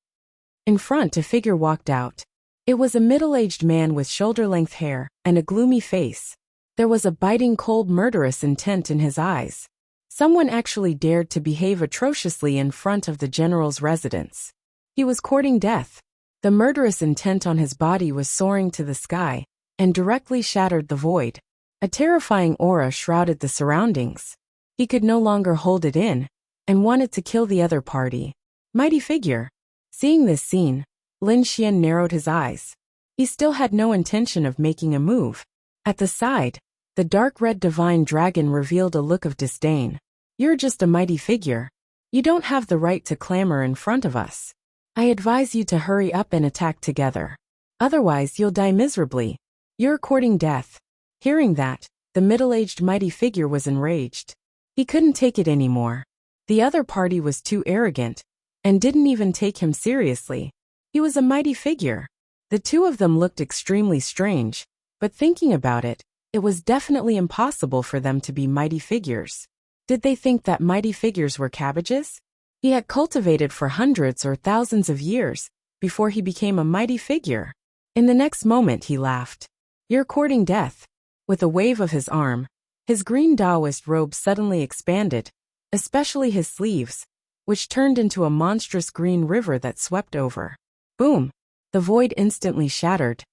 In front, a figure walked out. It was a middle-aged man with shoulder-length hair and a gloomy face. There was a biting, cold, murderous intent in his eyes. Someone actually dared to behave atrociously in front of the general's residence. He was courting death. The murderous intent on his body was soaring to the sky and directly shattered the void. A terrifying aura shrouded the surroundings. He could no longer hold it in and wanted to kill the other party. Mighty figure. Seeing this scene, Lin Xian narrowed his eyes. He still had no intention of making a move. At the side, the dark red divine dragon revealed a look of disdain. "You're just a mighty figure. You don't have the right to clamor in front of us. I advise you to hurry up and attack together. Otherwise you'll die miserably. You're courting death." Hearing that, the middle-aged mighty figure was enraged. He couldn't take it anymore. The other party was too arrogant and didn't even take him seriously. He was a mighty figure. The two of them looked extremely strange, but thinking about it, it was definitely impossible for them to be mighty figures. Did they think that mighty figures were cabbages? He had cultivated for hundreds or thousands of years before he became a mighty figure. In the next moment he laughed. "You're courting death." With a wave of his arm, his green Taoist robe suddenly expanded, especially his sleeves, which turned into a monstrous green river that swept over. Boom! The void instantly shattered,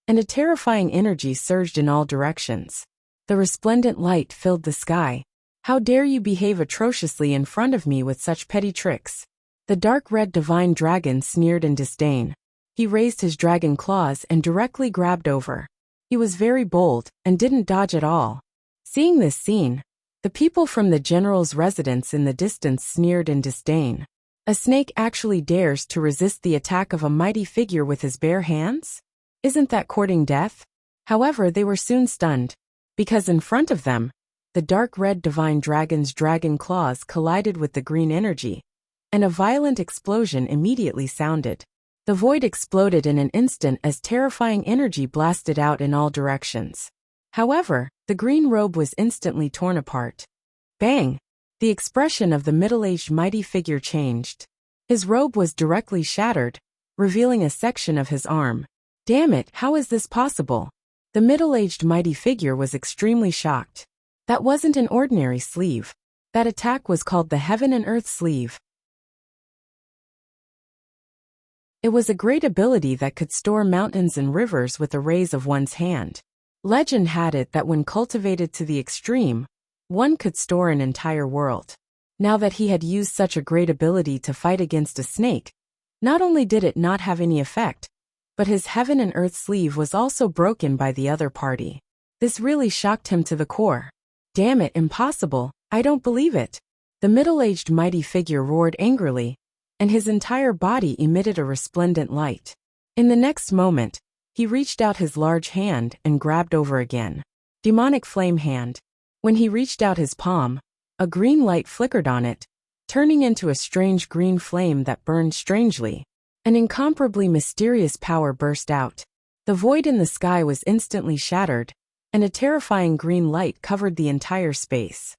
and a terrifying energy surged in all directions. The resplendent light filled the sky. "How dare you behave atrociously in front of me with such petty tricks?" The dark red divine dragon sneered in disdain. He raised his dragon claws and directly grabbed over. He was very bold and didn't dodge at all. Seeing this scene, the people from the general's residence in the distance sneered in disdain. A snake actually dares to resist the attack of a mighty figure with his bare hands? Isn't that courting death? However, they were soon stunned, because in front of them, the dark red divine dragon's dragon claws collided with the green energy, and a violent explosion immediately sounded. The void exploded in an instant as terrifying energy blasted out in all directions. However, the green robe was instantly torn apart. Bang! The expression of the middle-aged mighty figure changed. His robe was directly shattered, revealing a section of his arm. "Damn it, how is this possible?" The middle-aged mighty figure was extremely shocked. That wasn't an ordinary sleeve. That attack was called the Heaven and Earth sleeve. It was a great ability that could store mountains and rivers with a raise of one's hand. Legend had it that when cultivated to the extreme, one could store an entire world. Now that he had used such a great ability to fight against a snake, not only did it not have any effect, but his heaven and earth sleeve was also broken by the other party. This really shocked him to the core. Damn it, impossible, I don't believe it. The middle-aged mighty figure roared angrily, and his entire body emitted a resplendent light. In the next moment, he reached out his large hand and grabbed over again. Demonic flame hand. When he reached out his palm, a green light flickered on it, turning into a strange green flame that burned strangely. An incomparably mysterious power burst out. The void in the sky was instantly shattered, and a terrifying green light covered the entire space.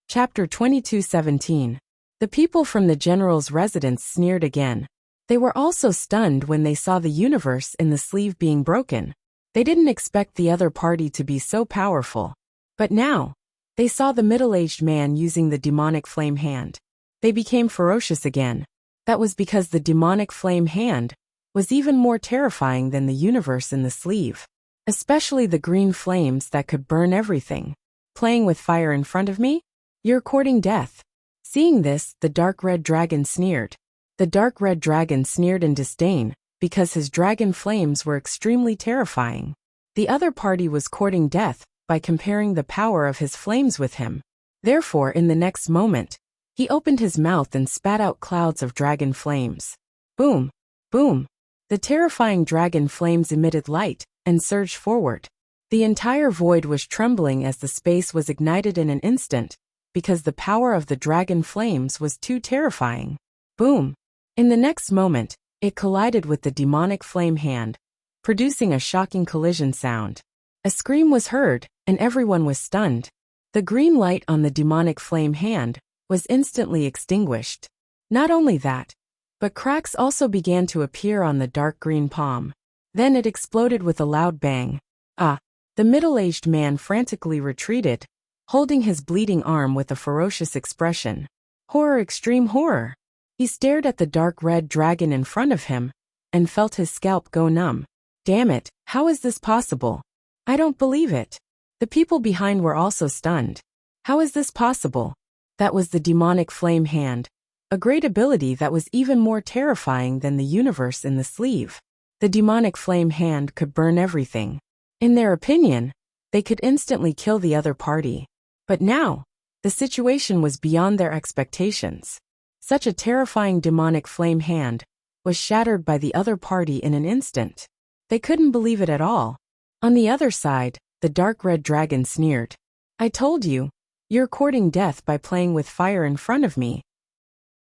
Chapter 22:17. The people from the general's residence sneered again. They were also stunned when they saw the universe in the sleeve being broken. They didn't expect the other party to be so powerful. But now, they saw the middle-aged man using the demonic flame hand. They became ferocious again. That was because the demonic flame hand was even more terrifying than the universe in the sleeve. Especially the green flames that could burn everything. Playing with fire in front of me? You're courting death. Seeing this, the dark red dragon sneered. The dark red dragon sneered in disdain, because his dragon flames were extremely terrifying. The other party was courting death by comparing the power of his flames with him. Therefore, in the next moment, he opened his mouth and spat out clouds of dragon flames. Boom! Boom! The terrifying dragon flames emitted light and surged forward. The entire void was trembling as the space was ignited in an instant, because the power of the dragon flames was too terrifying. Boom! In the next moment, it collided with the demonic flame hand, producing a shocking collision sound. A scream was heard, and everyone was stunned. The green light on the demonic flame hand was instantly extinguished. Not only that, but cracks also began to appear on the dark green palm. Then it exploded with a loud bang. Ah! The middle-aged man frantically retreated, holding his bleeding arm with a ferocious expression. Horror, extreme horror! He stared at the dark red dragon in front of him, and felt his scalp go numb. Damn it, how is this possible? I don't believe it. The people behind were also stunned. How is this possible? That was the demonic flame hand, a great ability that was even more terrifying than the universe in the sleeve. The demonic flame hand could burn everything. In their opinion, they could instantly kill the other party. But now, the situation was beyond their expectations. Such a terrifying demonic flame hand was shattered by the other party in an instant. They couldn't believe it at all. On the other side, the dark red dragon sneered. I told you, you're courting death by playing with fire in front of me.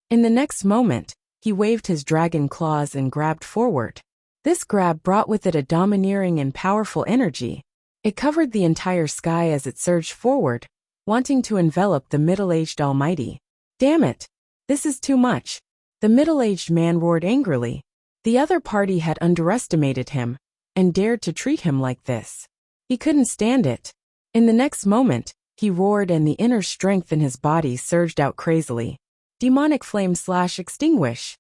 In the next moment, he waved his dragon claws and grabbed forward. This grab brought with it a domineering and powerful energy. It covered the entire sky as it surged forward, wanting to envelop the middle-aged almighty. Damn it! This is too much. The middle-aged man roared angrily. The other party had underestimated him, and dared to treat him like this. He couldn't stand it. In the next moment, he roared and the inner strength in his body surged out crazily. Demonic flame / extinguish.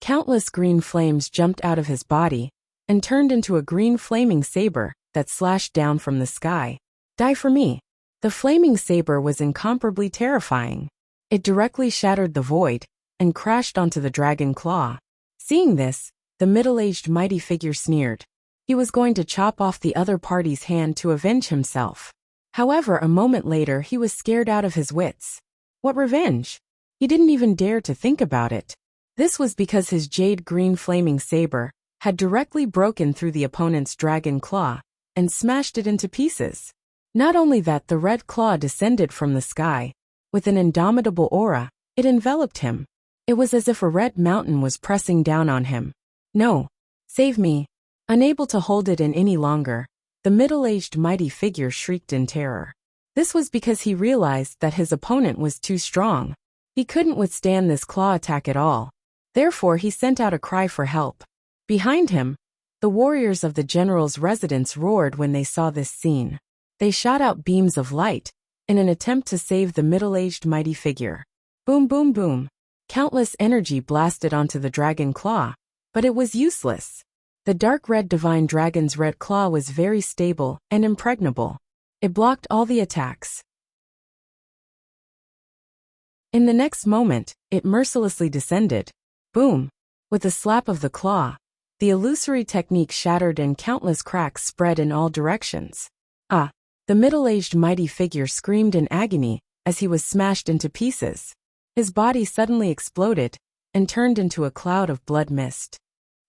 Countless green flames jumped out of his body, and turned into a green flaming saber that slashed down from the sky. Die for me. The flaming saber was incomparably terrifying. It directly shattered the void, and crashed onto the dragon claw. Seeing this, the middle-aged mighty figure sneered. He was going to chop off the other party's hand to avenge himself. However, a moment later he was scared out of his wits. What revenge? He didn't even dare to think about it. This was because his jade green flaming saber had directly broken through the opponent's dragon claw, and smashed it into pieces. Not only that, the red claw descended from the sky. With an indomitable aura, it enveloped him. It was as if a red mountain was pressing down on him. No! Save me! Unable to hold it in any longer, the middle-aged mighty figure shrieked in terror. This was because he realized that his opponent was too strong. He couldn't withstand this claw attack at all. Therefore, he sent out a cry for help. Behind him, the warriors of the general's residence roared when they saw this scene. They shot out beams of light, in an attempt to save the middle-aged mighty figure. Boom, boom, boom. Countless energy blasted onto the dragon claw, But it was useless. The dark red divine dragon's red claw was very stable and impregnable. It blocked all the attacks. In the next moment, it mercilessly descended. Boom! With a slap of the claw, the illusory technique shattered and countless cracks spread in all directions. Ah! The middle-aged mighty figure screamed in agony as he was smashed into pieces. His body suddenly exploded and turned into a cloud of blood mist.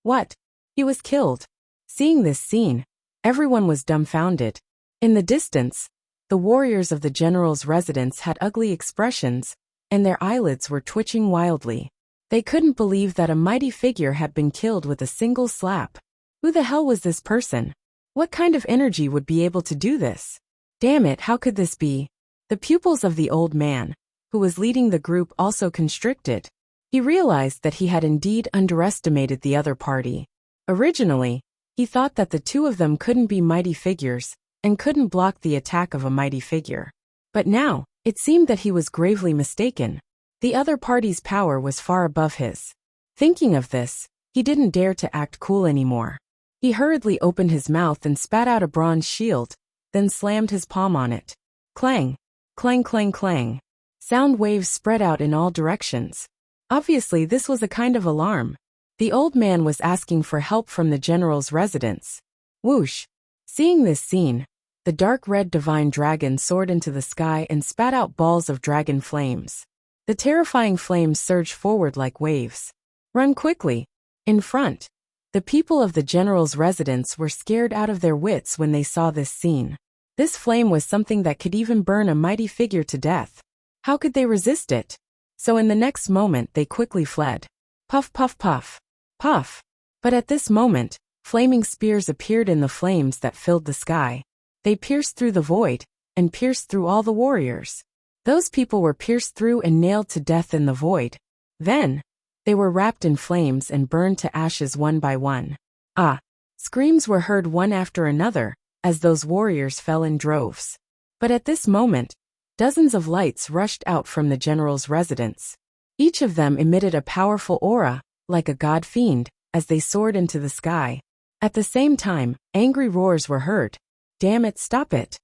What? He was killed. Seeing this scene, everyone was dumbfounded. In the distance, the warriors of the general's residence had ugly expressions, and their eyelids were twitching wildly. They couldn't believe that a mighty figure had been killed with a single slap. Who the hell was this person? What kind of energy would be able to do this? Damn it, how could this be? The pupils of the old man, who was leading the group, also constricted. He realized that he had indeed underestimated the other party. Originally, he thought that the two of them couldn't be mighty figures and couldn't block the attack of a mighty figure. But now, it seemed that he was gravely mistaken. The other party's power was far above his. Thinking of this, he didn't dare to act cool anymore. He hurriedly opened his mouth and spat out a bronze shield, then slammed his palm on it. Clang! Clang clang clang. Sound waves spread out in all directions. Obviously, this was a kind of alarm. The old man was asking for help from the general's residence. Whoosh! Seeing this scene, the dark red divine dragon soared into the sky and spat out balls of dragon flames. The terrifying flames surged forward like waves. Run quickly! In front! The people of the general's residence were scared out of their wits when they saw this scene. This flame was something that could even burn a mighty figure to death. How could they resist it? So in the next moment they quickly fled. Puff puff puff. Puff! But at this moment, flaming spears appeared in the flames that filled the sky. They pierced through the void, and pierced through all the warriors. Those people were pierced through and nailed to death in the void. Then, they were wrapped in flames and burned to ashes one by one. Ah! Screams were heard one after another, as those warriors fell in droves. But at this moment, dozens of lights rushed out from the general's residence. Each of them emitted a powerful aura, like a god fiend, as they soared into the sky. At the same time, angry roars were heard. Damn it, stop it!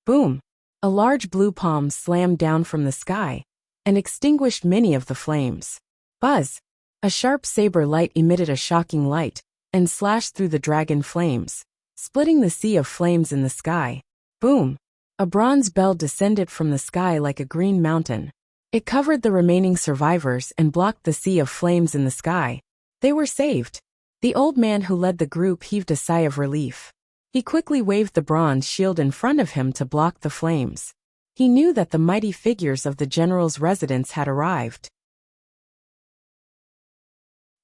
Boom! A large blue palm slammed down from the sky and extinguished many of the flames. Buzz! A sharp saber light emitted a shocking light and slashed through the dragon flames, splitting the sea of flames in the sky. Boom! A bronze bell descended from the sky like a green mountain. It covered the remaining survivors and blocked the sea of flames in the sky. They were saved. The old man who led the group heaved a sigh of relief. He quickly waved the bronze shield in front of him to block the flames. He knew that the mighty figures of the general's residence had arrived.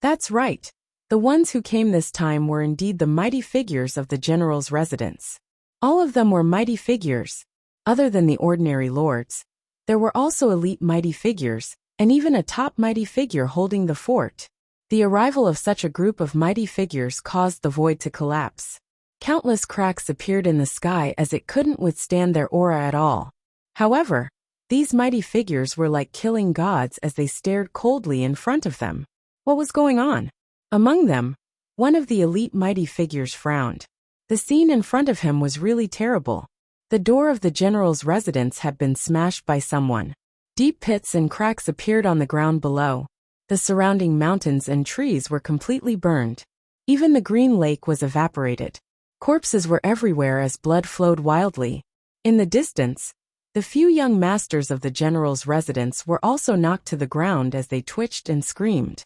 That's right. The ones who came this time were indeed the mighty figures of the general's residence. All of them were mighty figures. Other than the ordinary lords, there were also elite mighty figures, and even a top mighty figure holding the fort. The arrival of such a group of mighty figures caused the void to collapse. Countless cracks appeared in the sky as it couldn't withstand their aura at all. However, these mighty figures were like killing gods as they stared coldly in front of them. What was going on? Among them, one of the elite mighty figures frowned. The scene in front of him was really terrible. The door of the general's residence had been smashed by someone. Deep pits and cracks appeared on the ground below. The surrounding mountains and trees were completely burned. Even the green lake was evaporated. Corpses were everywhere as blood flowed wildly. In the distance, the few young masters of the general's residence were also knocked to the ground as they twitched and screamed.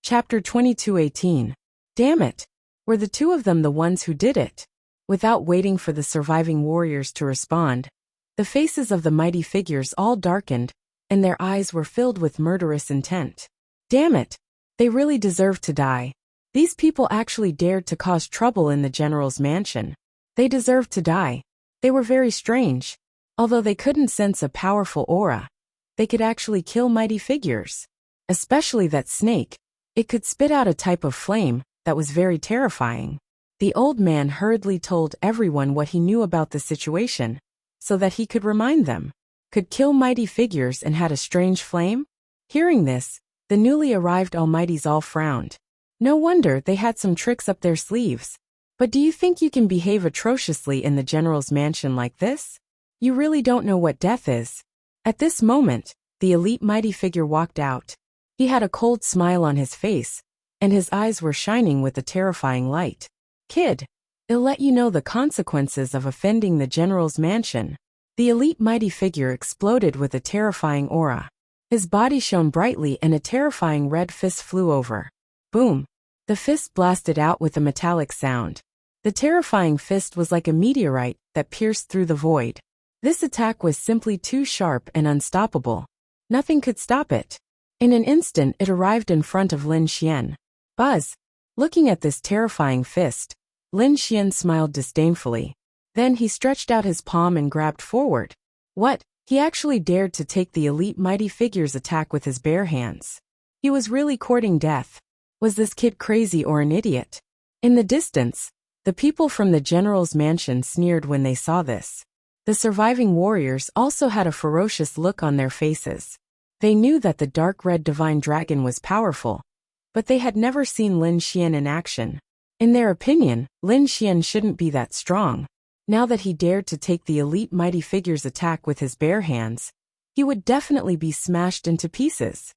Chapter 22:18. Damn it! Were the two of them the ones who did it? Without waiting for the surviving warriors to respond, the faces of the mighty figures all darkened, and their eyes were filled with murderous intent. Damn it! They really deserved to die. These people actually dared to cause trouble in the general's mansion. They deserved to die. They were very strange. Although they couldn't sense a powerful aura, they could actually kill mighty figures. Especially that snake. It could spit out a type of flame that was very terrifying. The old man hurriedly told everyone what he knew about the situation, so that he could remind them. could kill mighty figures and had a strange flame? Hearing this, the newly arrived almighties all frowned. No wonder they had some tricks up their sleeves. But do you think you can behave atrociously in the general's mansion like this? You really don't know what death is. At this moment, the elite mighty figure walked out. He had a cold smile on his face, and his eyes were shining with a terrifying light. Kid, I'll let you know the consequences of offending the general's mansion. The elite mighty figure exploded with a terrifying aura. His body shone brightly and a terrifying red fist flew over. Boom! The fist blasted out with a metallic sound. The terrifying fist was like a meteorite that pierced through the void. This attack was simply too sharp and unstoppable. Nothing could stop it. In an instant it arrived in front of Lin Xian. Buzz! Looking at this terrifying fist, Lin Xian smiled disdainfully. Then he stretched out his palm and grabbed forward. What? He actually dared to take the elite mighty figure's attack with his bare hands. He was really courting death. Was this kid crazy or an idiot? In the distance, the people from the general's mansion sneered when they saw this. The surviving warriors also had a ferocious look on their faces. They knew that the dark red divine dragon was powerful, but they had never seen Lin Xian in action. In their opinion, Lin Xian shouldn't be that strong. Now that he dared to take the elite mighty figure's attack with his bare hands, he would definitely be smashed into pieces.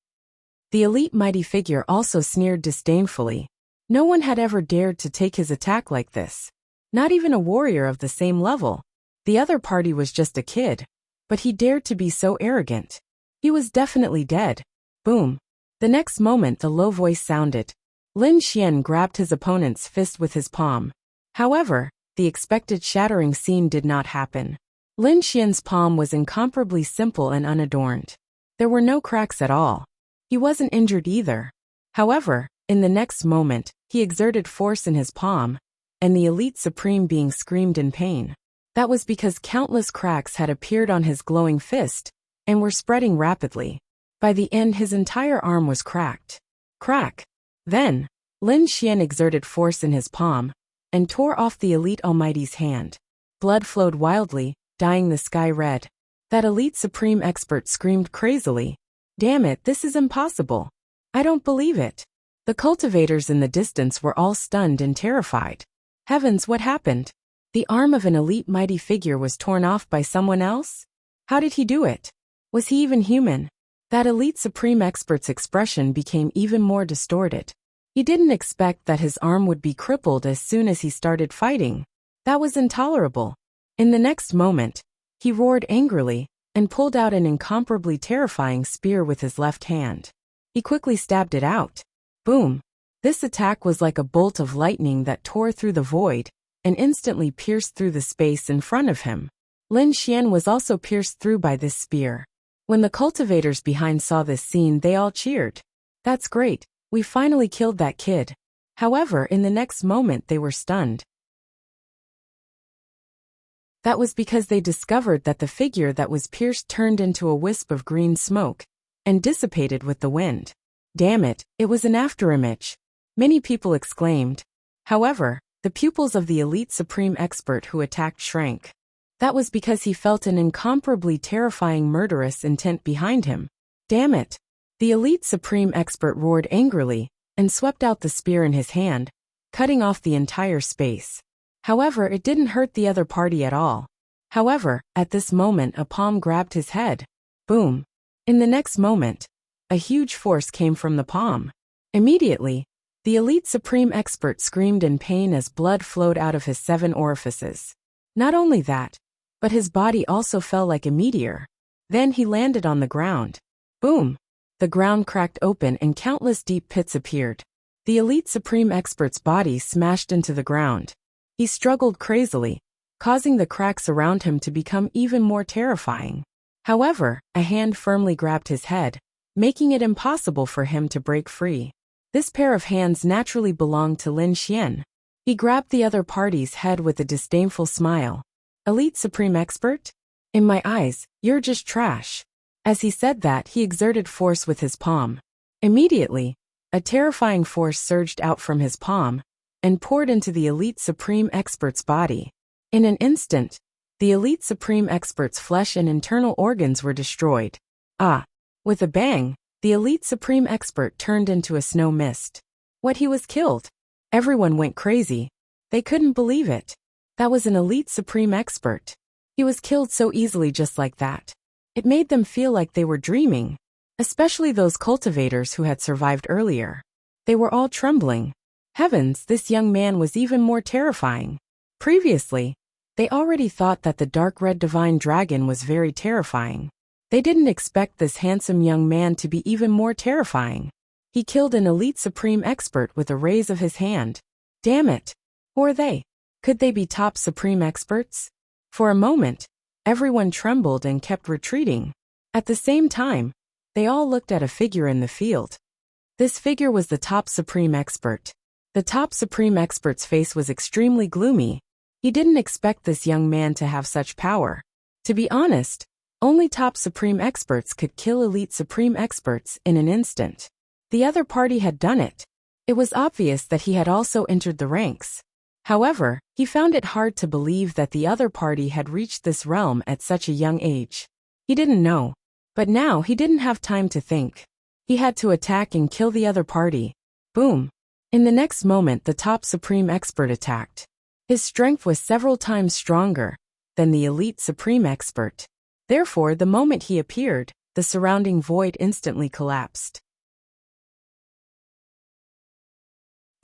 The elite mighty figure also sneered disdainfully. No one had ever dared to take his attack like this. Not even a warrior of the same level. The other party was just a kid, but he dared to be so arrogant. He was definitely dead. Boom. The next moment the low voice sounded. Lin Xian grabbed his opponent's fist with his palm. However, the expected shattering scene did not happen. Lin Xian's palm was incomparably simple and unadorned. There were no cracks at all. He wasn't injured either. However, in the next moment, he exerted force in his palm, and the elite supreme being screamed in pain. That was because countless cracks had appeared on his glowing fist, and were spreading rapidly. By the end his entire arm was cracked. Crack! Then, Lin Xian exerted force in his palm, and tore off the elite almighty's hand. Blood flowed wildly, dyeing the sky red. That elite supreme expert screamed crazily. Damn it, this is impossible. I don't believe it. The cultivators in the distance were all stunned and terrified. Heavens, what happened? The arm of an elite mighty figure was torn off by someone else? How did he do it? Was he even human? That elite supreme expert's expression became even more distorted. He didn't expect that his arm would be crippled as soon as he started fighting. That was intolerable. In the next moment, he roared angrily and pulled out an incomparably terrifying spear with his left hand. He quickly stabbed it out. Boom! This attack was like a bolt of lightning that tore through the void and instantly pierced through the space in front of him. Lin Xian was also pierced through by this spear. When the cultivators behind saw this scene, they all cheered. That's great, we finally killed that kid. However, in the next moment they were stunned. That was because they discovered that the figure that was pierced turned into a wisp of green smoke and dissipated with the wind. Damn it, it was an afterimage. Many people exclaimed. However, the pupils of the elite supreme expert who attacked shrank. That was because he felt an incomparably terrifying murderous intent behind him. Damn it! The elite supreme expert roared angrily and swept out the spear in his hand, cutting off the entire space. However, it didn't hurt the other party at all. However, at this moment a palm grabbed his head. Boom! In the next moment, a huge force came from the palm. Immediately, the elite supreme expert screamed in pain as blood flowed out of his 7 orifices. Not only that, but his body also fell like a meteor. Then he landed on the ground. Boom! The ground cracked open and countless deep pits appeared. The elite supreme expert's body smashed into the ground. He struggled crazily, causing the cracks around him to become even more terrifying. However, a hand firmly grabbed his head, making it impossible for him to break free. This pair of hands naturally belonged to Lin Xian. He grabbed the other party's head with a disdainful smile. Elite Supreme Expert? In my eyes, you're just trash. As he said that, he exerted force with his palm. Immediately, a terrifying force surged out from his palm and poured into the Elite Supreme Expert's body. In an instant, The elite supreme expert's flesh and internal organs were destroyed. Ah! With a bang, the elite supreme expert turned into a snow mist. What, he was killed? Everyone went crazy. They couldn't believe it. That was an elite supreme expert. He was killed so easily just like that. It made them feel like they were dreaming, especially those cultivators who had survived earlier. They were all trembling. Heavens, this young man was even more terrifying. Previously, they already thought that the dark red divine dragon was very terrifying. They didn't expect this handsome young man to be even more terrifying. He killed an elite supreme expert with a raise of his hand. Damn it. Who are they? Could they be top supreme experts? For a moment, everyone trembled and kept retreating. At the same time, they all looked at a figure in the field. This figure was the top supreme expert. The top supreme expert's face was extremely gloomy. He didn't expect this young man to have such power. To be honest, only top supreme experts could kill elite supreme experts in an instant. The other party had done it. It was obvious that he had also entered the ranks. However, he found it hard to believe that the other party had reached this realm at such a young age. He didn't know. But now he didn't have time to think. He had to attack and kill the other party. Boom. In the next moment, the top supreme expert attacked. His strength was several times stronger than the elite supreme expert. Therefore, the moment he appeared, the surrounding void instantly collapsed.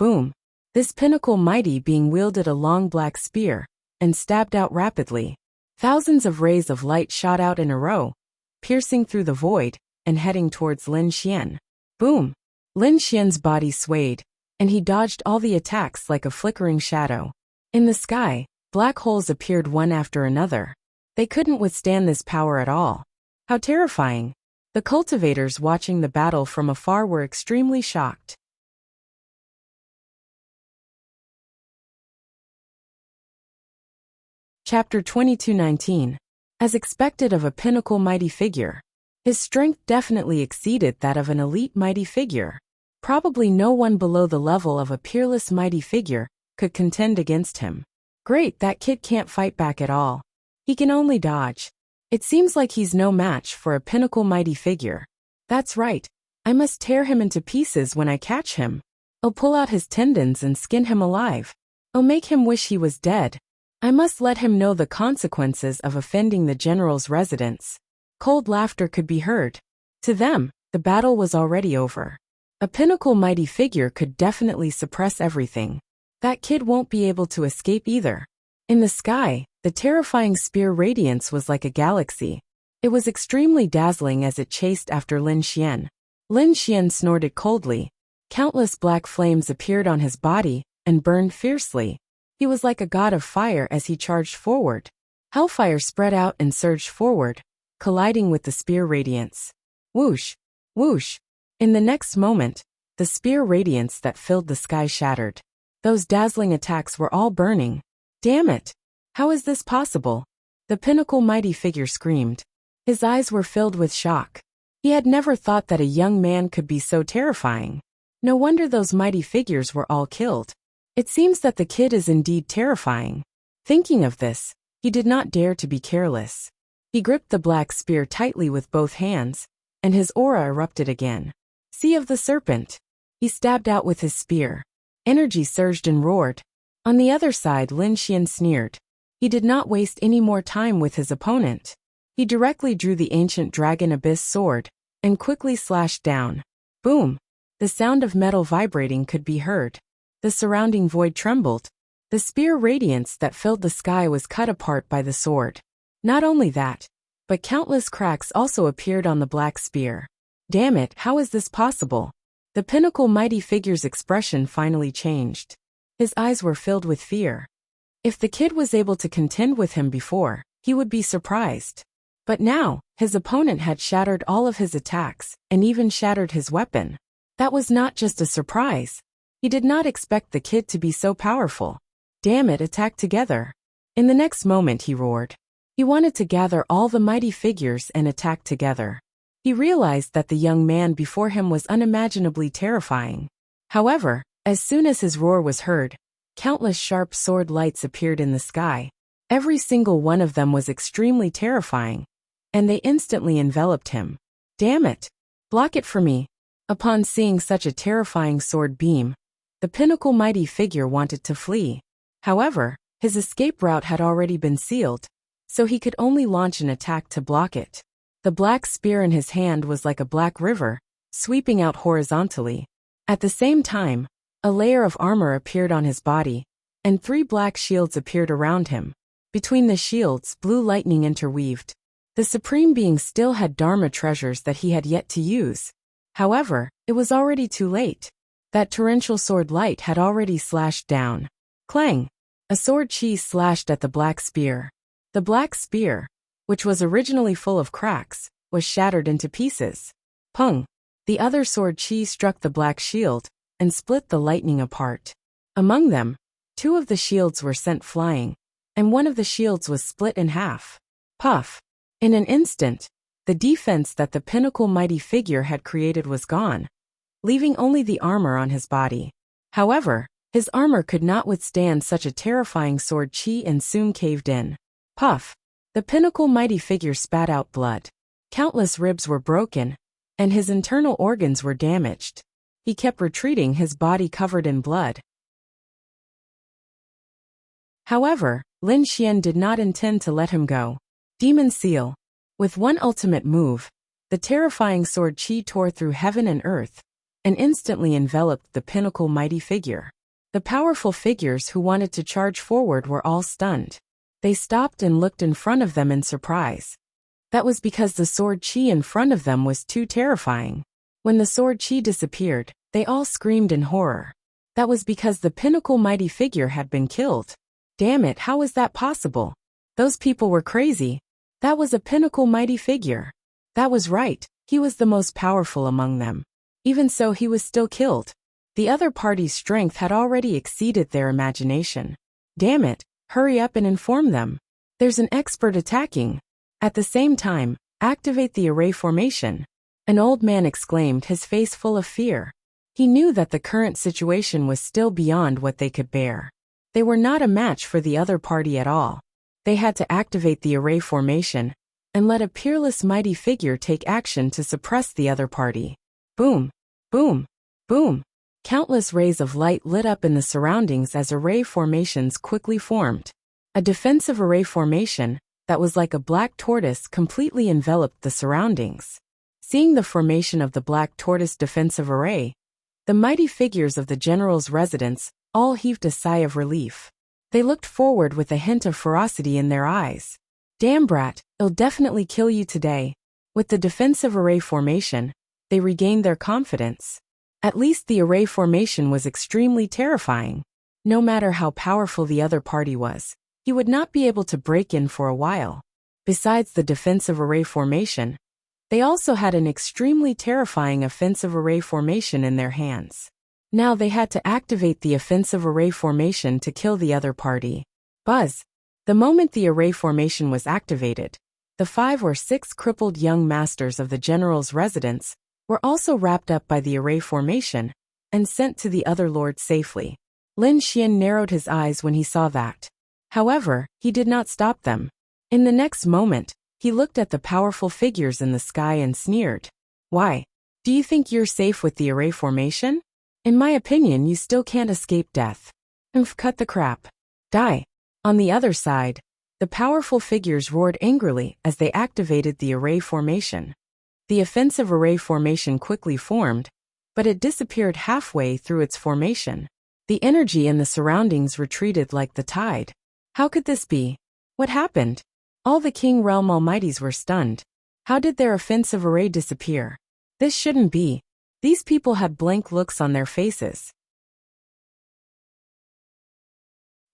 Boom. This pinnacle mighty being wielded a long black spear and stabbed out rapidly. Thousands of rays of light shot out in a row, piercing through the void and heading towards Lin Xian. Boom. Lin Xian's body swayed, and he dodged all the attacks like a flickering shadow. In the sky, black holes appeared one after another. They couldn't withstand this power at all. How terrifying. The cultivators watching the battle from afar were extremely shocked. Chapter 22:19. As expected of a pinnacle mighty figure. His strength definitely exceeded that of an elite mighty figure. Probably no one below the level of a peerless mighty figure could contend against him. Great, that kid can't fight back at all. He can only dodge. It seems like he's no match for a pinnacle mighty figure. That's right. I must tear him into pieces when I catch him. I'll pull out his tendons and skin him alive. I'll make him wish he was dead. I must let him know the consequences of offending the general's residence. Cold laughter could be heard. To them, the battle was already over. A pinnacle mighty figure could definitely suppress everything. That kid won't be able to escape either. In the sky, the terrifying spear radiance was like a galaxy. It was extremely dazzling as it chased after Lin Xian. Lin Xian snorted coldly. Countless black flames appeared on his body and burned fiercely. He was like a god of fire as he charged forward. Hellfire spread out and surged forward, colliding with the spear radiance. Whoosh! Whoosh! In the next moment, the spear radiance that filled the sky shattered. Those dazzling attacks were all burning. Damn it! How is this possible? The pinnacle mighty figure screamed. His eyes were filled with shock. He had never thought that a young man could be so terrifying. No wonder those mighty figures were all killed. It seems that the kid is indeed terrifying. Thinking of this, he did not dare to be careless. He gripped the black spear tightly with both hands, and his aura erupted again. Sea of the Serpent. He stabbed out with his spear. Energy surged and roared. On the other side, Lin Xian sneered. He did not waste any more time with his opponent. He directly drew the ancient dragon abyss sword and quickly slashed down. Boom! The sound of metal vibrating could be heard. The surrounding void trembled. The spear radiance that filled the sky was cut apart by the sword. Not only that, but countless cracks also appeared on the black spear. Damn it, how is this possible? The pinnacle mighty figure's expression finally changed. His eyes were filled with fear. If the kid was able to contend with him before, he would be surprised. But now, his opponent had shattered all of his attacks, and even shattered his weapon. That was not just a surprise. He did not expect the kid to be so powerful. Damn it, attack together. In the next moment he roared. He wanted to gather all the mighty figures and attack together. He realized that the young man before him was unimaginably terrifying. However, as soon as his roar was heard, countless sharp sword lights appeared in the sky. Every single one of them was extremely terrifying, and they instantly enveloped him. Damn it! Block it for me! Upon seeing such a terrifying sword beam, the pinnacle mighty figure wanted to flee. However, his escape route had already been sealed, so he could only launch an attack to block it. The black spear in his hand was like a black river, sweeping out horizontally. At the same time, a layer of armor appeared on his body, and 3 black shields appeared around him. Between the shields, blue lightning interweaved. The Supreme Being still had Dharma treasures that he had yet to use. However, it was already too late. That torrential sword light had already slashed down. Clang! A sword chi slashed at the black spear. The black spear, which was originally full of cracks, was shattered into pieces. Pung! The other sword chi struck the black shield and split the lightning apart. Among them, 2 of the shields were sent flying, and one of the shields was split in half. Puff! In an instant, the defense that the pinnacle mighty figure had created was gone, leaving only the armor on his body. However, his armor could not withstand such a terrifying sword chi and soon caved in. Puff! The pinnacle mighty figure spat out blood. Countless ribs were broken, and his internal organs were damaged. He kept retreating, his body covered in blood. However, Lin Xian did not intend to let him go. Demon Seal. With one ultimate move, the terrifying sword chi tore through heaven and earth, and instantly enveloped the pinnacle mighty figure. The powerful figures who wanted to charge forward were all stunned. They stopped and looked in front of them in surprise. That was because the sword chi in front of them was too terrifying. When the sword chi disappeared, they all screamed in horror. That was because the pinnacle mighty figure had been killed. Damn it, how was that possible? Those people were crazy. That was a pinnacle mighty figure. That was right, he was the most powerful among them. Even so, he was still killed. The other party's strength had already exceeded their imagination. Damn it, hurry up and inform them. There's an expert attacking. At the same time, activate the array formation. An old man exclaimed, his face full of fear. He knew that the current situation was still beyond what they could bear. They were not a match for the other party at all. They had to activate the array formation and let a peerless mighty figure take action to suppress the other party. Boom! Boom! Boom! Countless rays of light lit up in the surroundings as array formations quickly formed. A defensive array formation that was like a black tortoise completely enveloped the surroundings. Seeing the formation of the black tortoise defensive array, the mighty figures of the general's residence all heaved a sigh of relief. They looked forward with a hint of ferocity in their eyes. Damn brat, it'll definitely kill you today. With the defensive array formation, they regained their confidence. At least the array formation was extremely terrifying. No matter how powerful the other party was, he would not be able to break in for a while. Besides the defensive array formation, they also had an extremely terrifying offensive array formation in their hands. Now they had to activate the offensive array formation to kill the other party. Buzz! The moment the array formation was activated, the 5 or 6 crippled young masters of the general's residence were also wrapped up by the array formation and sent to the other lord safely. Lin Xian narrowed his eyes when he saw that. However, he did not stop them. In the next moment, he looked at the powerful figures in the sky and sneered. Why? Do you think you're safe with the array formation? In my opinion, you still can't escape death. Cut the crap. Die. On the other side, the powerful figures roared angrily as they activated the array formation. The offensive array formation quickly formed, but it disappeared halfway through its formation. The energy in the surroundings retreated like the tide. How could this be? What happened? All the King Realm Almighties were stunned. How did their offensive array disappear? This shouldn't be. These people had blank looks on their faces.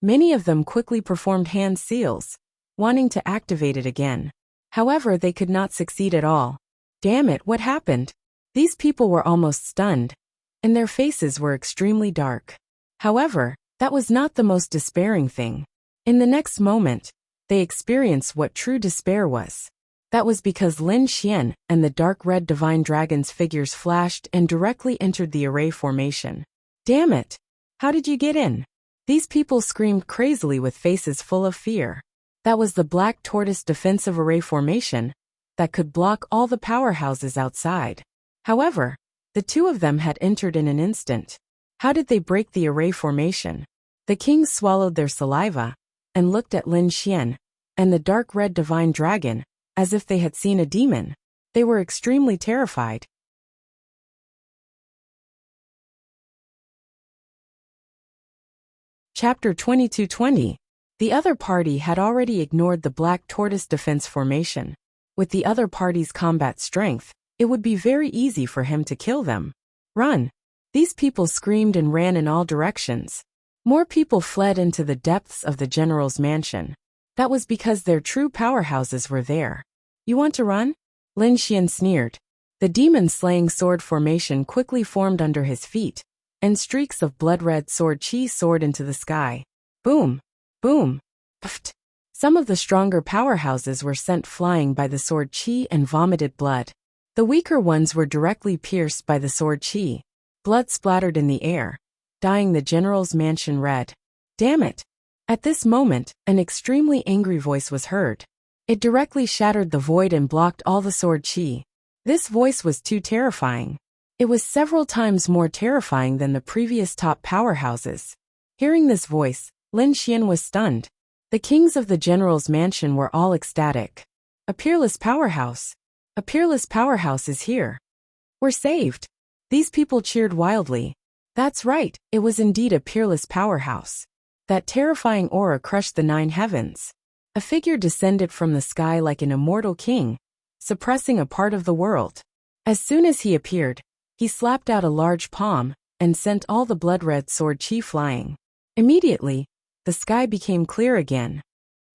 Many of them quickly performed hand seals, wanting to activate it again. However, they could not succeed at all. Damn it, what happened? These people were almost stunned, and their faces were extremely dark. However, that was not the most despairing thing. In the next moment, they experienced what true despair was. That was because Lin Xian and the dark red divine dragon's figures flashed and directly entered the array formation. Damn it! How did you get in? These people screamed crazily with faces full of fear. That was the black tortoise defensive array formation that could block all the powerhouses outside. However, the two of them had entered in an instant. How did they break the array formation? The kings swallowed their saliva and looked at Lin Xian and the dark red divine dragon as if they had seen a demon. They were extremely terrified. Chapter 2220. The other party had already ignored the black tortoise defense formation. With the other party's combat strength, it would be very easy for him to kill them. Run! These people screamed and ran in all directions. More people fled into the depths of the general's mansion. That was because their true powerhouses were there. You want to run? Lin Xian sneered. The demon-slaying sword formation quickly formed under his feet, and streaks of blood-red sword chi soared into the sky. Boom! Boom! Pft! Some of the stronger powerhouses were sent flying by the sword chi and vomited blood. The weaker ones were directly pierced by the sword chi. Blood splattered in the air, dyeing the general's mansion red. Damn it! At this moment, an extremely angry voice was heard. It directly shattered the void and blocked all the sword chi. This voice was too terrifying. It was several times more terrifying than the previous top powerhouses. Hearing this voice, Lin Xian was stunned. The kings of the general's mansion were all ecstatic. A peerless powerhouse! A peerless powerhouse is here! We're saved! These people cheered wildly. That's right, it was indeed a peerless powerhouse. That terrifying aura crushed the 9 heavens. A figure descended from the sky like an immortal king, suppressing a part of the world. As soon as he appeared, he slapped out a large palm and sent all the blood-red sword chi flying. Immediately, the sky became clear again.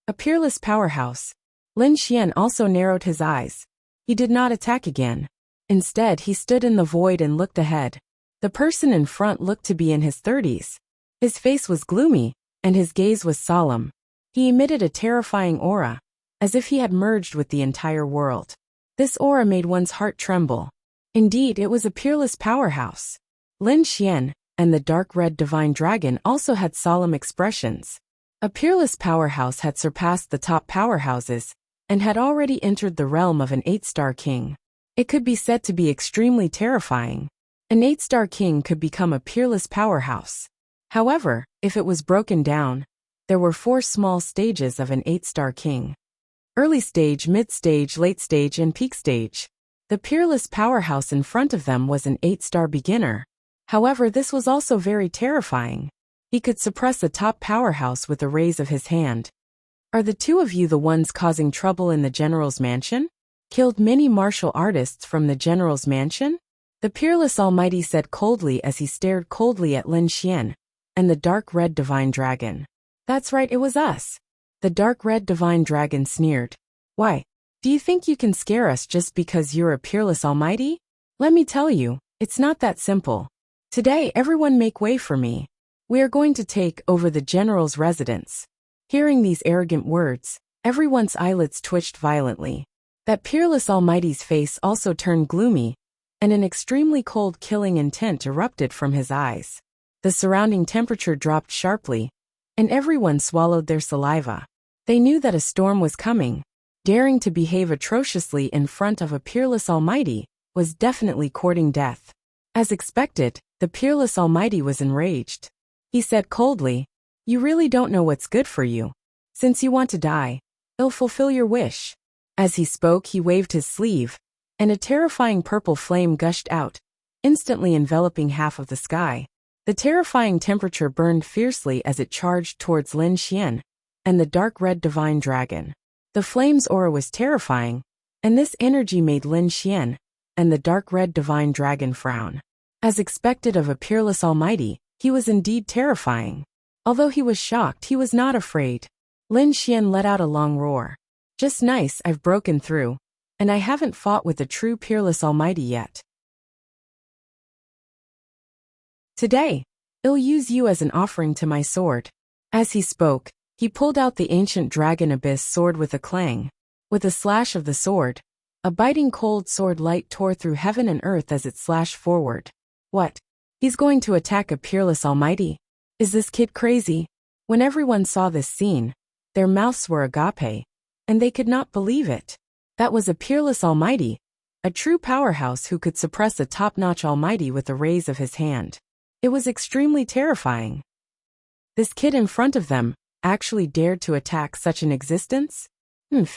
A peerless powerhouse. Lin Xian also narrowed his eyes. He did not attack again. Instead, he stood in the void and looked ahead. The person in front looked to be in his 30s. His face was gloomy, and his gaze was solemn. He emitted a terrifying aura, as if he had merged with the entire world. This aura made one's heart tremble. Indeed, it was a peerless powerhouse. Lin Xian and the dark red divine dragon also had solemn expressions. A peerless powerhouse had surpassed the top powerhouses and had already entered the realm of an 8-star king. It could be said to be extremely terrifying. An 8-star king could become a peerless powerhouse. However, if it was broken down, there were 4 small stages of an 8-star king. Early stage, mid-stage, late stage, and peak stage. The peerless powerhouse in front of them was an 8-star beginner. However, this was also very terrifying. He could suppress a top powerhouse with a raise of his hand. Are the two of you the ones causing trouble in the general's mansion? Killed many martial artists from the general's mansion? The peerless almighty said coldly as he stared coldly at Lin Xian and the dark red divine dragon. That's right, it was us. The dark red divine dragon sneered. Why? Do you think you can scare us just because you're a peerless almighty? Let me tell you, it's not that simple. Today, everyone make way for me. We are going to take over the general's residence. Hearing these arrogant words, everyone's eyelids twitched violently. That peerless almighty's face also turned gloomy, and an extremely cold killing intent erupted from his eyes. The surrounding temperature dropped sharply, and everyone swallowed their saliva. They knew that a storm was coming. Daring to behave atrociously in front of a peerless almighty was definitely courting death. As expected, the peerless almighty was enraged. He said coldly, "You really don't know what's good for you. Since you want to die, I'll fulfill your wish." As he spoke, he waved his sleeve, and a terrifying purple flame gushed out, instantly enveloping half of the sky. The terrifying temperature burned fiercely as it charged towards Lin Xian and the dark red divine dragon. The flame's aura was terrifying, and this energy made Lin Xian and the dark red divine dragon frown. As expected of a peerless almighty, he was indeed terrifying. Although he was shocked, he was not afraid. Lin Xian let out a long roar. Just nice, I've broken through, and I haven't fought with a true peerless almighty yet. Today, I'll use you as an offering to my sword. As he spoke, he pulled out the ancient dragon abyss sword with a clang. With a slash of the sword, a biting cold sword light tore through heaven and earth as it slashed forward. What? He's going to attack a peerless almighty? Is this kid crazy? When everyone saw this scene, Their mouths were agape, and they could not believe it. That was a peerless almighty, a true powerhouse who could suppress a top-notch almighty with a raise of his hand. It was extremely terrifying. This kid in front of them actually dared to attack such an existence?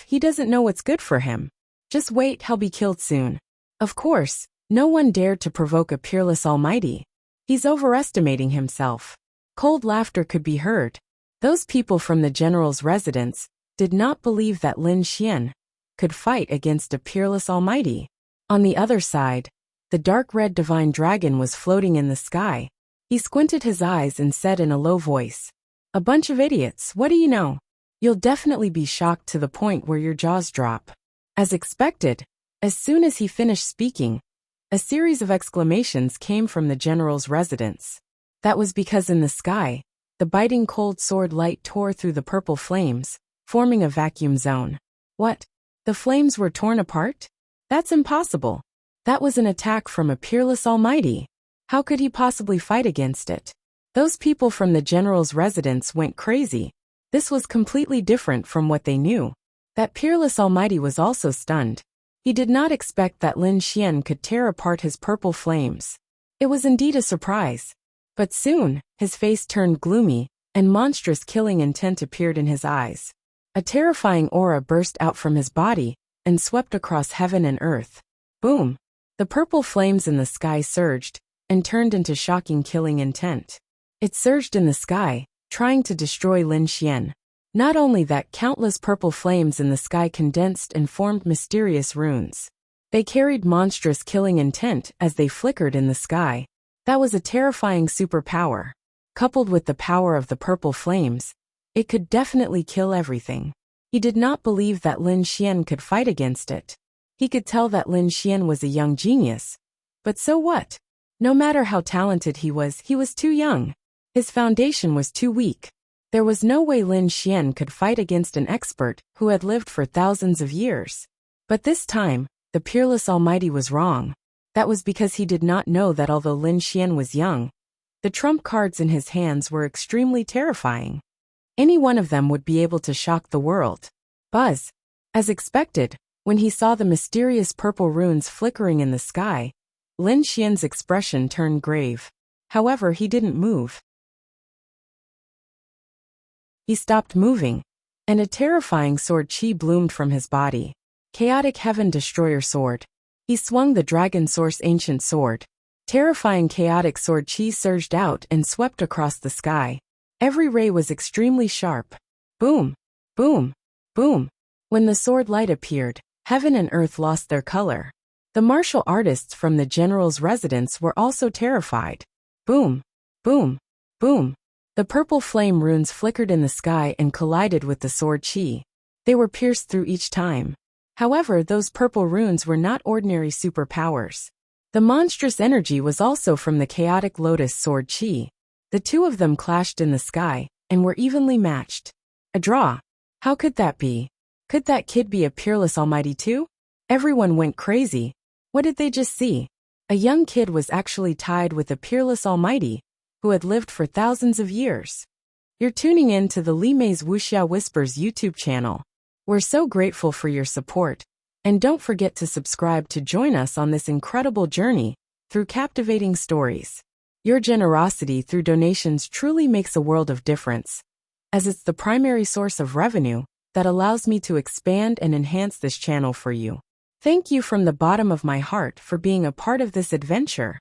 He doesn't know what's good for him. Just wait, he'll be killed soon. Of course, no one dared to provoke a peerless almighty. He's overestimating himself. Cold laughter could be heard. Those people from the general's residence did not believe that Lin Xian could fight against a peerless almighty. On the other side, the dark red divine dragon was floating in the sky. He squinted his eyes and said in a low voice, "A bunch of idiots, what do you know? You'll definitely be shocked to the point where your jaws drop." As expected, as soon as he finished speaking, a series of exclamations came from the general's residence. That was because in the sky, the biting cold sword light tore through the purple flames, forming a vacuum zone. What? The flames were torn apart? That's impossible. That was an attack from a peerless almighty. How could he possibly fight against it? Those people from the general's residence went crazy. This was completely different from what they knew. That peerless almighty was also stunned. He did not expect that Lin Xian could tear apart his purple flames. It was indeed a surprise. But soon, his face turned gloomy, and monstrous killing intent appeared in his eyes. A terrifying aura burst out from his body and swept across heaven and earth. Boom! The purple flames in the sky surged and turned into shocking killing intent. It surged in the sky, trying to destroy Lin Xian. Not only that, countless purple flames in the sky condensed and formed mysterious runes. They carried monstrous killing intent as they flickered in the sky. That was a terrifying superpower. Coupled with the power of the purple flames, it could definitely kill everything. He did not believe that Lin Xian could fight against it. He could tell that Lin Xian was a young genius. But so what? No matter how talented he was too young. His foundation was too weak. There was no way Lin Xian could fight against an expert who had lived for thousands of years. But this time, the peerless almighty was wrong. That was because he did not know that although Lin Xian was young, the trump cards in his hands were extremely terrifying. Any one of them would be able to shock the world. Buzz. As expected, when he saw the mysterious purple runes flickering in the sky, Lin Xian's expression turned grave. However, he didn't move. He stopped moving, and a terrifying sword chi bloomed from his body. Chaotic Heaven Destroyer Sword. He swung the Dragon Source Ancient Sword. Terrifying chaotic sword chi surged out and swept across the sky. Every ray was extremely sharp. Boom! Boom! Boom! When the sword light appeared, heaven and earth lost their color. The martial artists from the general's residence were also terrified. Boom! Boom! Boom! The purple flame runes flickered in the sky and collided with the sword chi. They were pierced through each time. However, those purple runes were not ordinary superpowers. The monstrous energy was also from the chaotic lotus sword chi. The two of them clashed in the sky and were evenly matched. A draw. How could that be? Could that kid be a peerless almighty too? Everyone went crazy. What did they just see? A young kid was actually tied with a peerless almighty who had lived for thousands of years. You're tuning in to the Li Mei's Wuxia Whispers YouTube channel. We're so grateful for your support, and don't forget to subscribe to join us on this incredible journey through captivating stories. Your generosity through donations truly makes a world of difference, as it's the primary source of revenue that allows me to expand and enhance this channel for you. Thank you from the bottom of my heart for being a part of this adventure.